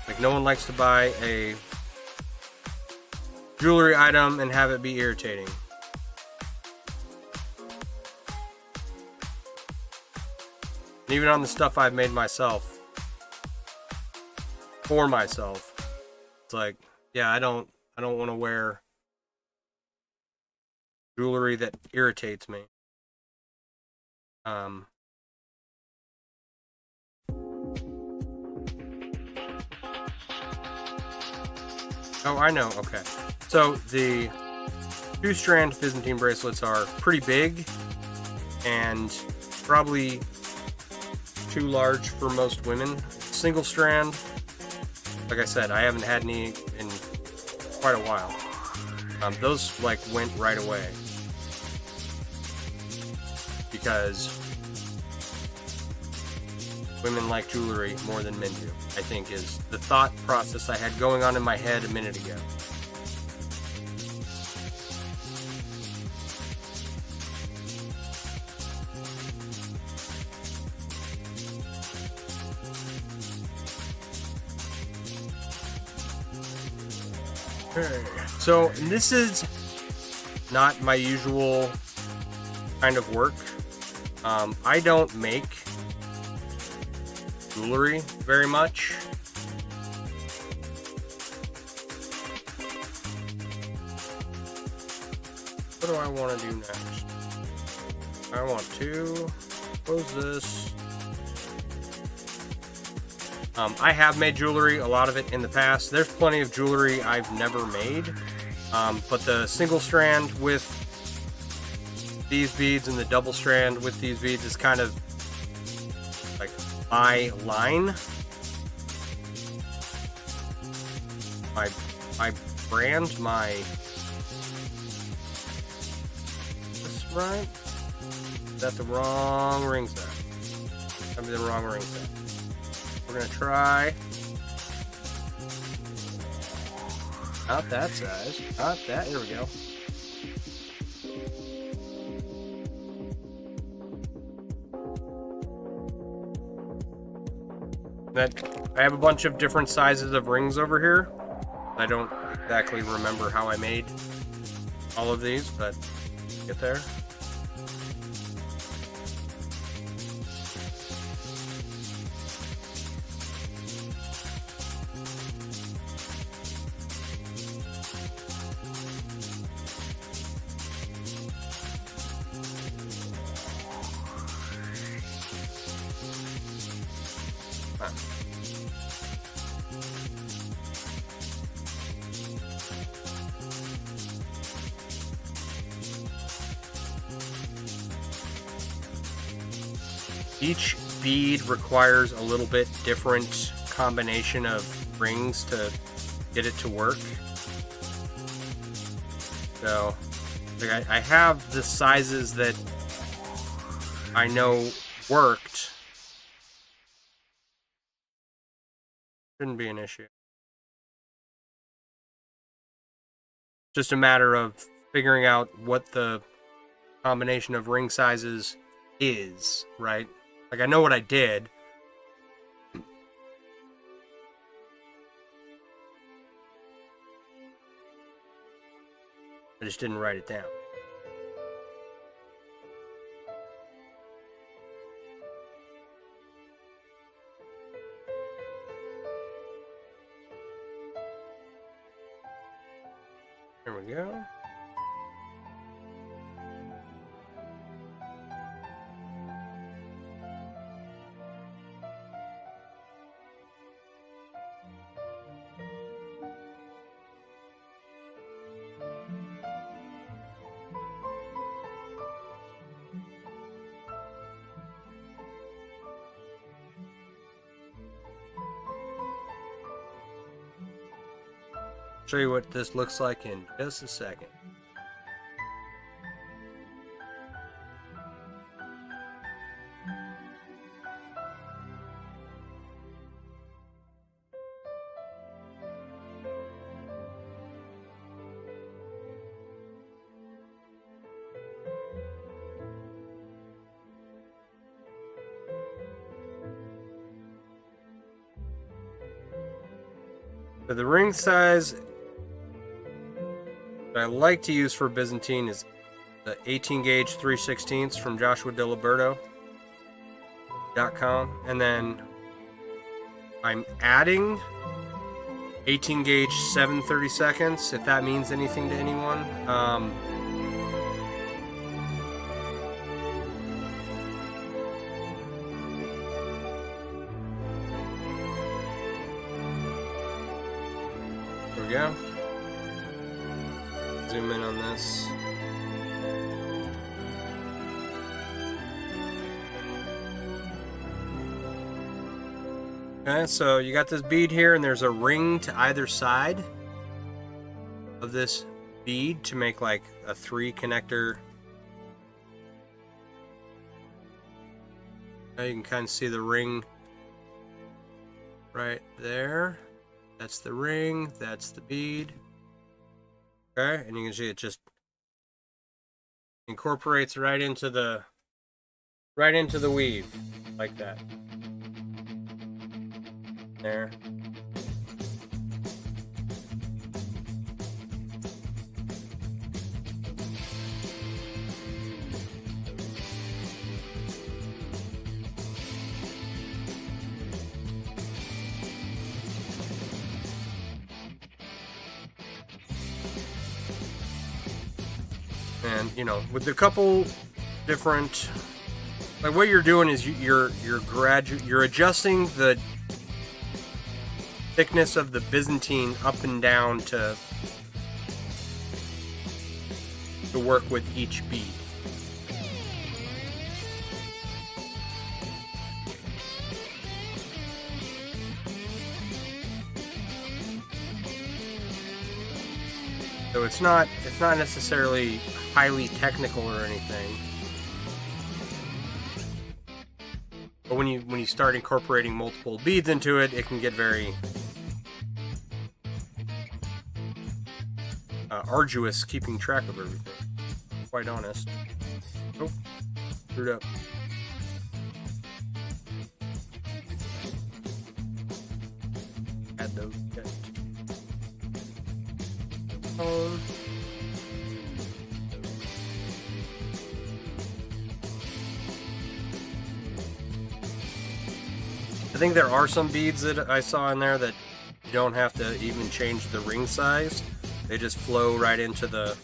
Like, no one likes to buy a jewelry item and have it be irritating. And even on the stuff I've made myself, for myself, it's like, yeah, I don't want to wear jewelry that irritates me. Oh, I know. Okay. So the 2-strand Byzantine bracelets are pretty big and probably too large for most women. Single strand, like I said, I haven't had any in quite a while. Those like went right away because women like jewelry more than men do, I think, is the thought process I had going on in my head a minute ago. Okay. So this is not my usual kind of work. I don't make jewelry very much. What do I want to do next? I want to close this. I have made jewelry, a lot of it in the past. There's plenty of jewelry I've never made, but the single strand with these beads and the double strand with these beads is kind of like my line, my brand, my, this right? Is that the wrong ring set? That'd be the wrong ring set. We're gonna try not that size, not that. Here we go. I have a bunch of different sizes of rings over here. I don't exactly remember how I made all of these, but get there. Huh. Each bead requires a little bit different combination of rings to get it to work. So, like I have the sizes that I know worked. Shouldn't be an issue. Just a matter of figuring out what the combination of ring sizes is, right? Like, I know what I did. I just didn't write it down. There we go. Show you what this looks like in just a second. So the ring size that I like to use for Byzantine is the 18 gauge 3/16 from JoshuaDiliberto.com, and then I'm adding 18 gauge 7/32, if that means anything to anyone. There we go. Zoom in on this. Okay, so you got this bead here, and there's a ring to either side of this bead to make like a 3 connector. Now you can kind of see the ring right there. That's the ring, that's the bead. Okay, and you can see it just incorporates right into the weave, like that. There. And you know, with a couple different, like what you're doing is you're adjusting the thickness of the Byzantine up and down to work with each bead. So it's not necessarily highly technical or anything. But when you start incorporating multiple beads into it, it can get very arduous keeping track of everything. Quite honest. Oh, screwed up. Add those. I think there are some beads that I saw in there that you don't have to even change the ring size. They just flow right into the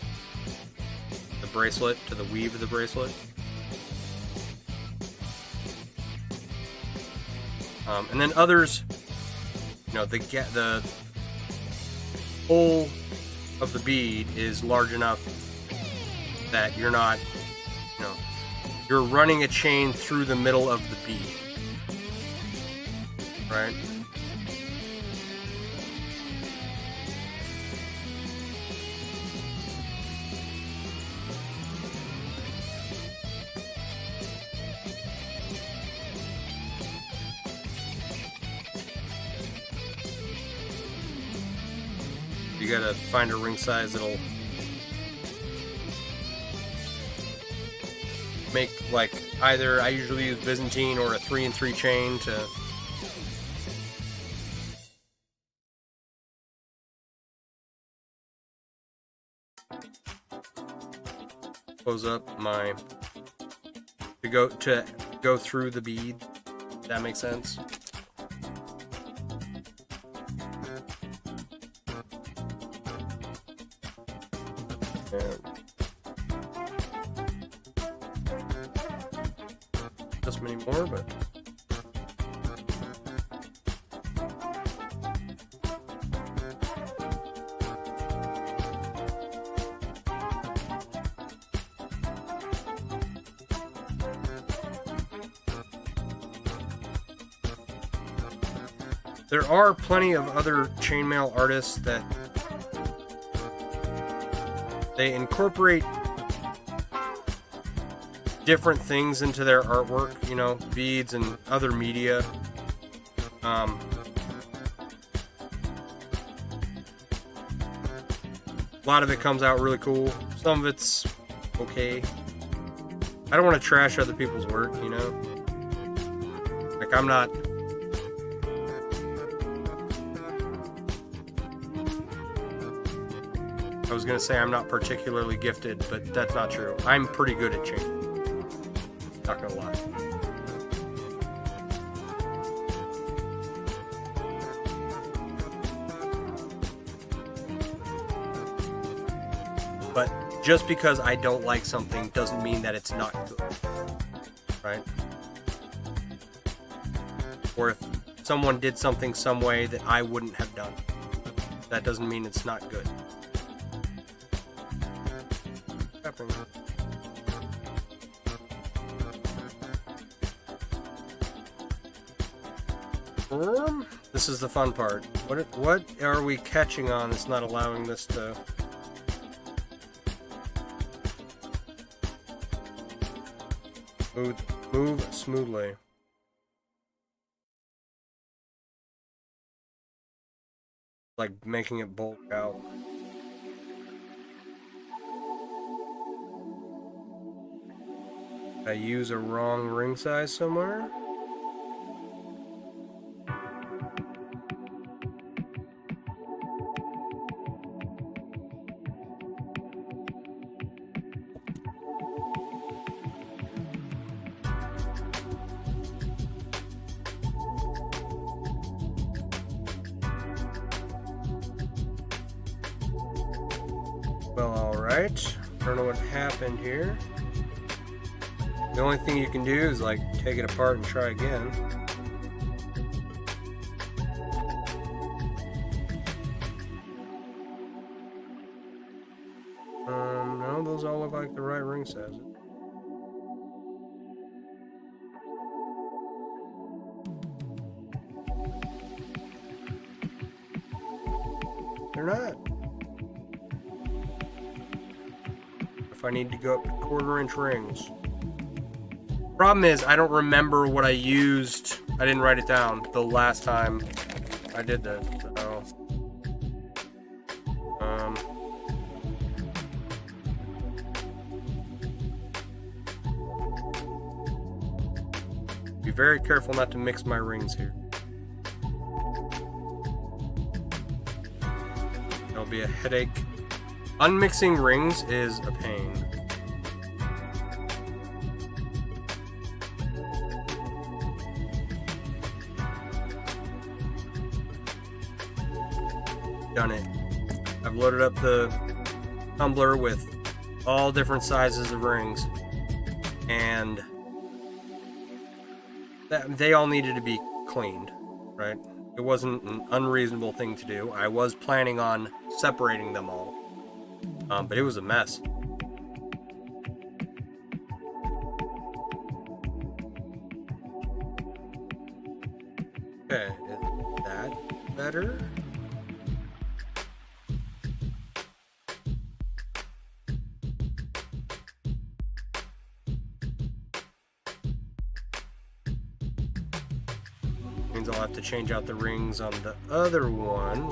bracelet, to the weave of the bracelet. And then others, you know, the hole of the bead is large enough that you're not, you know, you're running a chain through the middle of the bead, right? You gotta find a ring size that'll make, like, either I usually use Byzantine or a 3-in-3 chain to close up my to go through the bead. Does that make sense? Just many more, but there are plenty of other chainmail artists that they incorporate different things into their artwork, you know, beads and other media. A lot of it comes out really cool. Some of it's okay. I don't want to trash other people's work, you know? Like, I'm not... I was going to say I'm not particularly gifted, but that's not true. I'm pretty good at chain. Not gonna lie. But just because I don't like something doesn't mean that it's not good, right? Or if someone did something some way that I wouldn't have done, that doesn't mean it's not good. This is the fun part. What are we catching on that's not allowing this to... move smoothly? Like making it bulk out. Did I use a wrong ring size somewhere? Well, alright. I don't know what happened here. The only thing you can do is, like, take it apart and try again. No, those all look like the right ring sizes. They're not. If I need to go up to 1/4-inch rings. Problem is, I don't remember what I used. I didn't write it down the last time I did this. So, be very careful not to mix my rings here. There'll be a headache. Unmixing rings is a pain. Done it. I've loaded up the tumbler with all different sizes of rings, and they all needed to be cleaned, right? It wasn't an unreasonable thing to do. I was planning on separating them all, but it was a mess. Okay, is that better? Means I'll have to change out the rings on the other one.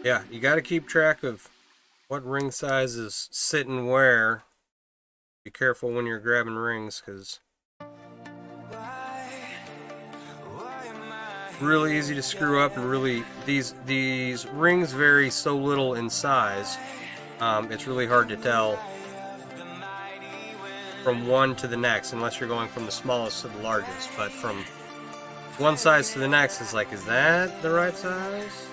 Yeah, you got to keep track of what ring size is sitting where. Be careful when you're grabbing rings, because it's really easy to screw up, and really these rings vary so little in size. It's really hard to tell from one to the next, unless you're going from the smallest to the largest. But from one size to the next, it's like, is that the right size?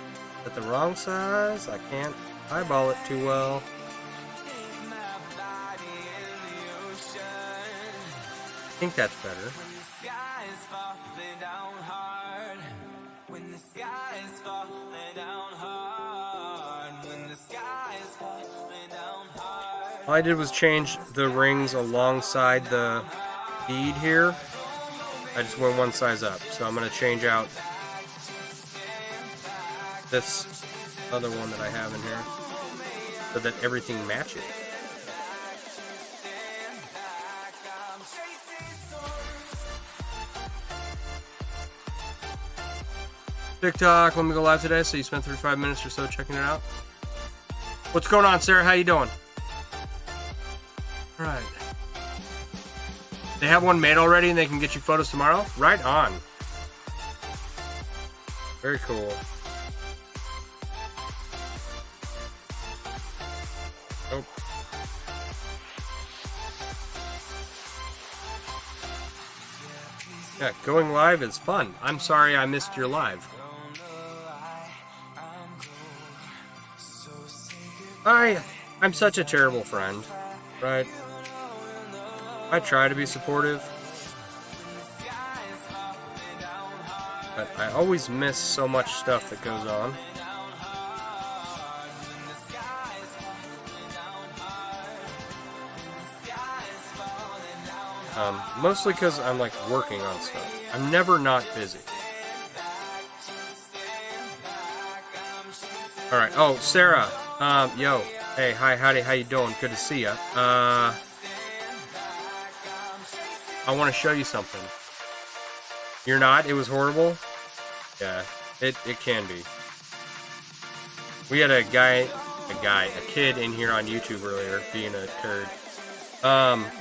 At the wrong size? I can't eyeball it too well. I think that's better. All I did was change the rings alongside the bead here. I just went one size up, so I'm going to change out this other one that I have in here so that everything matches. TikTok, let me go live today, so you spent 35 minutes or so checking it out. What's going on, Sarah? How you doing? All right. They have one made already and they can get you photos tomorrow? Right on. Very cool. Oh. Yeah, going live is fun. I'm sorry I missed your live. I'm such a terrible friend, right? I try to be supportive, but I always miss so much stuff that goes on. Mostly because I'm like working on stuff. I'm never not busy. All right. Oh, Sarah. Yo. Hey, hi, howdy, how you doing? Good to see ya. I want to show you something. You're not? It was horrible? Yeah, it can be. We had a kid in here on YouTube earlier being a turd.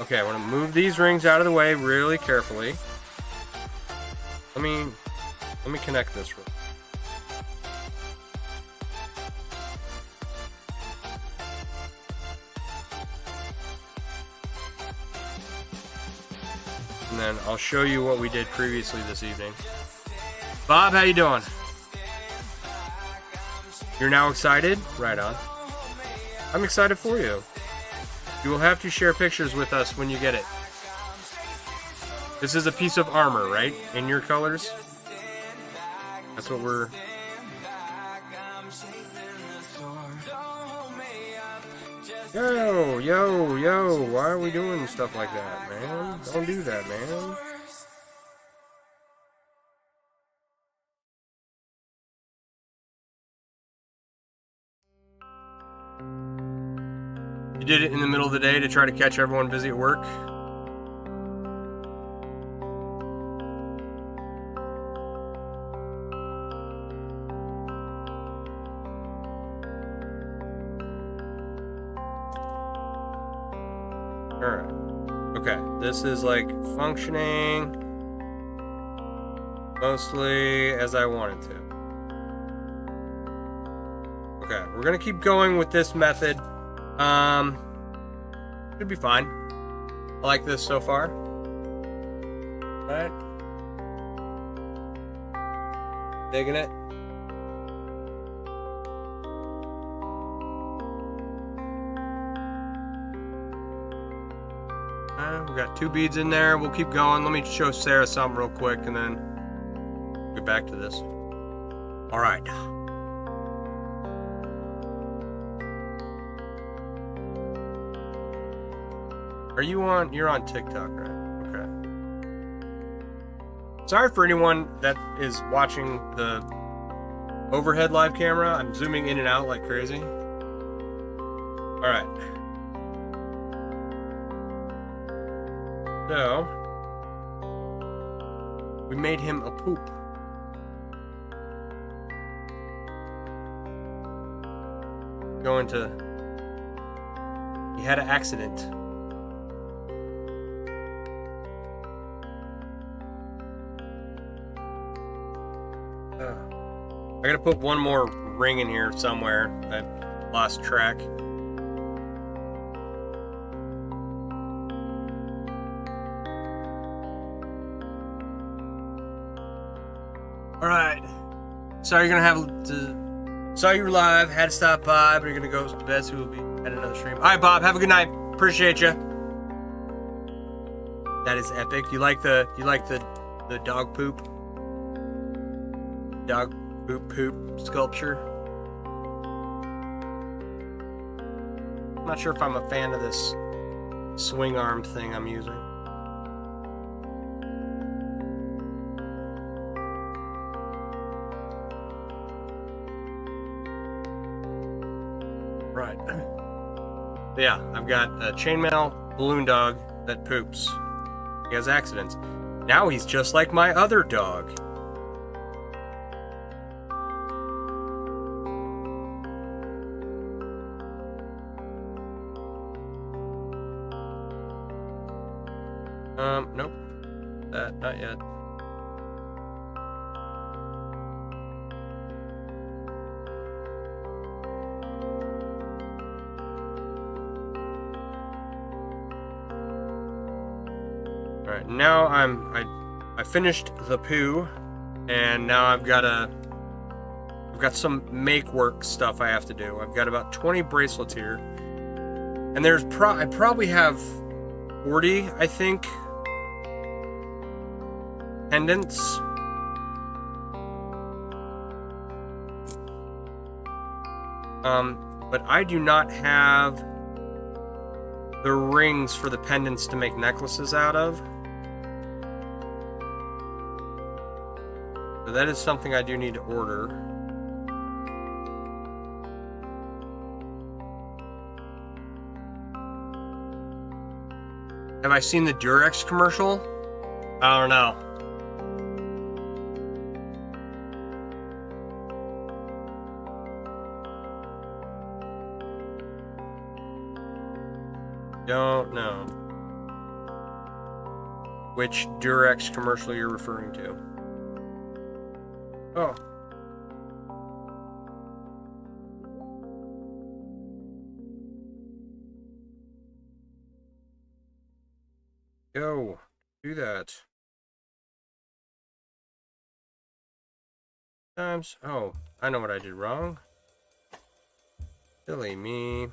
Okay, I want to move these rings out of the way really carefully. Let me connect this real. And then I'll show you what we did previously this evening. Bob, how you doing? You're now excited? Right on. I'm excited for you. You will have to share pictures with us when you get it. This is a piece of armor, right? In your colors? That's what we're... Yo, why are we doing stuff like that, man? Don't do that, man. You did it in the middle of the day to try to catch everyone busy at work? Alright. Okay, this is like functioning. mostly as I wanted to. Okay, we're gonna keep going with this method. Should be fine. I like this so far. Right? Digging it. We got 2 beads in there. We'll keep going. Let me show Sarah something real quick and then get back to this. All right. Are you on? You're on TikTok, right? Okay. Sorry for anyone that is watching the overhead live camera. I'm zooming in and out like crazy. All right. So, we made him a poop. Going to... He had an accident. I gotta put one more ring in here somewhere. I lost track. Alright. Sorry you're gonna have to... Saw you were live, had to stop by, but you're gonna go to bed, so we'll be at another stream. Alright, Bob, have a good night. Appreciate you. That is epic. You like the dog poop? Dog poop sculpture. I'm not sure if I'm a fan of this swing arm thing I'm using. Right. Yeah, I've got a chainmail balloon dog that poops. He has accidents. Now he's just like my other dog. Nope. That, not yet. Alright, now I finished the poo, and now I've got some make work stuff I have to do. I've got about 20 bracelets here. And I probably have 40, I think, pendants. But I do not have the rings for the pendants to make necklaces out of. So that is something I do need to order. Have I seen the Durex commercial? I don't know. Don't know which Durex commercial you're referring to. Oh. Go. Do that. Times. Oh, I know what I did wrong. Silly me.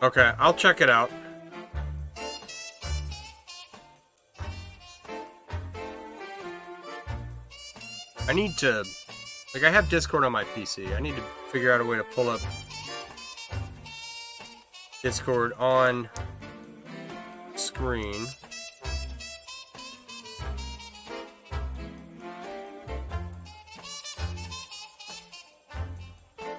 Okay, I'll check it out. I need to... Like, I have Discord on my PC. I need to figure out a way to pull up Discord on screen.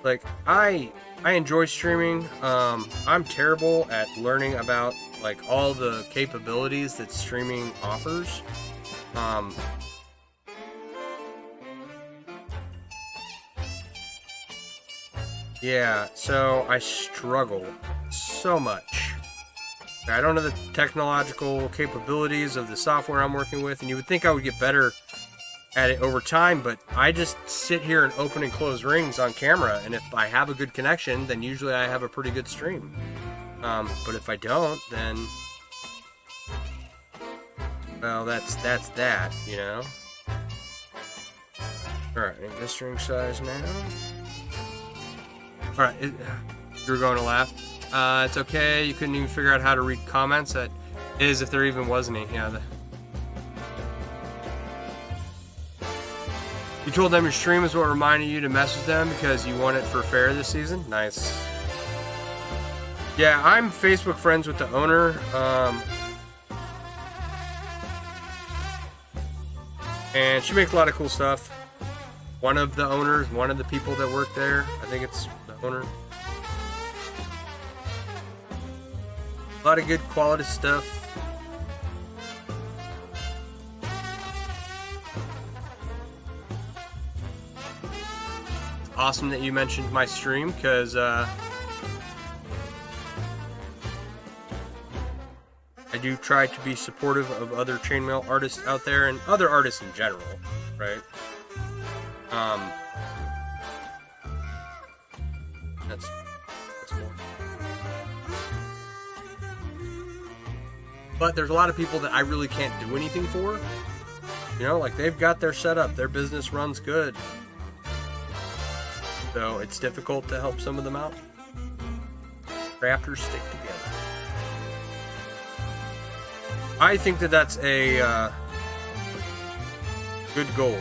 Like, I enjoy streaming. I'm terrible at learning about like all the capabilities that streaming offers. Yeah, so I struggle so much. I don't know the technological capabilities of the software I'm working with, and you would think I would get better at it over time, but I just sit here and open and close rings on camera, and if I have a good connection, then usually I have a pretty good stream. But if I don't, then, well, that's that, you know? Alright, this ring size now. Alright, you're going to laugh. It's okay, you couldn't even figure out how to read comments. That is, if there even was any. Yeah. You told them your stream is what reminded you to mess with them because you won it for fair this season? Nice. Yeah, I'm Facebook friends with the owner. And she makes a lot of cool stuff. One of the owners, one of the people that work there, I think it's the owner. A lot of good quality stuff. It's awesome that you mentioned my stream because I do try to be supportive of other chainmail artists out there and other artists in general, right? That's more. But there's a lot of people that I really can't do anything for. You know, like they've got their setup, their business runs good. So it's difficult to help some of them out. Crafters stick together. I think that that's a good goal.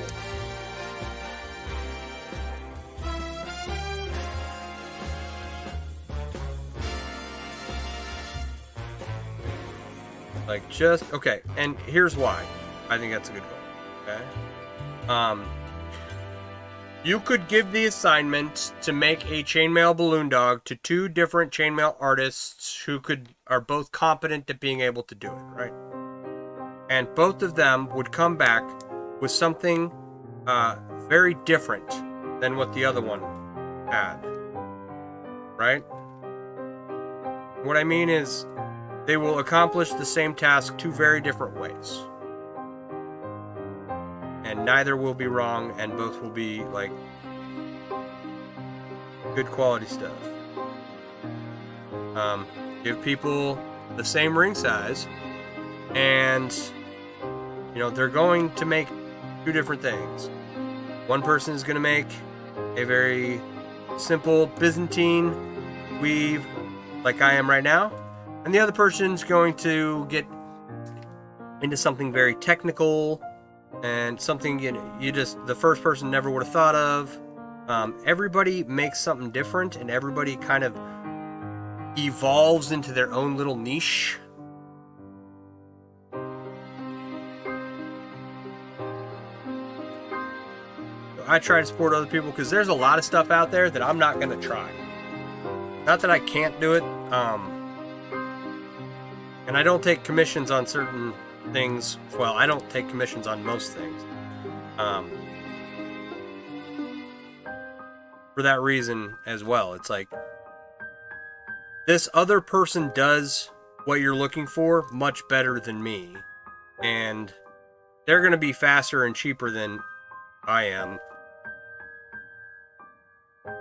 Like just okay, and here's why I think that's a good goal. Okay, you could give the assignment to make a chainmail balloon dog to two different chainmail artists who are both competent at being able to do it, right? And both of them would come back with something very different than what the other one had, right? What I mean is, they will accomplish the same task two very different ways. And neither will be wrong, and both will be, like, good quality stuff. Give people the same ring size, and, you know, they're going to make two different things. One person is going to make a very simple Byzantine weave, like I am right now. And the other person's going to get into something very technical and something the first person never would have thought of. Everybody makes something different, and everybody kind of evolves into their own little niche. I try to support other people because there's a lot of stuff out there that I'm not going to try. Not that I can't do it. And I don't take commissions on certain things. Well, I don't take commissions on most things. For that reason as well. It's like, this other person does what you're looking for much better than me. And they're going to be faster and cheaper than I am.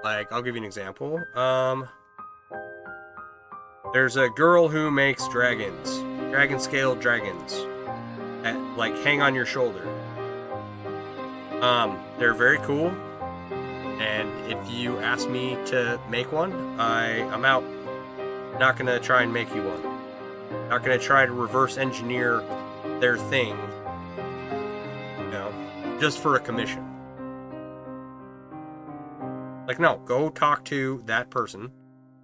Like, I'll give you an example. There's a girl who makes dragons. Dragon scale dragons. That, like, hang on your shoulder. They're very cool. And if you ask me to make one, I'm out. Not gonna try and make you one. Not gonna try to reverse engineer their thing. You know, just for a commission. Like, no, go talk to that person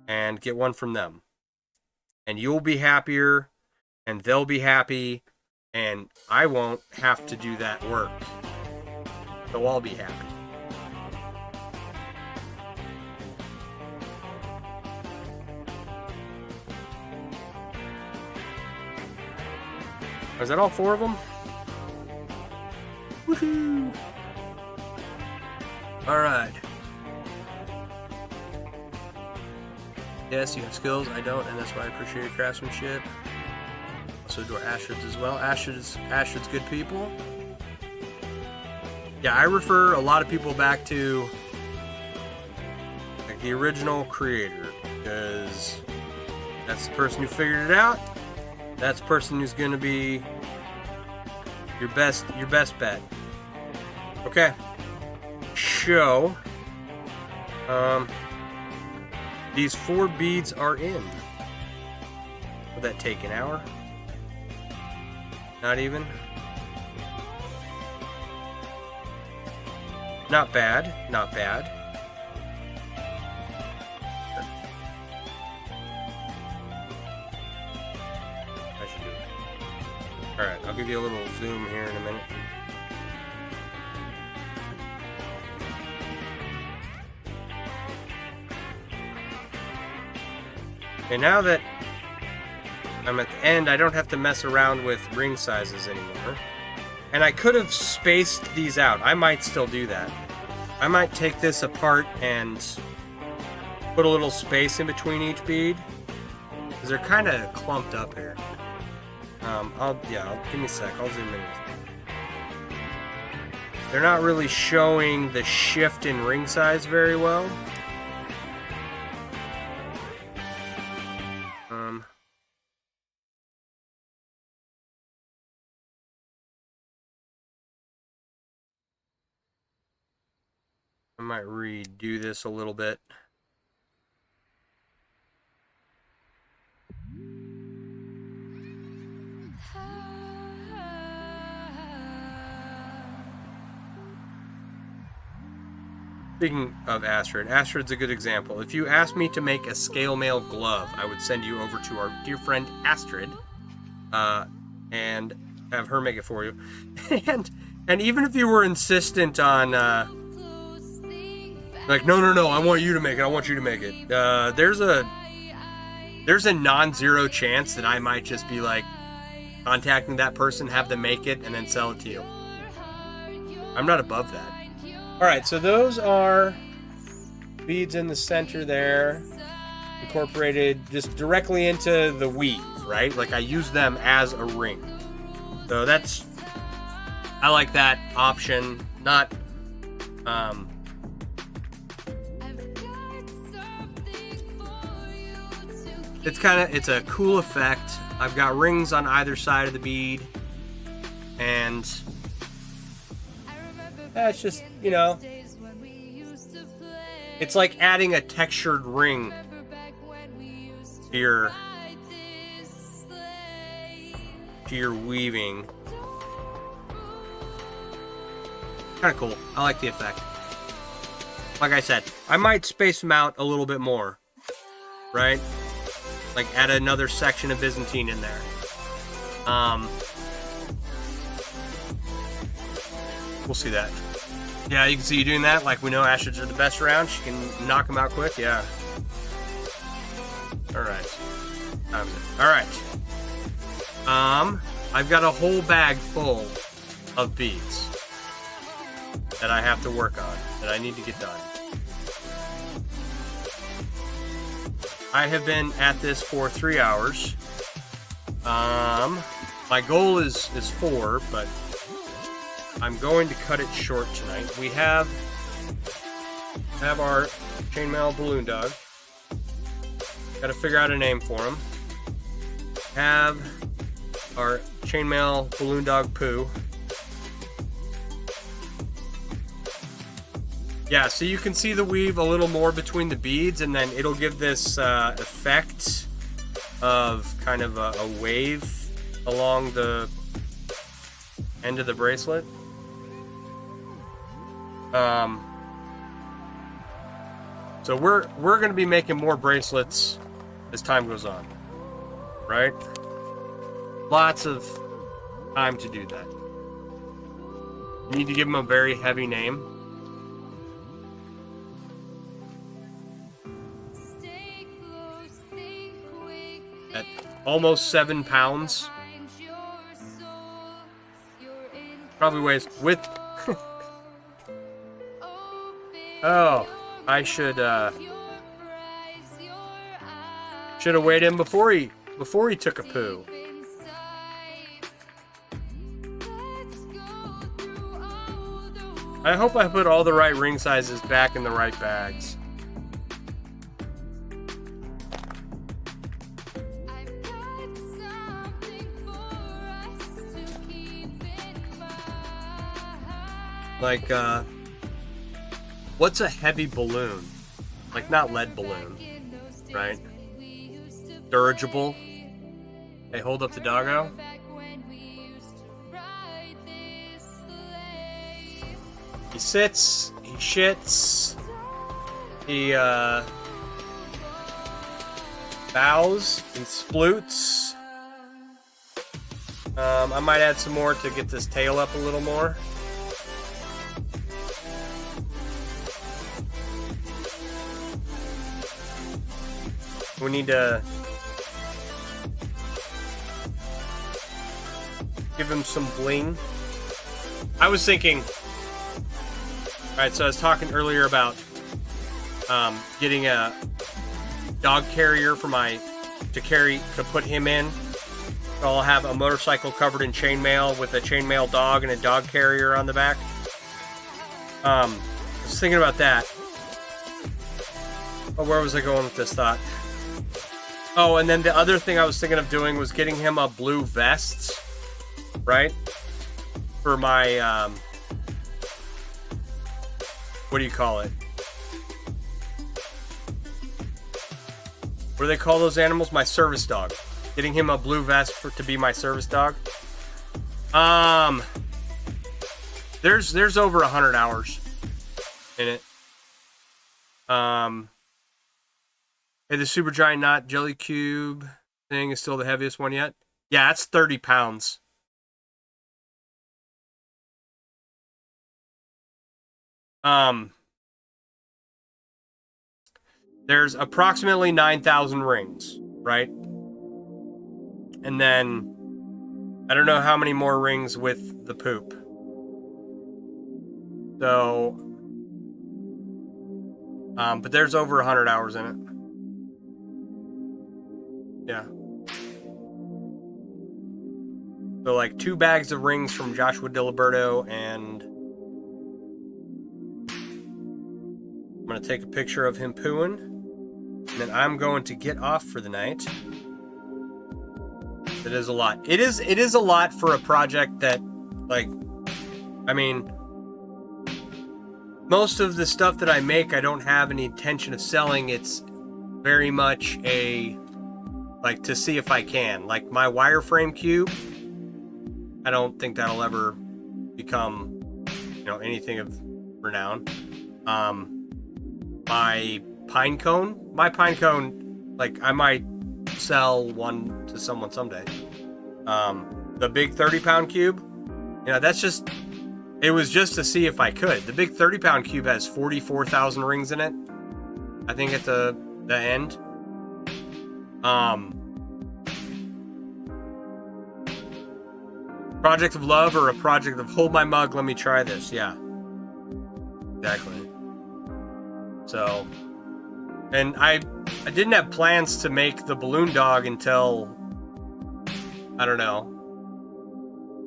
and get one from them. And you'll be happier, and they'll be happy, and I won't have to do that work. So I'll be happy. Is that all four of them? Woohoo! Alright. Yes, you have skills. I don't, and that's why I appreciate your craftsmanship. Also adore Astrid's as well. Astrid's good people. Yeah, I refer a lot of people back to like the original creator, because that's the person who figured it out. That's the person who's going to be your best bet. Okay. Show. These 4 beads are in. Would that take an hour? Not even? Not bad. Not bad. I should do it. Alright, I'll give you a little zoom here in a minute. Okay, now that I'm at the end, I don't have to mess around with ring sizes anymore. And I could have spaced these out. I might still do that. I might take this apart and put a little space in between each bead, because they're kind of clumped up here. Give me a sec. I'll zoom in. They're not really showing the shift in ring size very well. I might redo this a little bit. Speaking of Astrid's a good example. If you asked me to make a scale mail glove, I would send you over to our dear friend Astrid, and have her make it for you. and even if you were insistent on, like, no, I want you to make it. There's a non-zero chance that I might just be like contacting that person, have them make it, and then sell it to you. I'm not above that. Alright, so those are beads in the center there, incorporated just directly into the weave, right? Like I use them as a ring. So I like that option. Not, it's a cool effect. I've got rings on either side of the bead, and it's just, it's like adding a textured ring to your weaving. Kind of cool. I like the effect. Like I said, I might space them out a little bit more, right? Like add another section of Byzantine in there. We'll see that. Yeah, you can see you doing that. Like, we know Astrid's are the best around. She can knock them out quick. Yeah. Alright. Alright. I've got a whole bag full of beads that I have to work on, that I need to get done. I have been at this for 3 hours. My goal is 4, but I'm going to cut it short tonight. We have our chainmail balloon dog. Got to figure out a name for him. Have our chainmail balloon dog Pooh. Yeah, so you can see the weave a little more between the beads, and then it'll give this effect of kind of a wave along the end of the bracelet. So we're going to be making more bracelets as time goes on, right? Lots of time to do that. You need to give them a very heavy name. At almost 7 pounds. Probably weighs with... Oh, I should Should have weighed him before he took a poo. I hope I put all the right ring sizes back in the right bags. Like, what's a heavy balloon? Like, not lead balloon, right? Dirigible. Hey, hold up the doggo. He sits, he shits, he bows and sploots. I might add some more to get this tail up a little more. We need to give him some bling. I was thinking, alright, so I was talking earlier about getting a dog carrier for to put him in. I'll have a motorcycle covered in chainmail with a chainmail dog and a dog carrier on the back. I was thinking about that. Oh, where was I going with this thought? Oh, and then the other thing I was thinking of doing was getting him a blue vest, right? For my, what do you call it? What do they call those animals? My service dog. Getting him a blue vest to be my service dog. There's over 100 hours in it. Hey, the Super Giant Knot Jelly Cube thing is still the heaviest one yet. Yeah, it's 30 pounds. There's approximately 9,000 rings, right? And then I don't know how many more rings with the poop. So, but there's over 100 hours in it. Yeah. So like 2 bags of rings from Joshua Diliberto, and I'm going to take a picture of him pooing, and then I'm going to get off for the night. It is a lot. It is a lot for a project that, like, I mean, most of the stuff that I make, I don't have any intention of selling. It's very much a, like, to see if I can. Like, my wireframe cube, I don't think that'll ever become, you know, anything of renown. My pine cone, like, I might sell one to someone someday. The big 30-pound cube, you know, that's just, it was just to see if I could. The big 30-pound cube has 44,000 rings in it, I think, at the end. Project of love or a project of hold my mug, let me try this. Yeah, exactly. So, and I didn't have plans to make the balloon dog until, I don't know,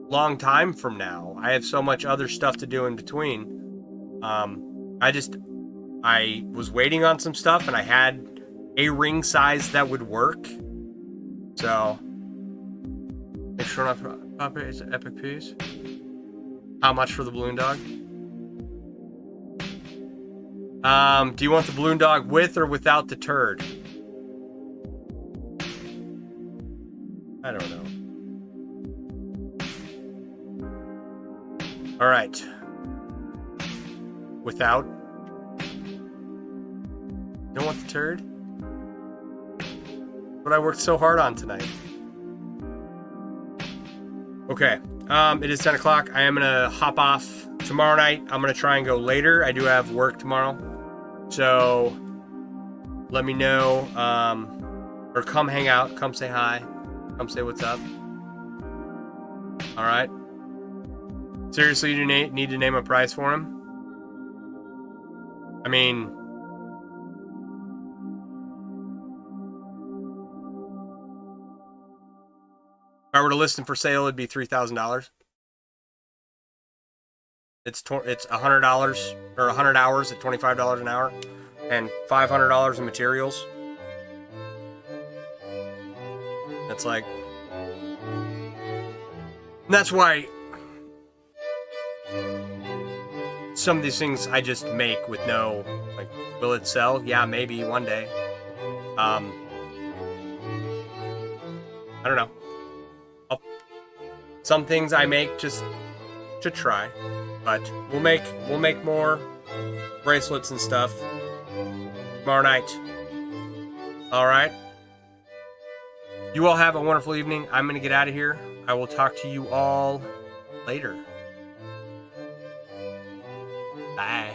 long time from now. I have so much other stuff to do in between. I was waiting on some stuff, and I had a ring size that would work. So, make sure not pop it. It's an epic piece. How much for the balloon dog? Do you want the balloon dog with or without the turd? I don't know. All right. Without? You don't want the turd? What I worked so hard on tonight. Okay. It is 10 o'clock. I am going to hop off. Tomorrow night, I'm going to try and go later. I do have work tomorrow. So, let me know. Or come hang out. Come say hi. Come say what's up. Alright. Seriously, you need to name a price for him? I mean, to list them for sale, it'd be $3,000. It's $100 or 100 hours at $25 an hour, and $500 in materials. That's like, that's why some of these things I just make with no, like, will it sell? Yeah, maybe one day. I don't know. Some things I make just to try, but we'll make more bracelets and stuff tomorrow night. All right. You all have a wonderful evening. I'm gonna get out of here. I will talk to you all later. Bye.